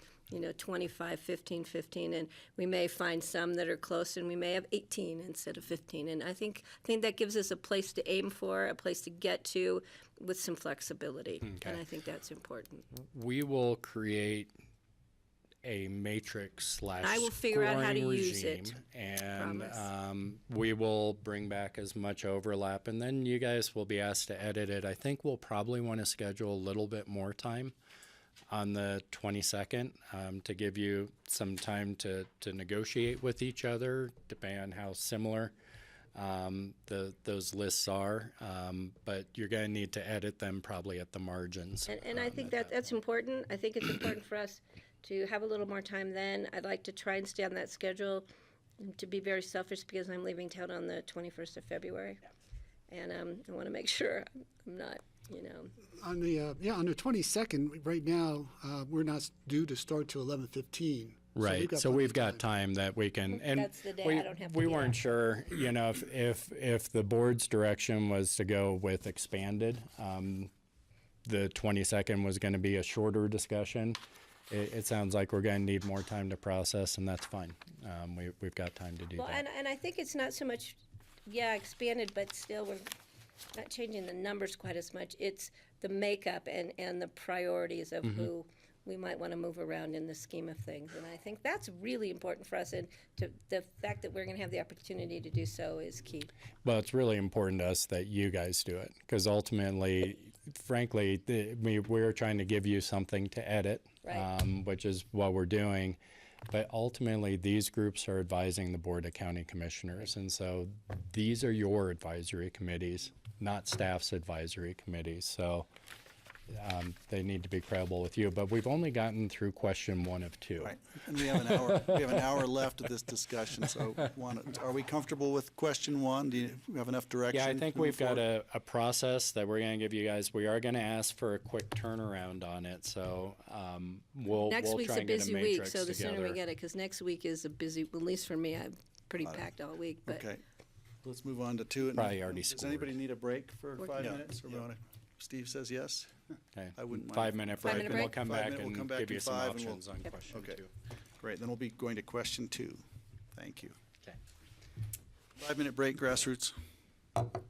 25, 15, 15, and we may find some that are close, and we may have 18 instead of 15. And I think that gives us a place to aim for, a place to get to with some flexibility. Okay. And I think that's important. We will create a matrix / I will figure out how to use it. And Promise. we will bring back as much overlap, and then you guys will be asked to edit it. I think we'll probably want to schedule a little bit more time on the 22nd to give you some time to negotiate with each other, depending on how similar those lists are. But you're going to need to edit them probably at the margins. And I think that's important. I think it's important for us to have a little more time then. I'd like to try and stay on that schedule, to be very selfish, because I'm leaving town on the 21st of February. And I want to make sure I'm not, On the, on the 22nd, right now, we're not due to start till 11:15. Right, so we've got time that we can, and That's the day I don't have to we be weren't out. sure, if the board's direction was to go with expanded, the 22nd was going to be a shorter discussion. It sounds like we're going to need more time to process, and that's fine. We've got time to do Well, that. and I think it's not so much, expanded, but still we're not changing the numbers quite as much. It's the makeup and the priorities of who we might want to move around in the scheme of things. And I think that's really important for us, and the fact that we're going to have the opportunity to do so is key. Well, it's really important to us that you guys do it, because ultimately, frankly, we're trying to give you something to edit, Right. which is what we're doing. But ultimately, these groups are advising the Board of County Commissioners. And so these are your advisory committees, not staff's advisory committees. So they need to be credible with you. But we've only gotten through question 1 of 2. Right, and we have an hour left of this discussion, so are we comfortable with question 1? Do you have enough direction? Yeah, I think moving we've got forward? a process that we're going to give you guys. We are going to ask for a quick turnaround on it, so we'll Next week's try a and get a busy week, matrix so the sooner we together. get it, because next week is a busy, at least for me, I'm pretty packed all week. But Okay, let's move on to 2. Probably already Does scored. anybody need a break for 5 Yeah. minutes? Or we wanna- Steve says yes? Okay. I wouldn't mind. 5-minute break, and we'll break? come 5 back minute, we'll come and back give in you some 5 and we'll- options on question Okay, 2. great, then we'll be going to question 2. Thank you. Okay. 5-minute break, grassroots. All right.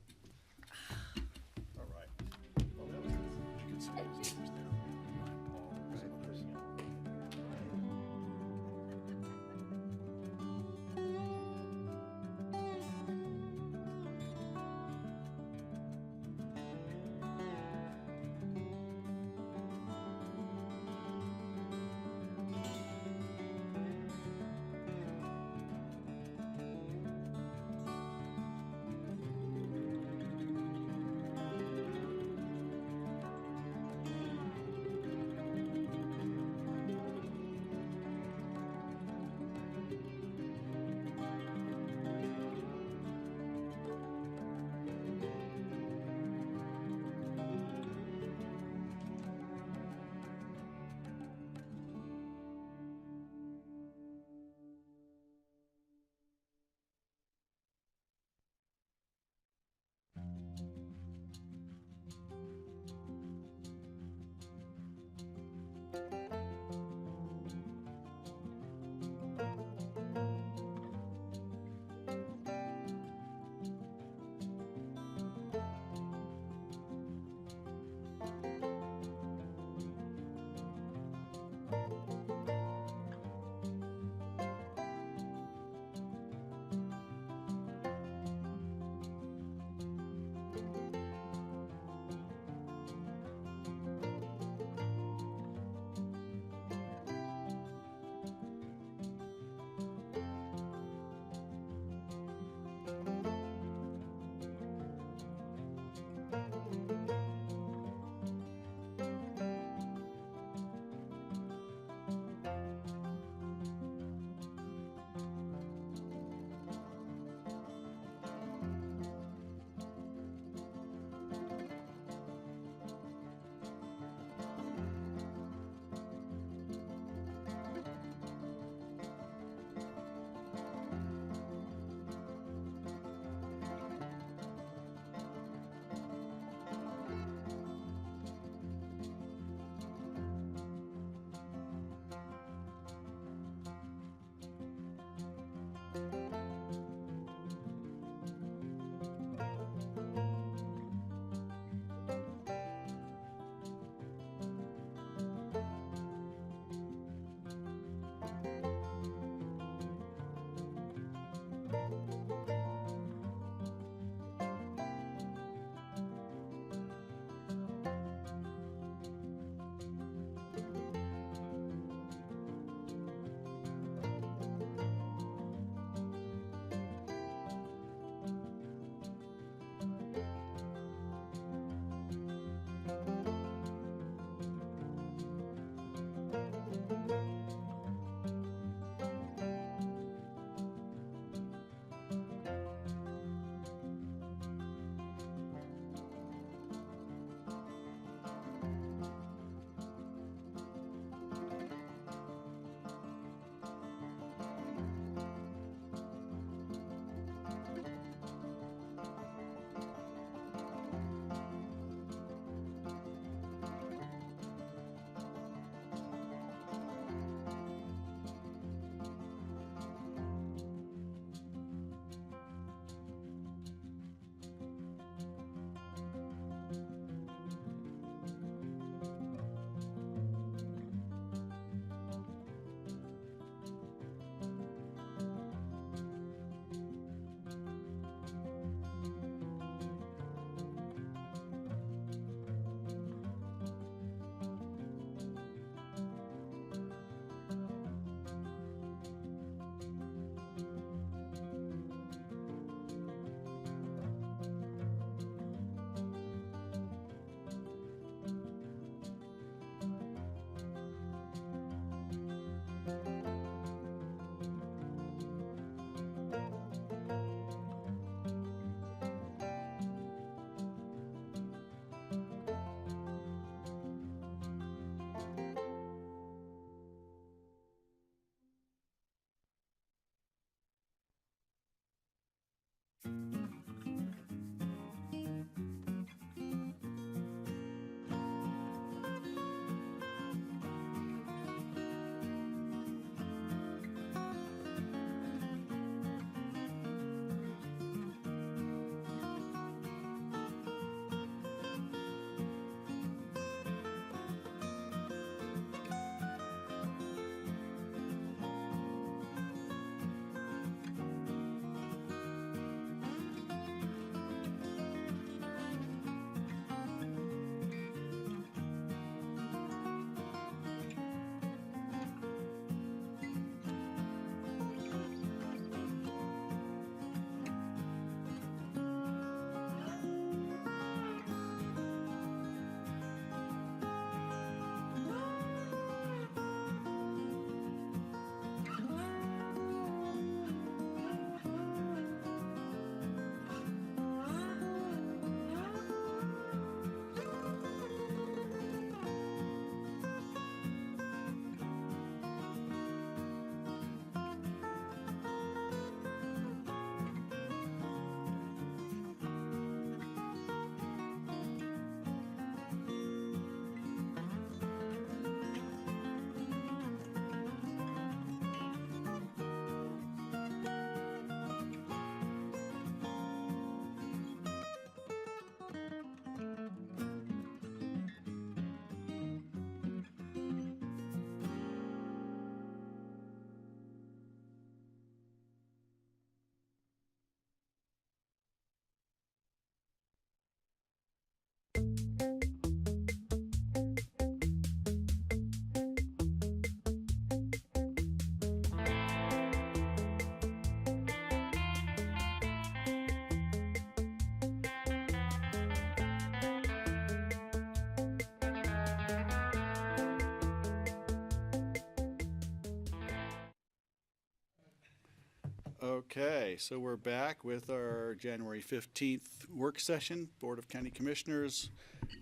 Okay, so we're back with our January 15th work session, Board of County Commissioners.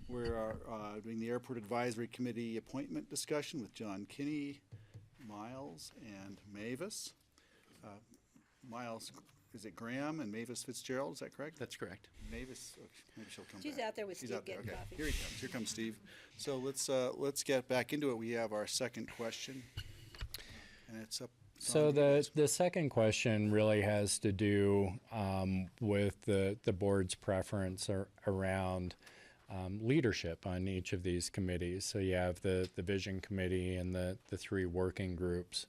We're doing the Airport Advisory Committee appointment discussion with John Kinney, Miles, and Mavis. Miles, is it Graham, and Mavis Fitzgerald, is that correct? That's correct. Mavis, oh, maybe she'll come She's back. out there with She's Steve out there, getting okay. coffee. Here he comes. Here comes Steve. So let's get back into it. We have our second question, and it's up. So the second question really has to do with the board's preference around leadership on each of these committees. So you have the vision committee and the three working groups.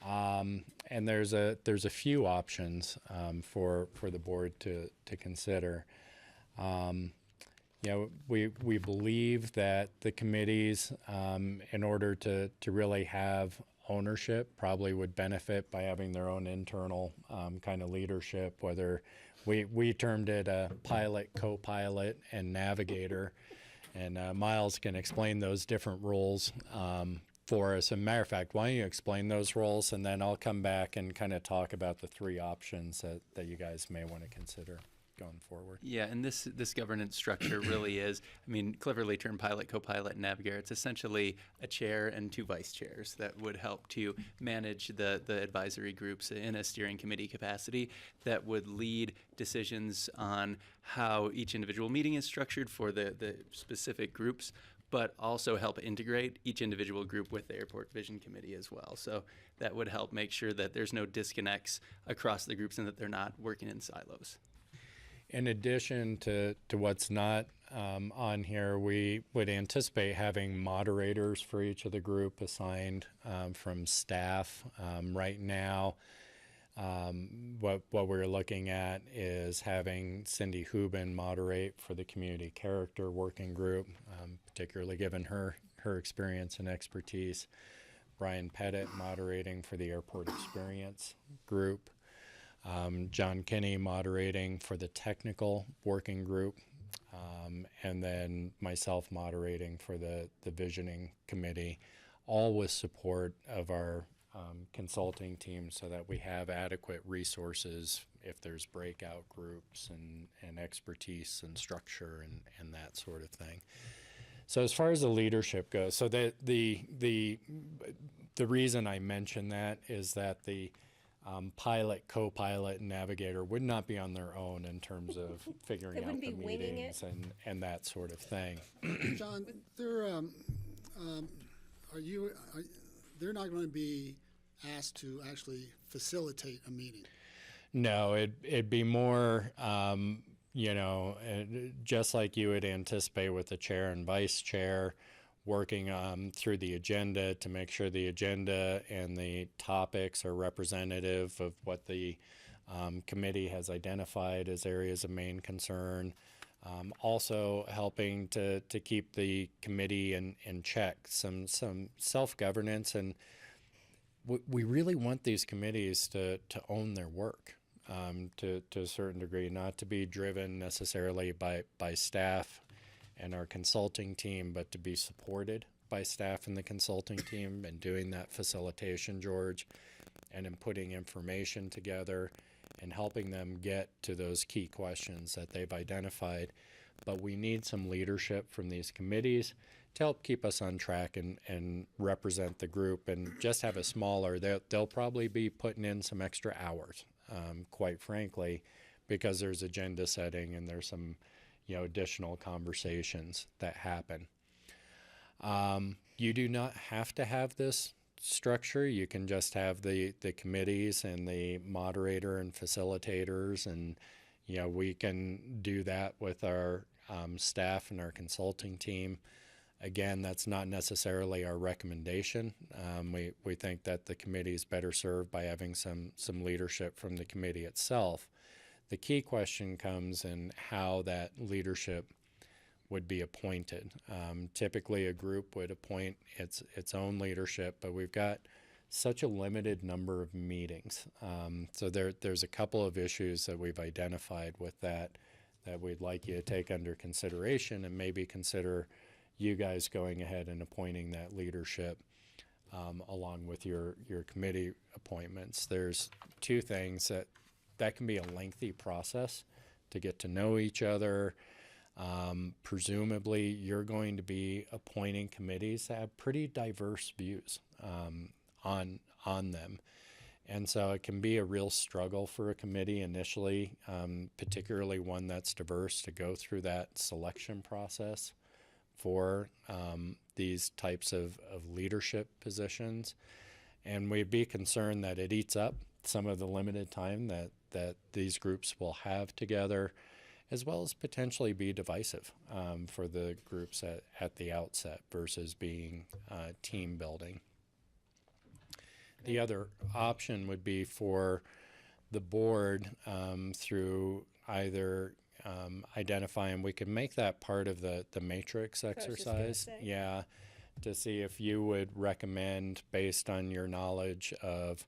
And there's a few options for the board to consider. We believe that the committees, in order to really have ownership, probably would benefit by having their own internal kind of leadership, whether we termed it a pilot, co-pilot, and navigator. And Miles can explain those different roles for us. As a matter of fact, why don't you explain those roles, and then I'll come back and kind of talk about the three options that you guys may want to consider going forward. Yeah, and this governance structure really is, I mean, cleverly termed pilot, co-pilot, and navigator. It's essentially a chair and two vice chairs that would help to manage the advisory groups in a steering committee capacity that would lead decisions on how each individual meeting is structured for the specific groups, but also help integrate each individual group with the Airport Vision Committee as well. So that would help make sure that there's no disconnects across the groups and that they're not working in silos. In addition to what's not on here, we would anticipate having moderators for each of the group assigned from staff. Right now, what we're looking at is having Cindy Hubin moderate for the community character working group, particularly given her experience and expertise. Brian Pettit moderating for the airport experience group. John Kinney moderating for the technical working group, and then myself moderating for the visioning committee, all with support of our consulting team so that we have adequate resources if there's breakout groups and expertise and structure and that sort of thing. So as far as the leadership goes, so the reason I mention that is that the pilot, co-pilot, and navigator would not be on their own in terms of figuring out wouldn't the be winging meetings and that sort of thing. John, they're they're not going to be asked to actually facilitate a meeting. No, it'd be more, just like you would anticipate with the chair and vice chair, working through the agenda to make sure the agenda and the topics are representative of what the committee has identified as areas of main concern. Also helping to keep the committee in check, some self-governance, and we really want these committees to own their work to a certain degree, not to be driven necessarily by staff and our consulting team, but to be supported by staff and the consulting team and doing that facilitation, George, and in putting information together and helping them get to those key questions that they've identified. But we need some leadership from these committees to help keep us on track and represent the group, and just have a smaller, they'll probably be putting in some extra hours, quite frankly, because there's agenda setting and there's some additional conversations that happen. You do not have to have this structure. You can just have the committees and the moderator and facilitators, and we can do that with our staff and our consulting team. Again, that's not necessarily our recommendation. We think that the committee is better served by having some leadership from the committee itself. The key question comes in how that leadership would be appointed. Typically, a group would appoint its own leadership, but we've got such a limited number of meetings. So there's a couple of issues that we've identified with that we'd like you to take under consideration, and maybe consider you guys going ahead and appointing that leadership. along with your committee appointments. There's two things that can be a lengthy process to get to know each other. Presumably, you're going to be appointing committees that have pretty diverse views on them. And so it can be a real struggle for a committee initially, particularly one that's diverse, to go through that selection process for these types of leadership positions. And we'd be concerned that it eats up some of the limited time that these groups will have together, as well as potentially be divisive for the groups at the outset versus being team building. The other option would be for the board through either identifying, we could make that part of the matrix exercise. Yeah, to see if you would recommend, based on your knowledge of,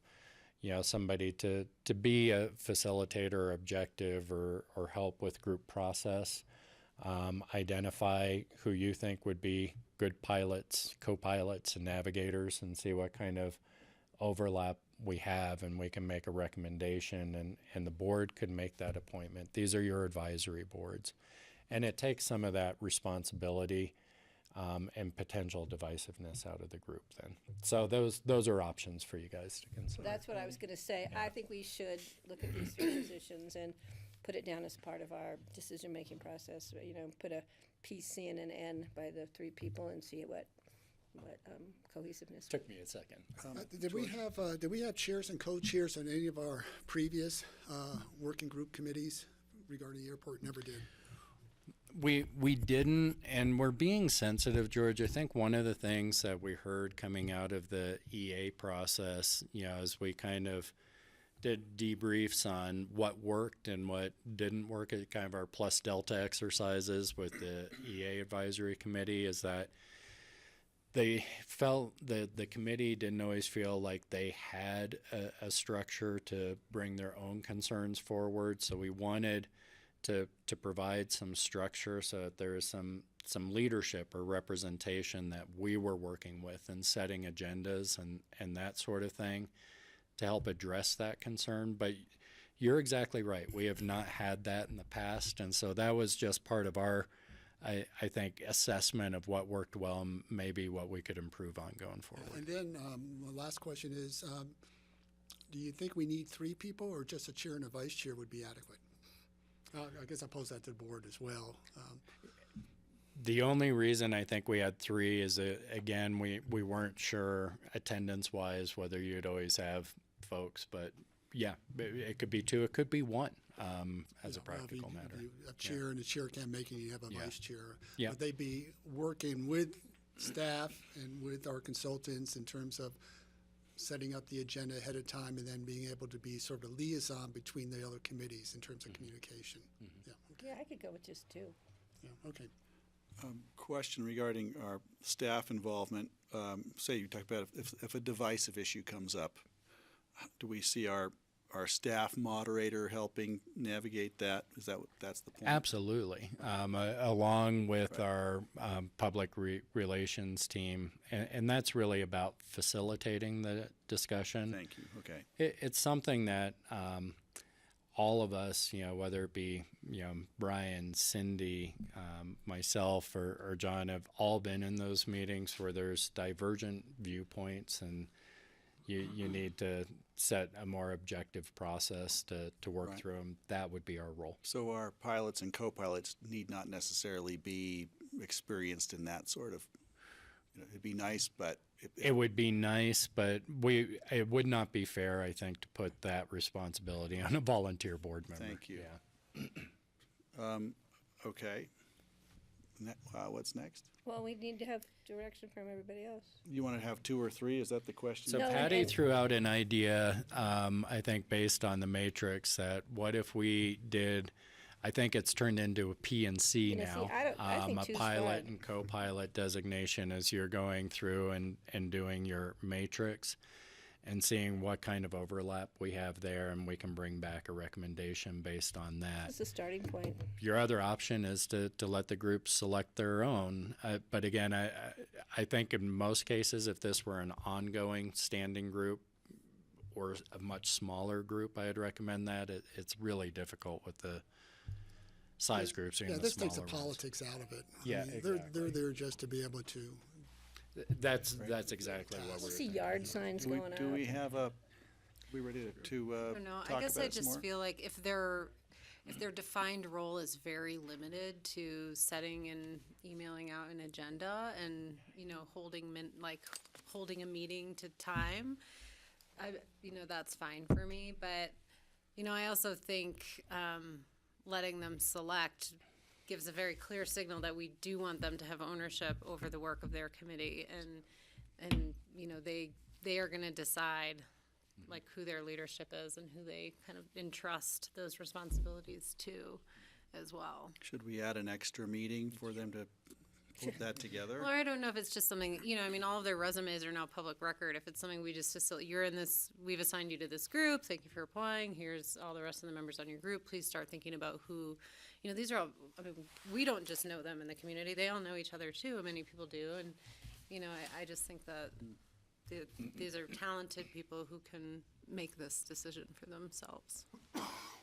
somebody to be a facilitator or objective or help with group process, identify who you think would be good pilots, co-pilots, and navigators, and see what kind of overlap we have, and we can make a recommendation, and the board could make that appointment. These are your advisory boards. And it takes some of that responsibility and potential divisiveness out of the group then. So those are options for you guys to consider. That's what I was gonna say. I think we should look at these three positions and put it down as part of our decision-making process. Put a P, C, and an N by the three people and see what cohesiveness. Took me a second. Did we have chairs and co-chairs on any of our previous working group committees regarding the airport? Never did. We didn't, and we're being sensitive, George. I think one of the things that we heard coming out of the EA process, as we kind of did debriefs on what worked and what didn't work at kind of our plus delta exercises with the EA advisory committee, is that they felt that the committee didn't always feel like they had a structure to bring their own concerns forward. So we wanted to provide some structure so that there is some leadership or representation that we were working with and setting agendas and that sort of thing to help address that concern. But you're exactly right. We have not had that in the past. And so that was just part of our, I think, assessment of what worked well and maybe what we could improve on going forward. And then the last question is, do you think we need three people, or just a chair and a vice chair would be adequate? I guess I pose that to the board as well. The only reason I think we had three is that, again, we weren't sure attendance-wise whether you'd always have folks, but yeah, it could be two, it could be one. As a practical matter. A chair and the chair can't make it, you have a vice chair. Yeah. Would they be working with staff and with our consultants in terms of setting up the agenda ahead of time and then being able to be sort of a liaison between the other committees in terms of communication? Yeah, okay. Yeah, I could go with just two. Yeah, okay. Question regarding our staff involvement. Say you talk about if a divisive issue comes up, do we see our staff moderator helping navigate that? Is that's the point? Absolutely. Along with our public relations team, and that's really about facilitating the discussion. Thank you. Okay. It's something that all of us, whether it be Brian, Cindy, myself, or John, have all been in those meetings where there's divergent viewpoints, and you need to set a more objective process to work through them. That would be our role. So our pilots and co-pilots need not necessarily be experienced in that sort of, it'd be nice, but it would be nice, but it would not be fair, I think, to put that responsibility on a volunteer board member. Thank you. Yeah. Okay. What's next? Well, we need to have direction from everybody else. You want to have two or three? Is that the question? So No, Patty and- threw out an idea, I think based on the matrix, that what if we did, I think it's turned into a P and C Yeah, see, now. I think A two's pilot fine. and co-pilot designation as you're going through and doing your matrix. and seeing what kind of overlap we have there, and we can bring back a recommendation based on that. That's a starting point. Your other option is to let the groups select their own. But again, I think in most cases, if this were an ongoing standing group or a much smaller group, I'd recommend that. It's really difficult with the size groups and Yeah, the this takes smaller the ones. politics out of it. Yeah, They're exactly. there just to be able to. That's exactly what I we're see thinking. yard signs going up. Do we have we ready to I don't know. talk I guess about I it some just more? feel like if their defined role is very limited to setting and emailing out an agenda and, holding a meeting to time, that's fine for me. But, I also think, letting them select gives a very clear signal that we do want them to have ownership over the work of their committee, and they are going to decide like who their leadership is and who they kind of entrust those responsibilities to as well. Should we add an extra meeting for them to put that together? Well, I don't know if it's just something, all of their resumes are now public record. If it's something we just facilitate, you're in this, we've assigned you to this group, thank you for applying, here's all the rest of the members on your group, please start thinking about who, these are all, we don't just know them in the community, they all know each other too, many people do, and, I just think that these are talented people who can make this decision for themselves.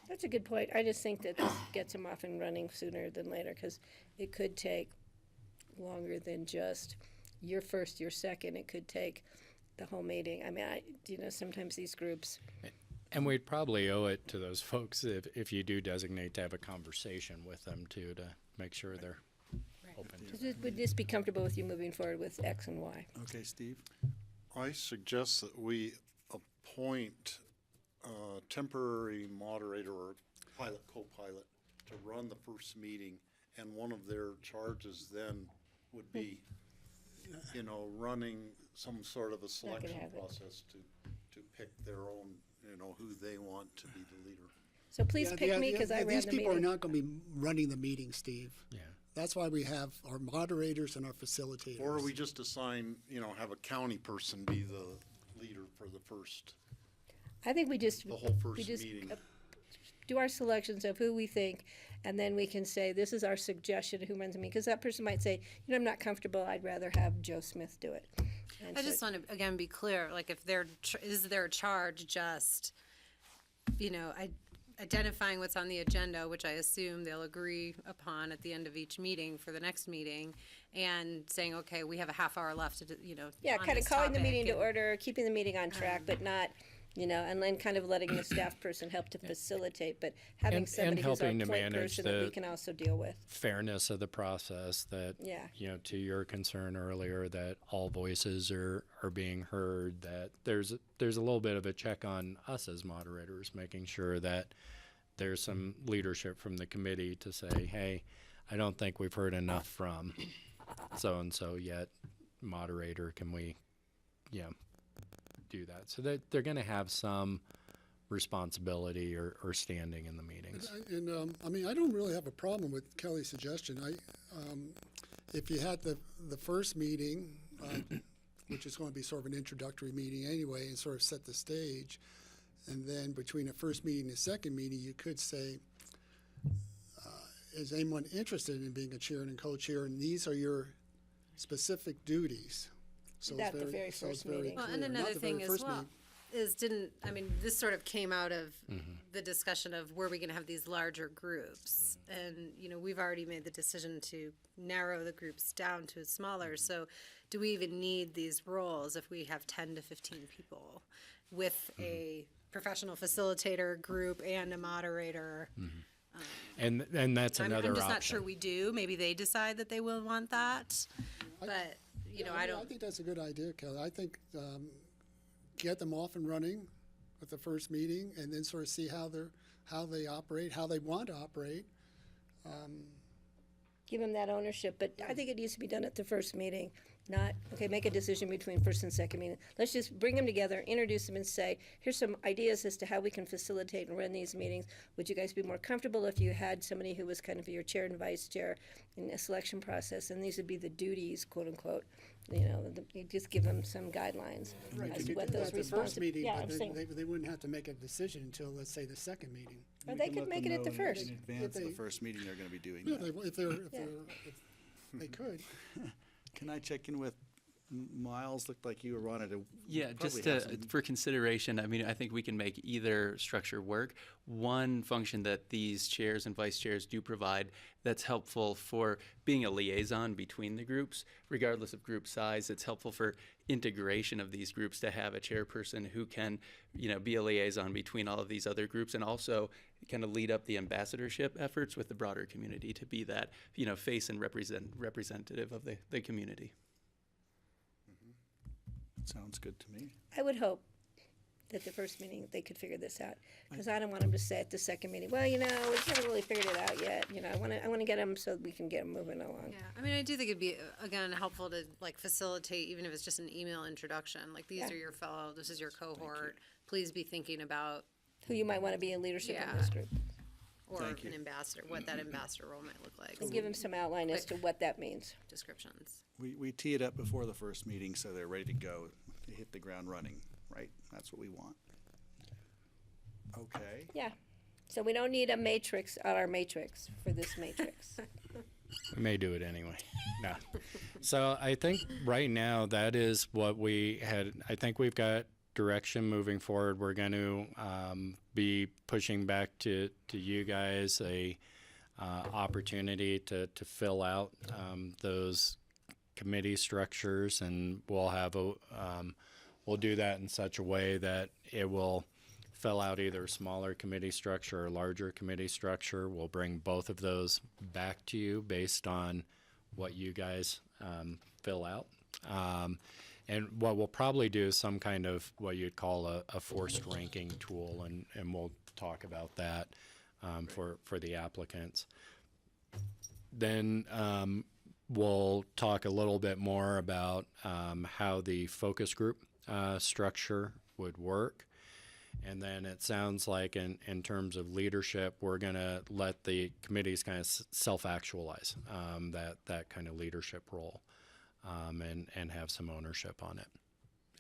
That's a good point. I just think that this gets them off and running sooner than later, because it could take longer than just your first, your second. It could take the whole meeting. I mean, sometimes these groups. And we'd probably owe it to those folks if you do designate to have a conversation with them too, to make sure they're open to that. Would this be comfortable with you moving forward with X and Y? Okay, Steve? I suggest that we appoint a temporary moderator or pilot, co-pilot to run the first meeting, and one of their charges then would be, running some sort of a selection have it. process to pick their own, who they want to be the leader. So please pick me, because I ran These the people are meeting. not going to be running the meeting, Steve. Yeah. That's why we have our moderators and our facilitators. Or we just assign, have a county person be the leader for the first, I think the whole first meeting. Do our selections of who we think, and then we can say, this is our suggestion, who runs the meeting. Because that person might say, I'm not comfortable, I'd rather have Joe Smith do it. And I so- just want to, again, be clear, like if is their charge just, identifying what's on the agenda, which I assume they'll agree upon at the end of each meeting for the next meeting, and saying, okay, we have a half hour left to, Yeah, on kind of this calling the topic, meeting to and- order, keeping the meeting on track, but not, and then kind of letting the staff person help to facilitate, but having And somebody who's our helping to point manage person that we the- can also deal with. Fairness of the process, that, Yeah. to your concern earlier, that all voices are being heard, that there's a little bit of a check on us as moderators, making sure that there's some leadership from the committee to say, hey, I don't think we've heard enough from so-and-so yet. Moderator, can we, do that? So that they're going to have some responsibility or standing in the meetings. And, I don't really have a problem with Kelly's suggestion. If you had the first meeting, which is going to be sort of an introductory meeting anyway, and sort of set the stage, and then between the first meeting and the second meeting, you could say, is anyone interested in being a chair and co-chair? And these are your specific duties. So At the very first meeting. Well, clear. and Not another the very thing as first well meeting. this sort of came out of the discussion of were we going to have these larger groups, and we've already made the decision to narrow the groups down to smaller. So, do we even need these roles if we have 10 to 15 people with a professional facilitator group and a moderator? And that's another I'm just option. not sure we do. Maybe they decide that they will want that, but I I don't. think that's a good idea, Kelly. I think get them off and running with the first meeting, and then sort of see how they operate, how they want to operate. Give them that ownership, but I think it needs to be done at the first meeting, Not, okay, make a decision between first and second meeting. Let's just bring them together, introduce them and say, here's some ideas as to how we can facilitate and run these meetings. Would you guys be more comfortable if you had somebody who was kind of your chair and vice chair in the selection process? And these would be the duties, quote unquote. You know, you just give them some guidelines as to what those At the first meeting, Yeah, I'm but saying, then they wouldn't have to make a decision until, let's say, the second meeting. or they could make it at the first. In advance of the they- first meeting, they're gonna be doing Yeah, that. if they could. Can I check in with Miles? Looked like you wanted to. Yeah, probably just have some- for consideration, I mean, I think we can make either structure work. One function that these chairs and vice chairs do provide that's helpful for being a liaison between the groups, regardless of group size. It's helpful for integration of these groups to have a chairperson who can, be a liaison between all of these other groups and also kind of lead up the ambassadorship efforts with the broader community to be that, face and representative of the community. Sounds good to me. I would hope that the first meeting, they could figure this out. Because I don't want them to say at the second meeting, well, we haven't really figured it out yet. I want to get them so we can get them moving along. Yeah, I mean, I do think it'd be, again, helpful to like facilitate, even if it's just an email introduction, like these Yeah. are your fellow, this is your cohort. Please be thinking about, Who you might want to be in leadership in Yeah. this group. or Thank you. an ambassador, what that ambassador role might look like. And give them some outline as to what that means. Descriptions. We tee it up before the first meeting so they're ready to go, to hit the ground running, right? That's what we want. Okay. Yeah. So we don't need a matrix on our matrix for this matrix. We may do it anyway. No. So I think right now that is what we had. I think we've got direction moving forward. We're going to be pushing back to you guys a opportunity to fill out those committee structures, and we'll have we'll do that in such a way that it will fill out either a smaller committee structure or larger committee structure. We'll bring both of those back to you based on what you guys fill out. And what we'll probably do is some kind of what you'd call a forced ranking tool, and we'll talk about that for the applicants. Then we'll talk a little bit more about how the focus group structure would work. And then it sounds like in terms of leadership, we're going to let the committees kind of self-actualize that kind of leadership role and have some ownership on it,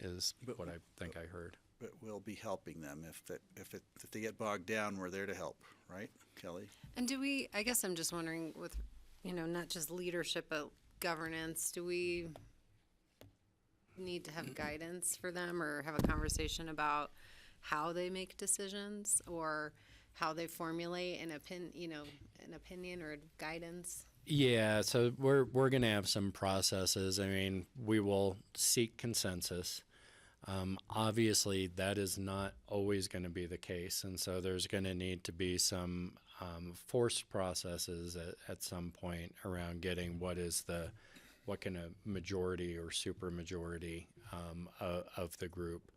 is what I think I heard. But we'll be helping them. If they get bogged down, we're there to help, right, Kelly? And I guess I'm just wondering with, not just leadership, but governance, do we need to have guidance for them or have a conversation about how they make decisions or how they formulate an opinion or guidance? Yeah, so we're going to have some processes. I mean, we will seek consensus. Obviously, that is not always going to be the case, and so there's going to need to be some forced processes at some point around getting what can a majority or supermajority of the group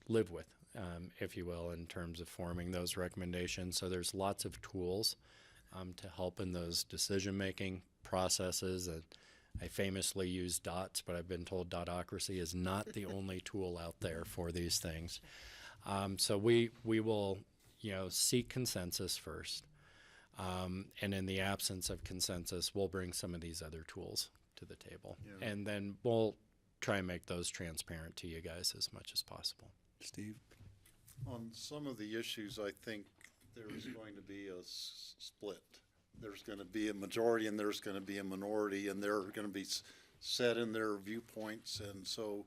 live with, if you will, in terms of forming those recommendations. So there's lots of tools to help in those decision-making processes. I famously use DOTS, but I've been told dotocracy is not the only tool out there for these things. So we will, seek consensus first. And in the absence of consensus, we'll bring some of these other tools to the table. Yeah. And then we'll try and make those transparent to you guys as much as possible. Steve? On some of the issues, I think there's going to be a split. There's going to be a majority and there's going to be a minority, and they're going to be set in their viewpoints, and so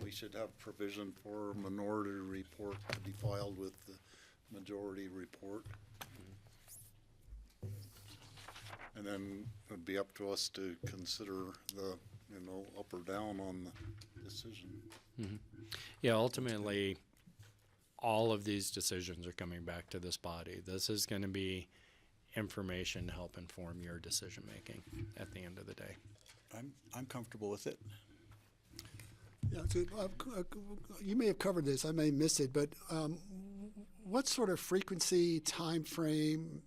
we should have provision for a minority report to be filed with the majority report. And then it'd be up to us to consider the, up or down on the decision. Yeah, ultimately, all of these decisions are coming back to this body. This is going to be information to help inform your decision-making at the end of the day. I'm comfortable with it. Yeah, so, you may have covered this, I may miss it, but what sort of frequency, time frame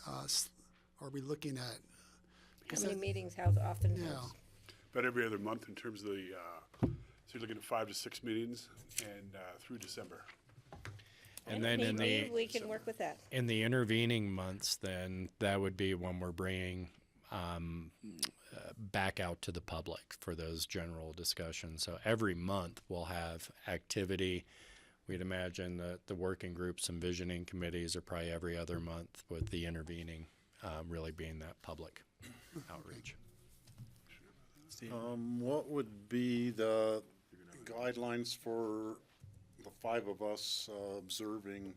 are we looking at? How many meetings, how often? Yeah. about every other month in terms of the, so you're looking at 5 to 6 meetings and through December. And then in Maybe the, we can work with that. in the intervening months, then that would be when we're bringing back out to the public for those general discussions. So every month we'll have activity. We'd imagine that the working groups and visioning committees are probably every other month, with the intervening really being that public outreach. What would be the guidelines for the 5 of us observing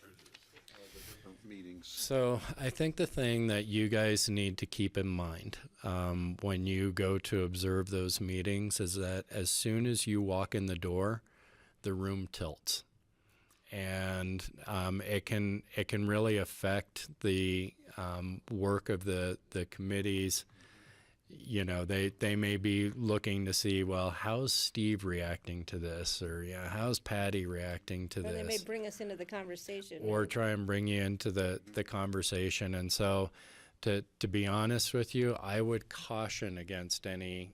the different meetings? So I think the thing that you guys need to keep in mind when you go to observe those meetings is that as soon as you walk in the door, the room tilts. And it can really affect the work of the committees. You know, they may be looking to see, well, how's Steve reacting to this? Or, yeah, how's Patty reacting to Or this? they may bring us into the conversation. Or try and bring you into the conversation. And so, to be honest with you, I would caution against any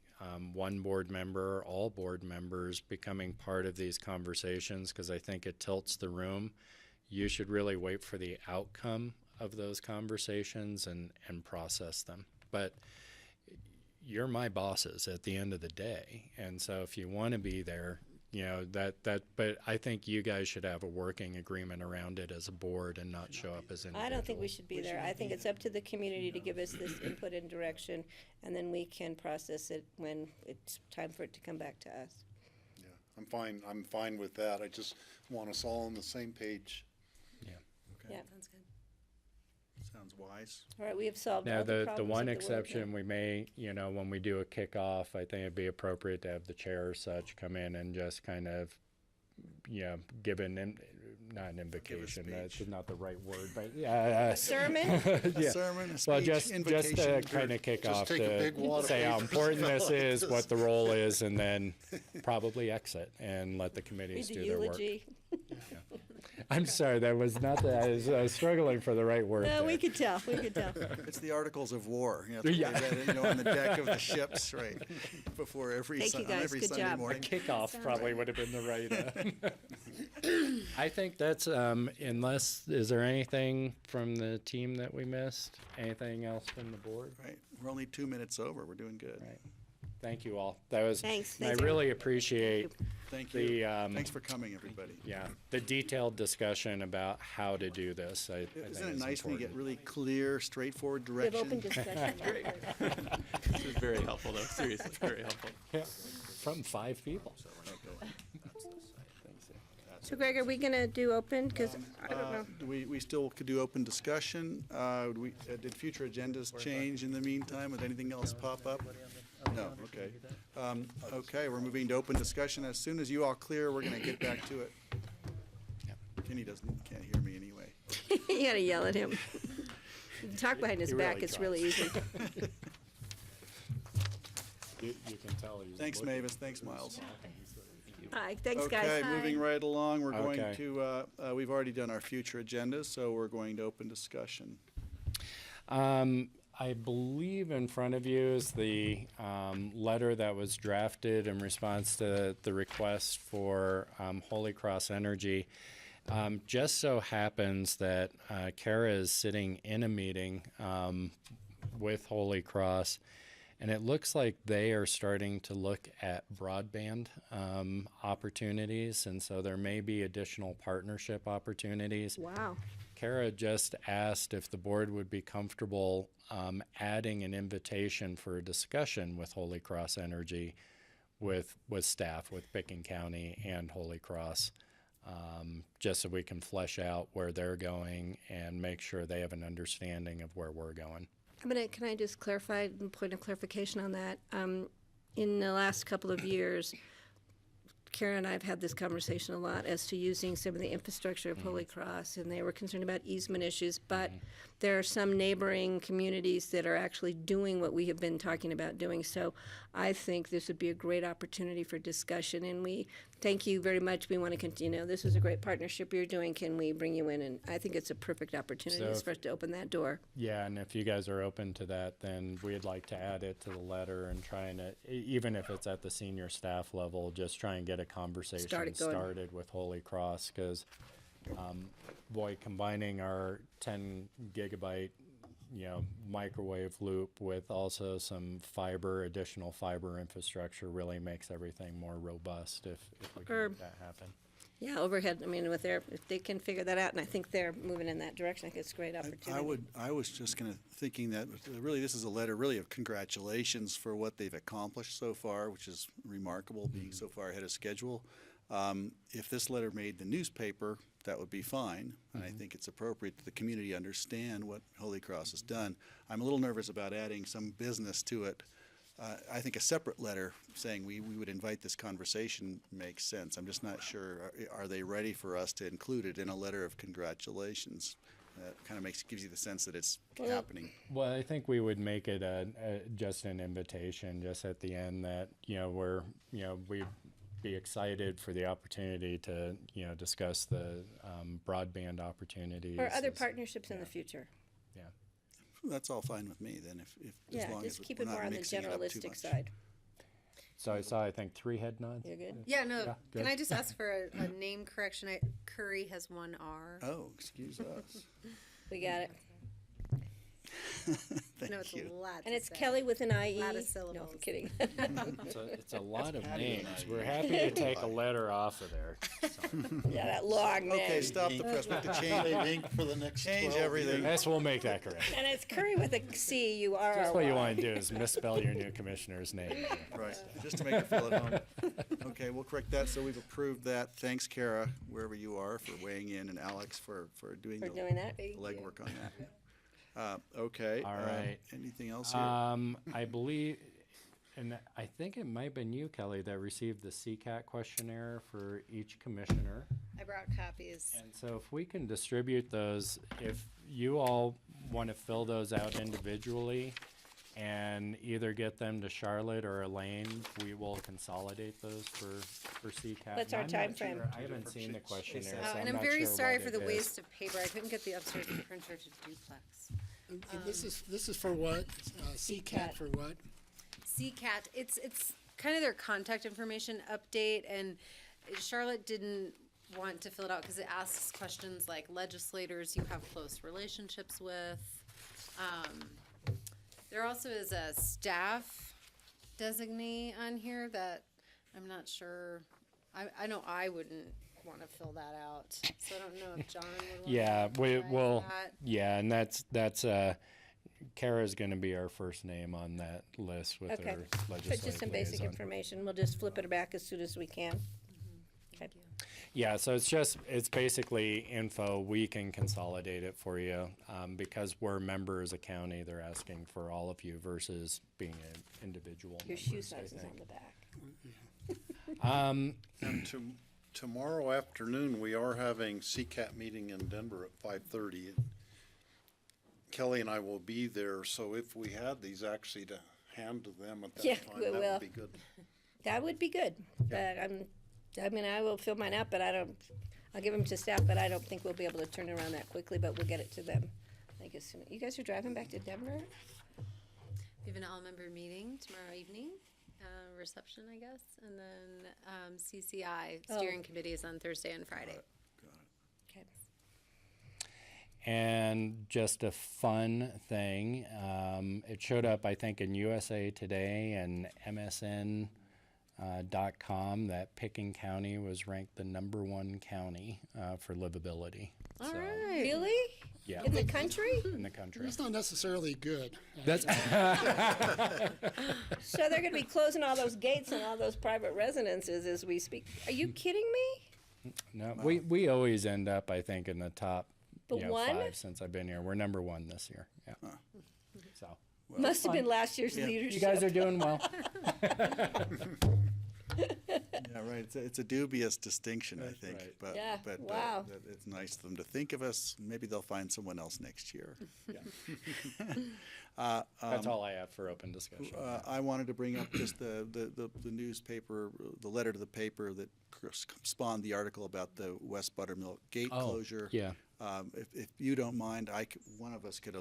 one board member or all board members becoming part of these conversations, because I think it tilts the room. You should really wait for the outcome of those conversations and process them. But you're my bosses at the end of the day. And so if you want to be there, you know, but I think you guys should have a working agreement around it as a board and not show up as individuals. I don't think we should be there. I think it's up to the community to give us this input and direction, and then we can process it when it's time for it to come back to us. Yeah, I'm fine with that. I just want us all on the same page. Yeah. Okay. Yeah. Sounds good. Sounds wise. All right, we have solved Now, all the the problems one of the world now. exception we may, you know, when we do a kickoff, I think it'd be appropriate to have the chair or such come in and just kind of, you know, give not an invocation, that's not the right word, but yeah. Sermon? Yeah. A sermon, a Well, speech, just to invocation. kind of kick Just off take a big wad to of say how papers important and this go like is, this. what the role is, and then probably exit and let the Read committees the do their work. eulogy. I'm sorry, that was not that, I was struggling for the right word No, there. we could tell, we could tell. It's the Articles of War, you know, that's what Yeah. they read, you know, on the deck of the ships, right, before every, Thank you, on guys. every Good Sunday job. A morning. kickoff probably would have been the right. I think that's, unless, is there anything from the team that we missed? Anything else from the board? Right, we're only 2 minutes over, we're doing good. Right. Thank you all. That was, Thanks. and I Thanks, really appreciate Thank the, you. Thanks for coming, everybody. yeah, the detailed discussion about how to do this. I think Isn't it is nice when you get important. really clear, straightforward We have open direction? discussion. This is very helpful, though. Seriously, very helpful. Yeah, from 5 people. So Greg, are we gonna do open? Because I don't know. Do we still could do open discussion? Did future agendas change in the meantime? Would anything else pop up? No, okay. Okay, we're moving to open discussion. As soon as you all clear, we're gonna get back to it. Kenny can't hear me anyway. You gotta yell at him. You can talk behind his He back, really it's really easy. You can tell he's. Thanks, looking. Mavis, thanks, Miles. Hi, thanks, guys. Okay, moving right along, we're going Okay. to, we've already done our future agendas, so we're going to open discussion. I believe in front of you is the letter that was drafted in response to the request for Holy Cross Energy. Just so happens that Kara is sitting in a meeting with Holy Cross, and it looks like they are starting to look at broadband opportunities, and so there may be additional partnership opportunities. Wow. Kara just asked if the board would be comfortable adding an invitation for a discussion with Holy Cross Energy, with staff, with Picken County and Holy Cross, just so we can flesh out where they're going and make sure they have an understanding of where we're going. Can I just clarify, point of clarification on that? In the last couple of years, Karen and I have had this conversation a lot as to using some of the infrastructure of Holy Cross, and they were concerned about easement issues, but there are some neighboring communities that are actually doing what we have been talking about doing. So I think this would be a great opportunity for discussion, and we thank you very much. We want to continue. This is a great partnership you're doing. Can we bring you in? And I think it's a perfect opportunity So for us to open that door. Yeah, and if you guys are open to that, then we'd like to add it to the letter and try and, even if it's at the senior staff level, just try and get a conversation Start it going. started with Holy Cross, because, boy, combining our 10 gigabyte, microwave loop with also some additional fiber infrastructure really makes everything more robust if we can Or- make that happen. Yeah, overhead, I mean, if they can figure that out, and I think they're moving in that direction, I think it's a great opportunity. I was just thinking that really this is a letter really of congratulations for what they've accomplished so far, which is remarkable, being so far ahead of schedule. If this letter made the newspaper, that would be fine. And I think it's appropriate that the community understand what Holy Cross has done. I'm a little nervous about adding some business to it. I think a separate letter saying we would invite this conversation makes sense. I'm just not sure, are they ready for us to include it in a letter of congratulations? That kind of gives you the sense that it's happening. Well, I think we would make it just an invitation, just at the end that, we'd be excited for the opportunity to, discuss the broadband opportunities. Or other partnerships in the future. Yeah. That's all fine with me then, as Yeah, long just as keep we're it more not on the mixing it up too generalistic much. side. So I saw, I think, 3 head nods. You're good? Yeah, no, Yeah, can good. I just ask for a name correction? Curry has 1 R. Oh, excuse us. We got it. No, Thank it's you. a lot And to it's say. Kelly with an IE. Lot of No, syllables. I'm kidding. It's a lot of names. We're happy to take a letter off of there. Yeah, that long name. Okay, stop the press. We have to Save change, ink for the next 12 change years. everything. Yes, we'll make that correct. And it's Curry with a C, U-R-R-Y. That's what you want to do is misspell your new commissioner's name. Right, just to make it feel at home. Okay, we'll correct that, so we've approved that. Thanks, Kara, wherever you are, for weighing in, and Alex for doing For the doing that. legwork on that. Okay. All right. Anything else here? I believe, and I think it might have been you, Kelly, that received the CCAT questionnaire for each commissioner. I brought copies. And so if we can distribute those, if you all want to fill those out individually and either get them to Charlotte or Elaine, we will consolidate those for CCAT. What's our And I'm not timeframe? sure- I haven't seen the questionnaire, so And I'm I'm not very sure sorry what for the it is. waste of paper. I couldn't get the upstairs printer to duplex. And this is for what? CCAT for what? CCAT, it's kind of their contact information update, and Charlotte didn't want to fill it out because it asks questions like legislators you have close relationships with. There also is a staff designee on here that I'm not sure, I know I wouldn't want to fill that out, so I don't know if John would want to. Yeah, we try will. that. Yeah, and that's Kara's going to be our first name on that list with Okay. her But legislative just some basic liaison. information. We'll just flip it back as soon as we can. Okay. Yeah, so it's basically info. We can consolidate it for you because we're members of county. They're asking for all of you versus being an individual. Your shoe members, I size is on think. the back. And tomorrow afternoon, we are having CCAT meeting in Denver at 5:30. Kelly and I will be there, so if we had these actually to hand to them at Yeah, that time, we that will. would be good. That would be good, but I will fill mine out, but I'll give them to staff, but I don't think we'll be able to turn it around that quickly, but we'll get it to them. I think as soon, you guys are driving back to Denver? We have an all-member meeting tomorrow evening, reception, I guess, and then CCI, steering committee is on Thursday and Friday. Okay. And just a fun thing, it showed up, I think, in USA Today and MSN. .com that Pickens County was ranked the #1 county for livability. All So, right. Really? Yeah, In the country? in the country. It's not necessarily good. That's So they're gonna be closing all those gates and all those private residences as we speak. Are you kidding me? no. We always end up, I think, in the top. But one? 5 since I've been here. We're #1 this year. Yeah. So Must have been last year's you leadership. guys are doing well. Yeah, right. It's a dubious distinction, I think. right. But, Yeah, but wow. it's nice of them to think of us. Maybe they'll find someone else next year. That's all I have for open discussion. I wanted to bring up just the newspaper, the letter to the paper that spawned the article about the West Buttermilk gate closure. Yeah. If you don't mind, one of us could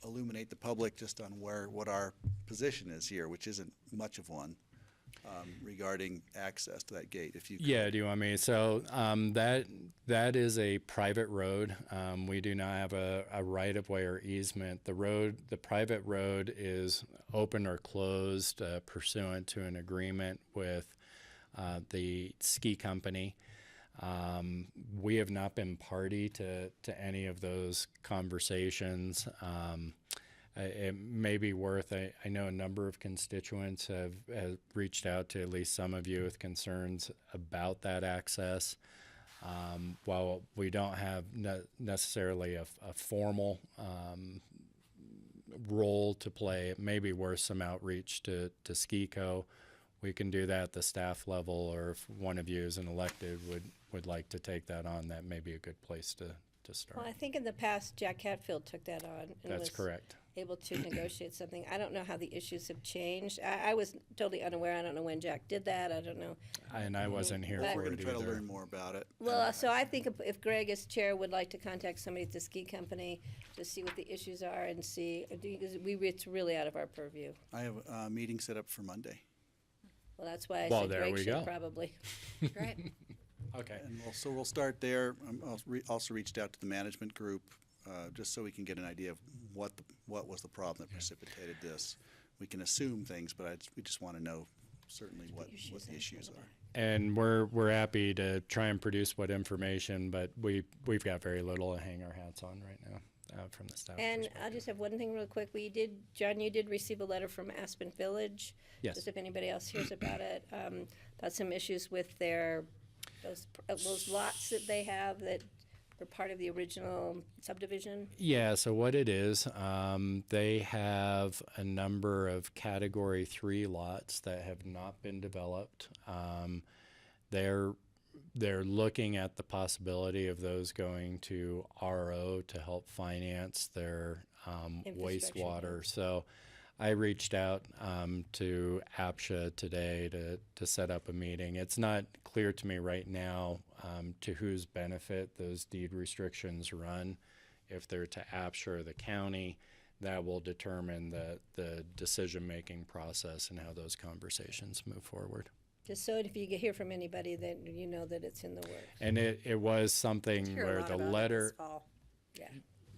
illuminate the public just on what our position is here, which isn't much of one, regarding access to that gate, if you could. Yeah, do you want me? So that is a private road. We do not have a right-of-way or easement. The private road is open or closed pursuant to an agreement with the ski company. We have not been party to any of those conversations. It may be worth, I know a number of constituents have reached out to at least some of you with concerns about that access. While we don't have necessarily a formal role to play, it may be worth some outreach to SkiCo. We can do that at the staff level, or if one of you is an elected would like to take that on, that may be a good place to start. Well, I think in the past, Jack Hatfield took that on. And That's was correct. able to negotiate something. I don't know how the issues have changed. I was totally unaware. I don't know when Jack did that. I don't know. And I wasn't here But- for We're it going to try to either. learn more about it. Well, so I think if Greg as chair would like to contact somebody at the ski company to see what the issues are and see, because it's really out of our purview. I have a meeting set up for Monday. Well, that's why I Well, said there Greg we should go. probably. Great. Okay. And we'll start there. Also reached out to the management group, just so we can get an idea of what was the problem that precipitated this. We can assume things, but we just want to know certainly what the issues are. And we're happy to try and produce what information, but we've got very little to hang our hats on right now from the staff. And perspective. I'll just have one thing real quick. John, you did receive a letter from Aspen Village. Yes. Just if anybody else hears about it, about some issues with those lots that they have that were part of the original subdivision. Yeah, so what it is, they have a number of Category 3 lots that have not been developed. They're looking at the possibility of those going to RO to help finance their wastewater. So I reached out to APSHA today to set up a meeting. It's not clear to me right now to whose benefit those deed restrictions run. If they're to APSHA or the county, that will determine the decision-making process and how those conversations move forward. Just so if you hear from anybody, then you know that it's in the works. And it was something Hear a where lot the about it letter, this fall. Yeah.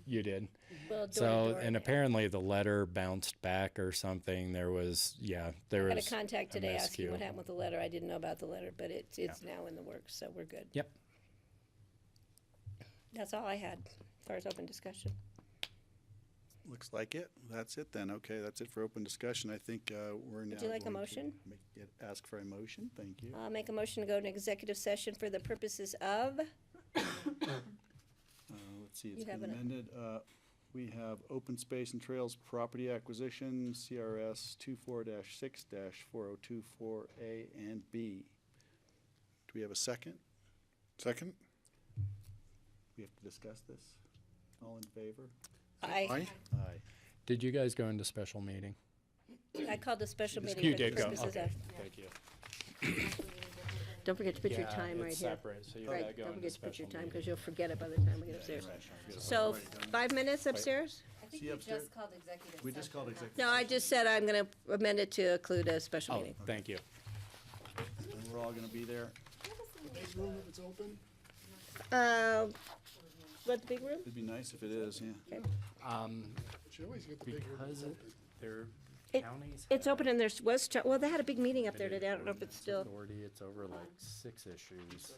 you did. Well, door to So, door, and yeah. apparently the letter bounced back or something. There was I had a was contact today asking miscue. what happened with the letter. I didn't know about the letter, but it's now in the works, so we're good. Yep. That's all I had as far as open discussion. Looks like it. That's it then. Okay, that's it for open discussion. I think we're now Would you like a going to motion? ask for a motion. Thank you. I'll make a motion to go into executive session for the purposes of, Let's see, it's You have been an- amended. We have open space and trails property acquisition, CRS 24-6-4024A and B. Do we have a second? Second? We have to discuss this. All in favor? I Aye. Did you guys go into special meeting? called a special meeting You for the did go, purposes okay, of. thank you. Don't forget to put your Yeah, time right it's here. separate, so you Right, gotta go don't into forget to put your special time, meeting. because you'll forget it by the time we get upstairs. So, 5 minutes upstairs? I think See you upstairs? just called executive We just called session. executive. No, I just said I'm gonna amend it to include a special Oh, meeting. thank you. And we're all gonna be there. Big room if it's open? What, the big room? It'd be nice if it is, yeah. Should always get the big room. Because they're It- counties. It's open and there's, well, they had a big meeting up there today. I don't know if it's still. Authority, it's over like 6 issues.